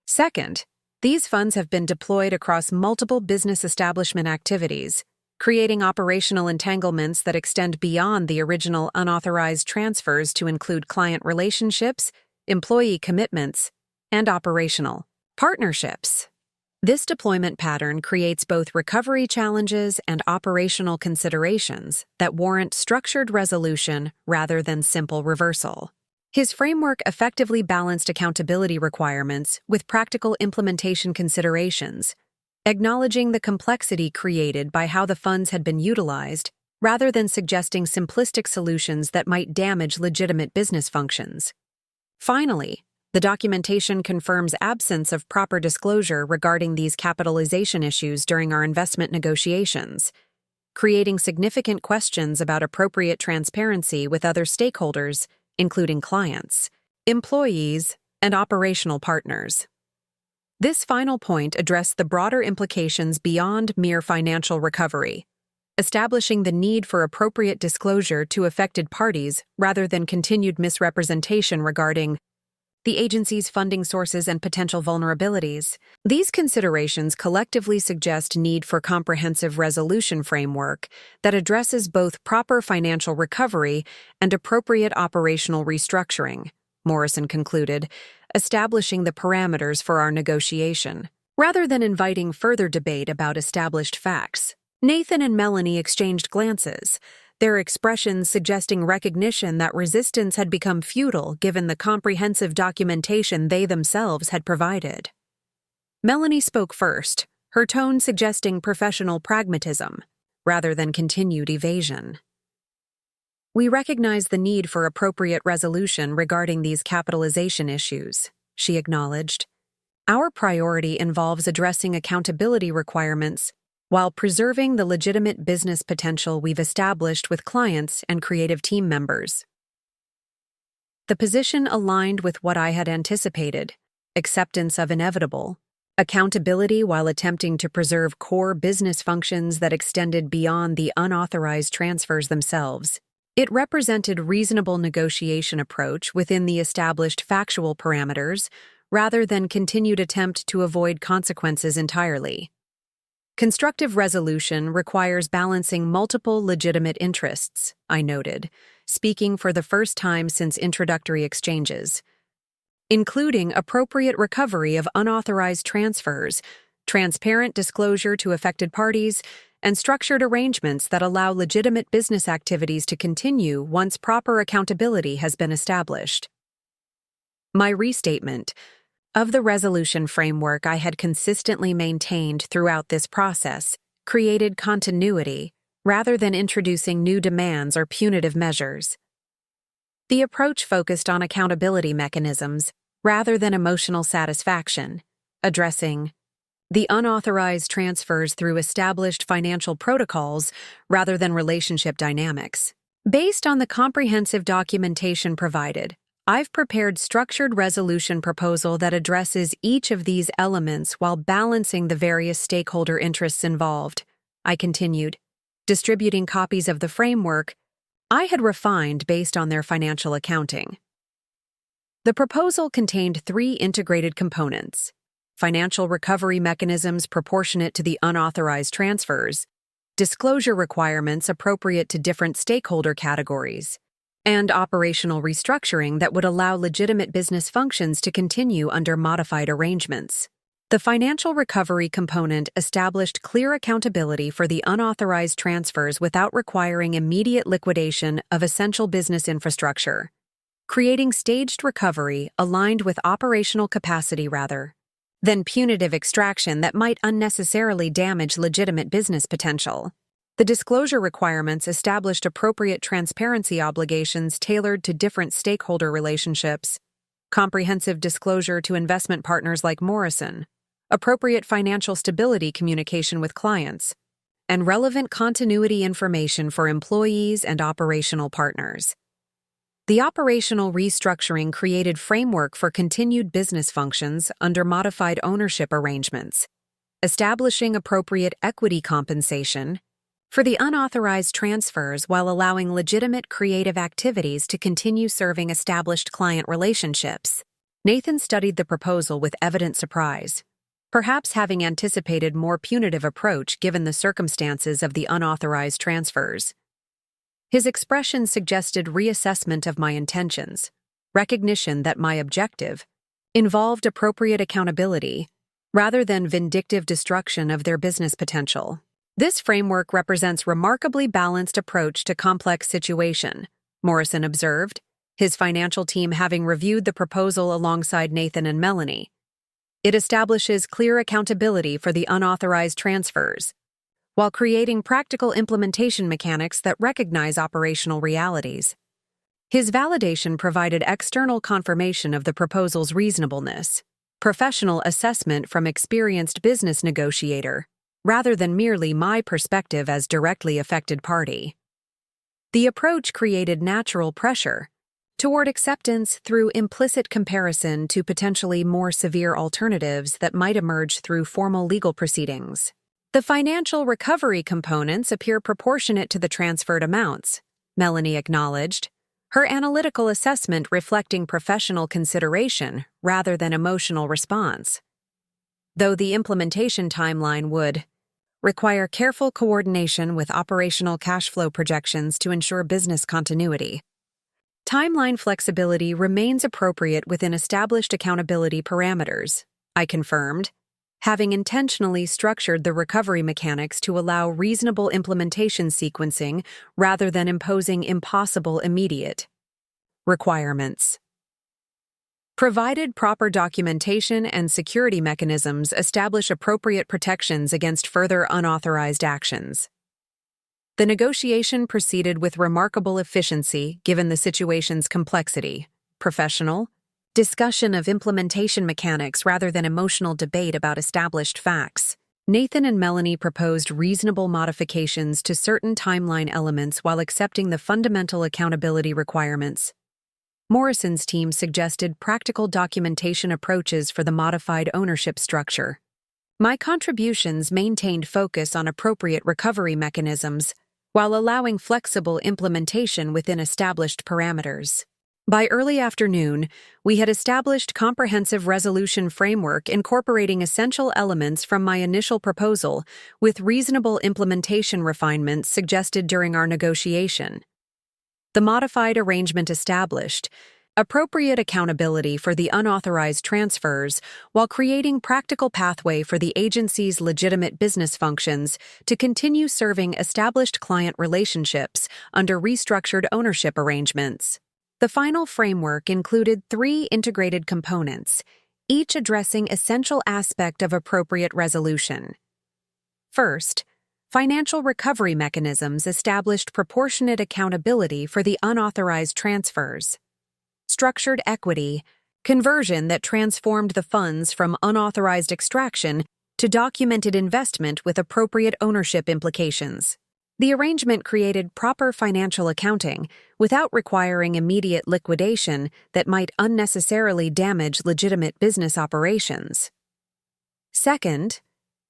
Second, these funds have been deployed across multiple business establishment activities, creating operational entanglements that extend beyond the original unauthorized transfers to include client relationships, employee commitments, and operational partnerships. This deployment pattern creates both recovery challenges and operational considerations that warrant structured resolution rather than simple reversal. His framework effectively balanced accountability requirements with practical implementation considerations, acknowledging the complexity created by how the funds had been utilized rather than suggesting simplistic solutions that might damage legitimate business functions. Finally, the documentation confirms absence of proper disclosure regarding these capitalization issues during our investment negotiations, creating significant questions about appropriate transparency with other stakeholders, including clients, employees, and operational partners. This final point addressed the broader implications beyond mere financial recovery, establishing the need for appropriate disclosure to affected parties rather than continued misrepresentation regarding the agency's funding sources and potential vulnerabilities. These considerations collectively suggest need for comprehensive resolution framework that addresses both proper financial recovery and appropriate operational restructuring, Morrison concluded, establishing the parameters for our negotiation. Rather than inviting further debate about established facts, Nathan and Melanie exchanged glances, their expressions suggesting recognition that resistance had become futile given the comprehensive documentation they themselves had provided. Melanie spoke first, her tone suggesting professional pragmatism, rather than continued evasion. "We recognize the need for appropriate resolution regarding these capitalization issues," she acknowledged. "Our priority involves addressing accountability requirements while preserving the legitimate business potential we've established with clients and creative team members." The position aligned with what I had anticipated: acceptance of inevitable, accountability while attempting to preserve core business functions that extended beyond the unauthorized transfers themselves. It represented reasonable negotiation approach within the established factual parameters, rather than continued attempt to avoid consequences entirely. Constructive resolution requires balancing multiple legitimate interests, I noted, speaking for the first time since introductory exchanges, including appropriate recovery of unauthorized transfers, transparent disclosure to affected parties, and structured arrangements that allow legitimate business activities to continue once proper accountability has been established. My restatement of the resolution framework I had consistently maintained throughout this process created continuity rather than introducing new demands or punitive measures. The approach focused on accountability mechanisms rather than emotional satisfaction, addressing the unauthorized transfers through established financial protocols rather than relationship dynamics. Based on the comprehensive documentation provided, I've prepared structured resolution proposal that addresses each of these elements while balancing the various stakeholder interests involved, I continued, distributing copies of the framework I had refined based on their financial accounting. The proposal contained 3 integrated components: financial recovery mechanisms proportionate to the unauthorized transfers, disclosure requirements appropriate to different stakeholder categories, and operational restructuring that would allow legitimate business functions to continue under modified arrangements. The financial recovery component established clear accountability for the unauthorized transfers without requiring immediate liquidation of essential business infrastructure, creating staged recovery aligned with operational capacity rather than punitive extraction that might unnecessarily damage legitimate business potential. The disclosure requirements established appropriate transparency obligations tailored to different stakeholder relationships, comprehensive disclosure to investment partners like Morrison, appropriate financial stability communication with clients, and relevant continuity information for employees and operational partners. The operational restructuring created framework for continued business functions under modified ownership arrangements, establishing appropriate equity compensation for the unauthorized transfers while allowing legitimate creative activities to continue serving established client relationships. Nathan studied the proposal with evident surprise, perhaps having anticipated more punitive approach given the circumstances of the unauthorized transfers. His expression suggested reassessment of my intentions, recognition that my objective involved appropriate accountability rather than vindictive destruction of their business potential. This framework represents remarkably balanced approach to complex situation, Morrison observed, his financial team having reviewed the proposal alongside Nathan and Melanie. It establishes clear accountability for the unauthorized transfers, while creating practical implementation mechanics that recognize operational realities. His validation provided external confirmation of the proposal's reasonableness, professional assessment from experienced business negotiator, rather than merely my perspective as directly affected party. The approach created natural pressure toward acceptance through implicit comparison to potentially more severe alternatives that might emerge through formal legal proceedings. The financial recovery components appear proportionate to the transferred amounts, Melanie acknowledged, her analytical assessment reflecting professional consideration rather than emotional response. Though the implementation timeline would require careful coordination with operational cash flow projections to ensure business continuity. Timeline flexibility remains appropriate within established accountability parameters, I confirmed, having intentionally structured the recovery mechanics to allow reasonable implementation sequencing rather than imposing impossible immediate requirements. Provided proper documentation and security mechanisms establish appropriate protections against further unauthorized actions. The negotiation proceeded with remarkable efficiency given the situation's complexity, professional discussion of implementation mechanics rather than emotional debate about established facts. Nathan and Melanie proposed reasonable modifications to certain timeline elements while accepting the fundamental accountability requirements. Morrison's team suggested practical documentation approaches for the modified ownership structure. My contributions maintained focus on appropriate recovery mechanisms while allowing flexible implementation within established parameters. By early afternoon, we had established comprehensive resolution framework incorporating essential elements from my initial proposal with reasonable implementation refinements suggested during our negotiation. The modified arrangement established appropriate accountability for the unauthorized transfers while creating practical pathway for the agency's legitimate business functions to continue serving established client relationships under restructured ownership arrangements. The final framework included 3 integrated components, each addressing essential aspect of appropriate resolution. First, financial recovery mechanisms established proportionate accountability for the unauthorized transfers. Structured equity, conversion that transformed the funds from unauthorized extraction to documented investment with appropriate ownership implications. The arrangement created proper financial accounting without requiring immediate liquidation that might unnecessarily damage legitimate business operations. Second,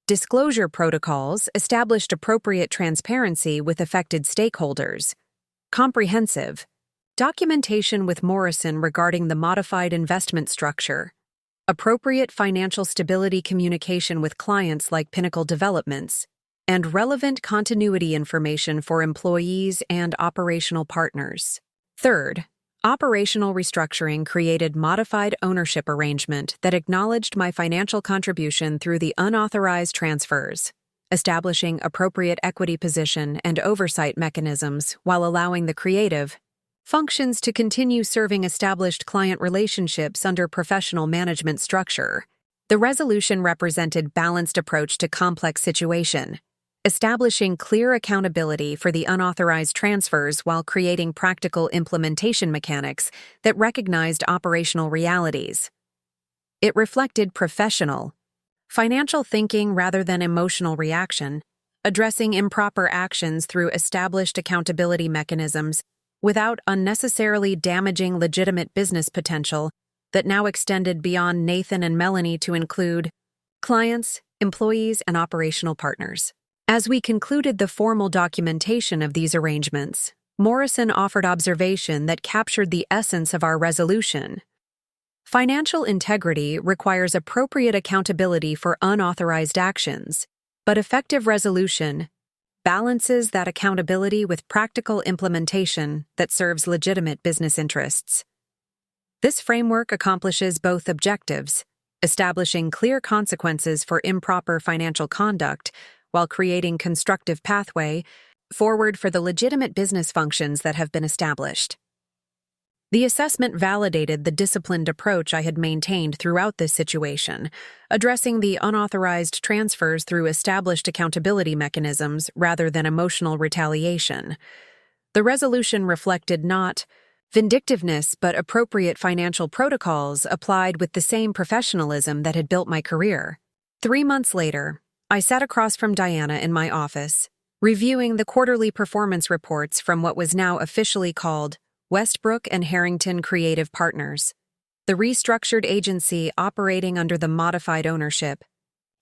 disclosure protocols established appropriate transparency with affected stakeholders. Comprehensive documentation with Morrison regarding the modified investment structure. Appropriate financial stability communication with clients like Pinnacle Developments. And relevant continuity information for employees and operational partners. Third, operational restructuring created modified ownership arrangement that acknowledged my financial contribution through the unauthorized transfers, establishing appropriate equity position and oversight mechanisms while allowing the creative functions to continue serving established client relationships under professional management structure. The resolution represented balanced approach to complex situation, establishing clear accountability for the unauthorized transfers while creating practical implementation mechanics that recognized operational realities. It reflected professional, financial thinking rather than emotional reaction, addressing improper actions through established accountability mechanisms without unnecessarily damaging legitimate business potential that now extended beyond Nathan and Melanie to include clients, employees, and operational partners. As we concluded the formal documentation of these arrangements, Morrison offered observation that captured the essence of our resolution. Financial integrity requires appropriate accountability for unauthorized actions, but effective resolution balances that accountability with practical implementation that serves legitimate business interests. This framework accomplishes both objectives, establishing clear consequences for improper financial conduct while creating constructive pathway forward for the legitimate business functions that have been established. The assessment validated the disciplined approach I had maintained throughout this situation, addressing the unauthorized transfers through established accountability mechanisms rather than emotional retaliation. The resolution reflected not Vindictiveness but appropriate financial protocols applied with the same professionalism that had built my career. 3 months later, I sat across from Diana in my office, reviewing the quarterly performance reports from what was now officially called Westbrook and Harrington Creative Partners, the restructured agency operating under the modified ownership,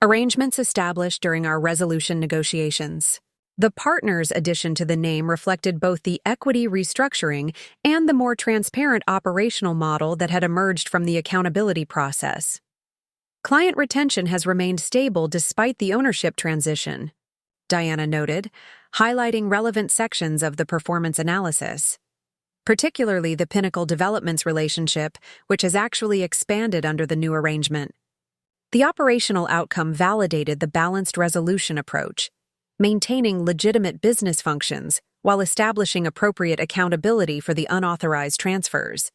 arrangements established during our resolution negotiations. The partners addition to the name reflected both the equity restructuring and the more transparent operational model that had emerged from the accountability process. Client retention has remained stable despite the ownership transition, Diana noted, highlighting relevant sections of the performance analysis, particularly the Pinnacle Developments relationship, which has actually expanded under the new arrangement. The operational outcome validated the balanced resolution approach, maintaining legitimate business functions while establishing appropriate accountability for the unauthorized transfers.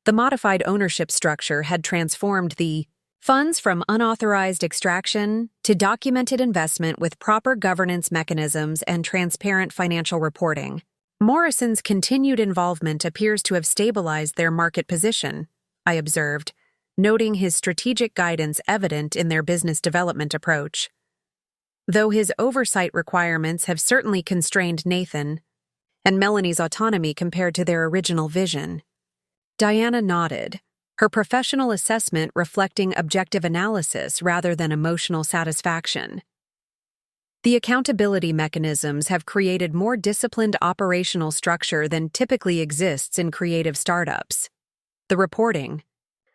The modified ownership structure had transformed the funds from unauthorized extraction to documented investment with proper governance mechanisms and transparent financial reporting. Morrison's continued involvement appears to have stabilized their market position, I observed, noting his strategic guidance evident in their business development approach. Though his oversight requirements have certainly constrained Nathan and Melanie's autonomy compared to their original vision. Diana nodded, her professional assessment reflecting objective analysis rather than emotional satisfaction. The accountability mechanisms have created more disciplined operational structure than typically exists in creative startups. The reporting,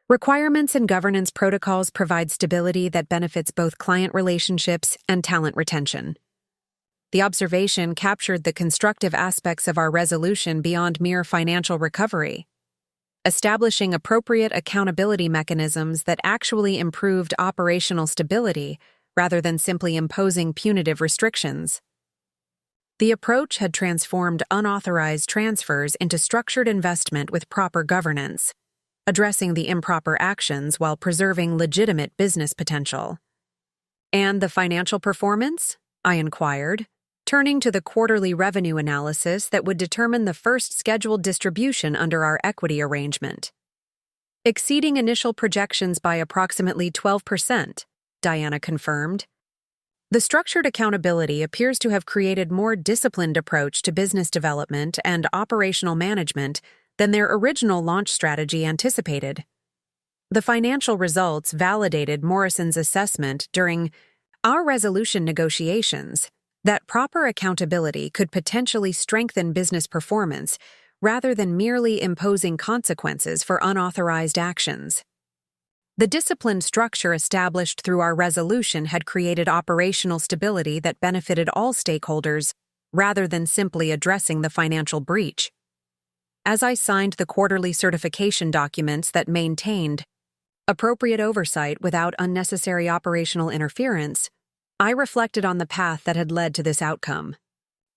requirements and governance protocols provide stability that benefits both client relationships and talent retention. The observation captured the constructive aspects of our resolution beyond mere financial recovery, establishing appropriate accountability mechanisms that actually improved operational stability rather than simply imposing punitive restrictions. The approach had transformed unauthorized transfers into structured investment with proper governance, addressing the improper actions while preserving legitimate business potential. And the financial performance? I inquired, turning to the quarterly revenue analysis that would determine the first scheduled distribution under our equity arrangement. Exceeding initial projections by approximately 12%, Diana confirmed. The structured accountability appears to have created more disciplined approach to business development and operational management than their original launch strategy anticipated. The financial results validated Morrison's assessment during our resolution negotiations that proper accountability could potentially strengthen business performance rather than merely imposing consequences for unauthorized actions. The disciplined structure established through our resolution had created operational stability that benefited all stakeholders rather than simply addressing the financial breach. As I signed the quarterly certification documents that maintained appropriate oversight without unnecessary operational interference, I reflected on the path that had led to this outcome.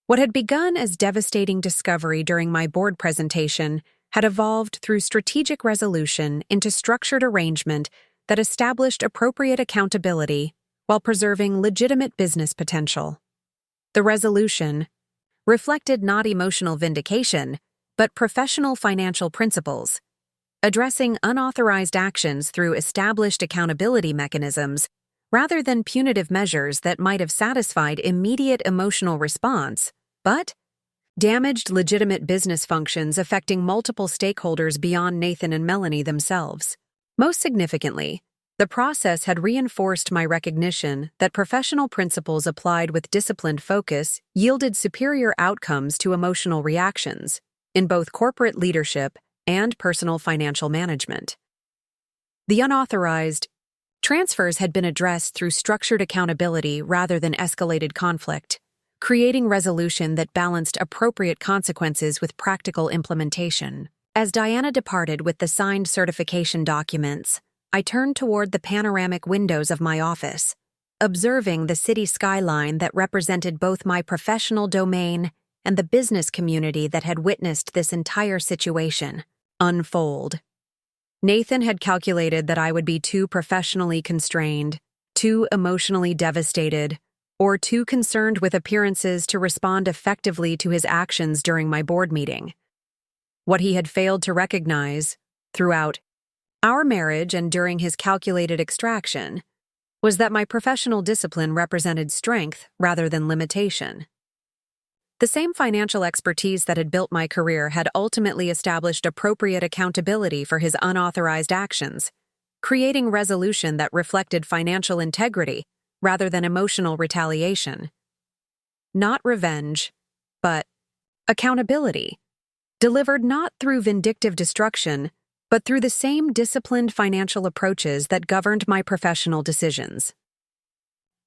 What had begun as devastating discovery during my board presentation had evolved through strategic resolution into structured arrangement that established appropriate accountability while preserving legitimate business potential. The resolution reflected not emotional vindication, but professional financial principles, addressing unauthorized actions through established accountability mechanisms rather than punitive measures that might have satisfied immediate emotional response, but damaged legitimate business functions affecting multiple stakeholders beyond Nathan and Melanie themselves. Most significantly, the process had reinforced my recognition that professional principles applied with disciplined focus yielded superior outcomes to emotional reactions in both corporate leadership and personal financial management. The unauthorized transfers had been addressed through structured accountability rather than escalated conflict, creating resolution that balanced appropriate consequences with practical implementation. As Diana departed with the signed certification documents, I turned toward the panoramic windows of my office, observing the city skyline that represented both my professional domain and the business community that had witnessed this entire situation unfold. Nathan had calculated that I would be too professionally constrained, too emotionally devastated, or too concerned with appearances to respond effectively to his actions during my board meeting. What he had failed to recognize throughout our marriage and during his calculated extraction was that my professional discipline represented strength rather than limitation. The same financial expertise that had built my career had ultimately established appropriate accountability for his unauthorized actions, creating resolution that reflected financial integrity rather than emotional retaliation. Not revenge, but accountability, delivered not through vindictive destruction, but through the same disciplined financial approaches that governed my professional decisions.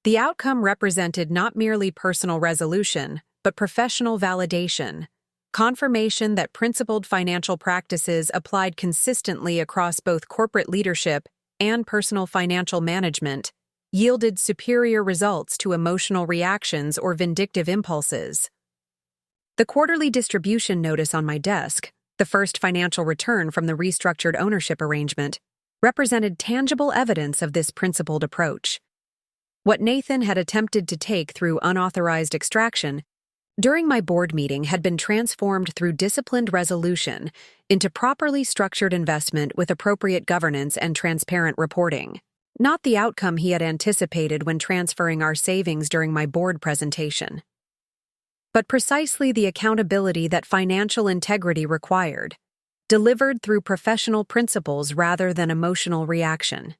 The outcome represented not merely personal resolution, but professional validation, confirmation that principled financial practices applied consistently across both corporate leadership and personal financial management yielded superior results to emotional reactions or vindictive impulses. The quarterly distribution notice on my desk, the first financial return from the restructured ownership arrangement, represented tangible evidence of this principled approach. What Nathan had attempted to take through unauthorized extraction during my board meeting had been transformed through disciplined resolution into properly structured investment with appropriate governance and transparent reporting. Not the outcome he had anticipated when transferring our savings during my board presentation, but precisely the accountability that financial integrity required, delivered through professional principles rather than emotional reaction.